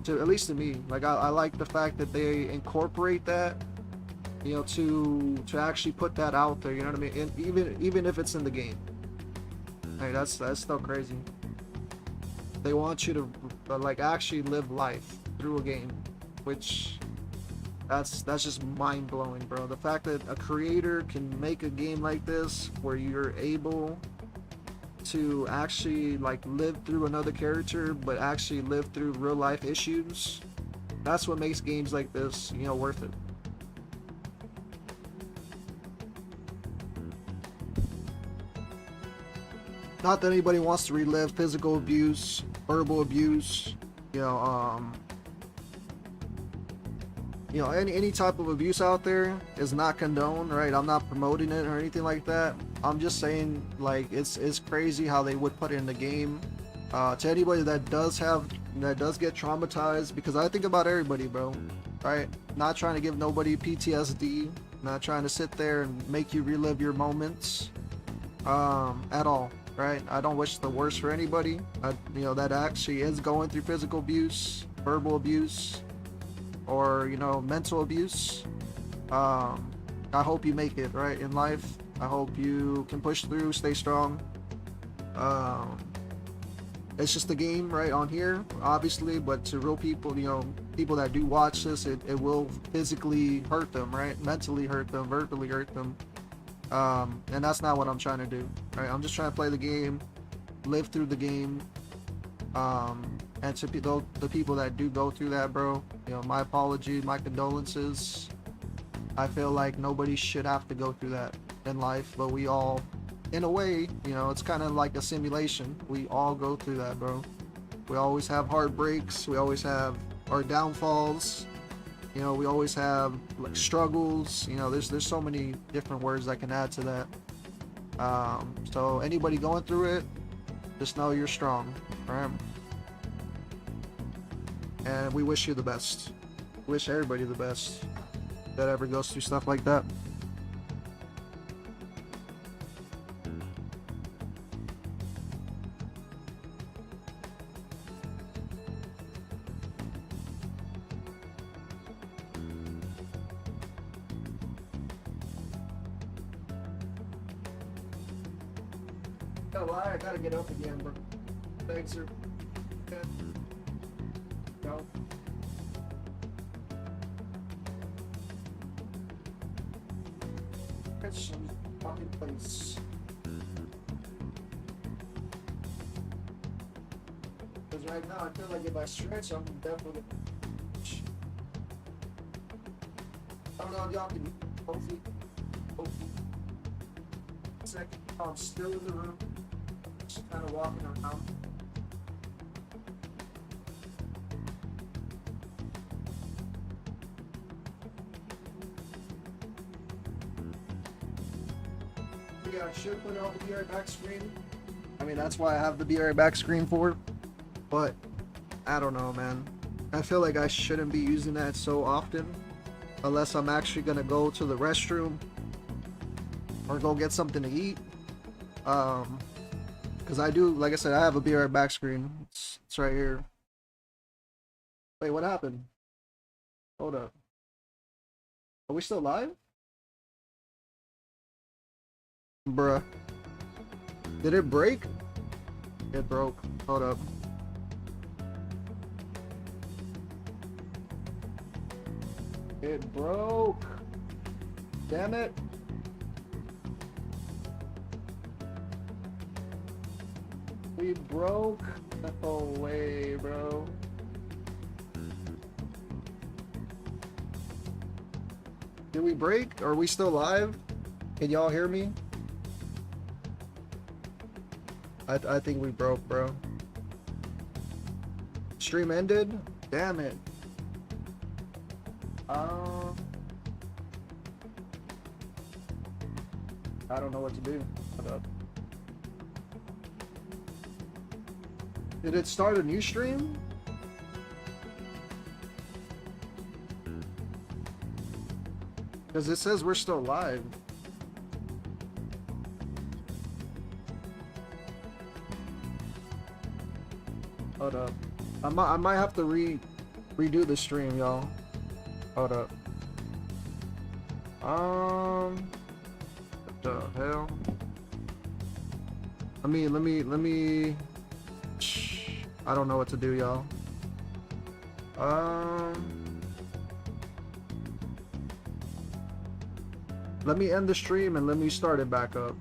At least to me, like I like the fact that they incorporate that, you know, to actually put that out there. You know what I mean? And even if it's in the game, hey, that's still crazy. They want you to like actually live life through a game, which that's just mind blowing, bro. The fact that a creator can make a game like this where you're able to actually like live through another character, but actually live through real life issues, that's what makes games like this, you know, worth it. Not that anybody wants to relive physical abuse, verbal abuse, you know, any type of abuse out there is not condoned, right? I'm not promoting it or anything like that. I'm just saying, like, it's crazy how they would put it in the game. To anybody that does get traumatized, because I think about everybody, bro, right? Not trying to give nobody PTSD, not trying to sit there and make you relive your moments, at all, right? I don't wish the worst for anybody, you know, that actually is going through physical abuse, verbal abuse, or, you know, mental abuse. I hope you make it, right, in life. I hope you can push through, stay strong. it's just a game right on here, obviously, but to real people, you know, people that do watch this, it will physically hurt them, right? Mentally hurt them, verbally hurt them. And that's not what I'm trying to do, right? I'm just trying to play the game, live through the game. And to the people that do go through that, bro, you know, my apology, my condolences. I feel like nobody should have to go through that in life, but we all, in a way, you know, it's kind of like a simulation. We all go through that, bro. We always have heartbreaks. We always have our downfalls. You know, we always have like struggles. You know, there's so many different words I can add to that. So anybody going through it, just know you're strong, right? And we wish you the best. Wish everybody the best that ever goes through stuff like that. I gotta get up again, bro. Thanks, sir. Go. It's some fucking place. Because right now I feel like if I stretch, I'm definitely gonna... I don't know if y'all can hopefully second. I'm still in the room. Just kind of walking around. Yeah, I should put it on the Be Right Back screen. I mean, that's why I have the Be Right Back screen for. But, I don't know, man. I feel like I shouldn't be using that so often. Unless I'm actually gonna go to the restroom. Or go get something to eat. Because I do, like I said, I have a Be Right Back screen. It's right here. Wait, what happened? Hold up. Are we still live? Bruh. Did it break? It broke. Hold up. It broke. Damn it. We broke the whole way, bro. Did we break? Are we still live? Can y'all hear me? I think we broke, bro. Stream ended? Damn it. I don't know what to do. Hold up. Did it start a new stream? Because it says we're still live. Hold up. I might have to redo the stream, y'all. Hold up. What the hell? Let me. I don't know what to do, y'all. Let me end the stream and let me start it back up.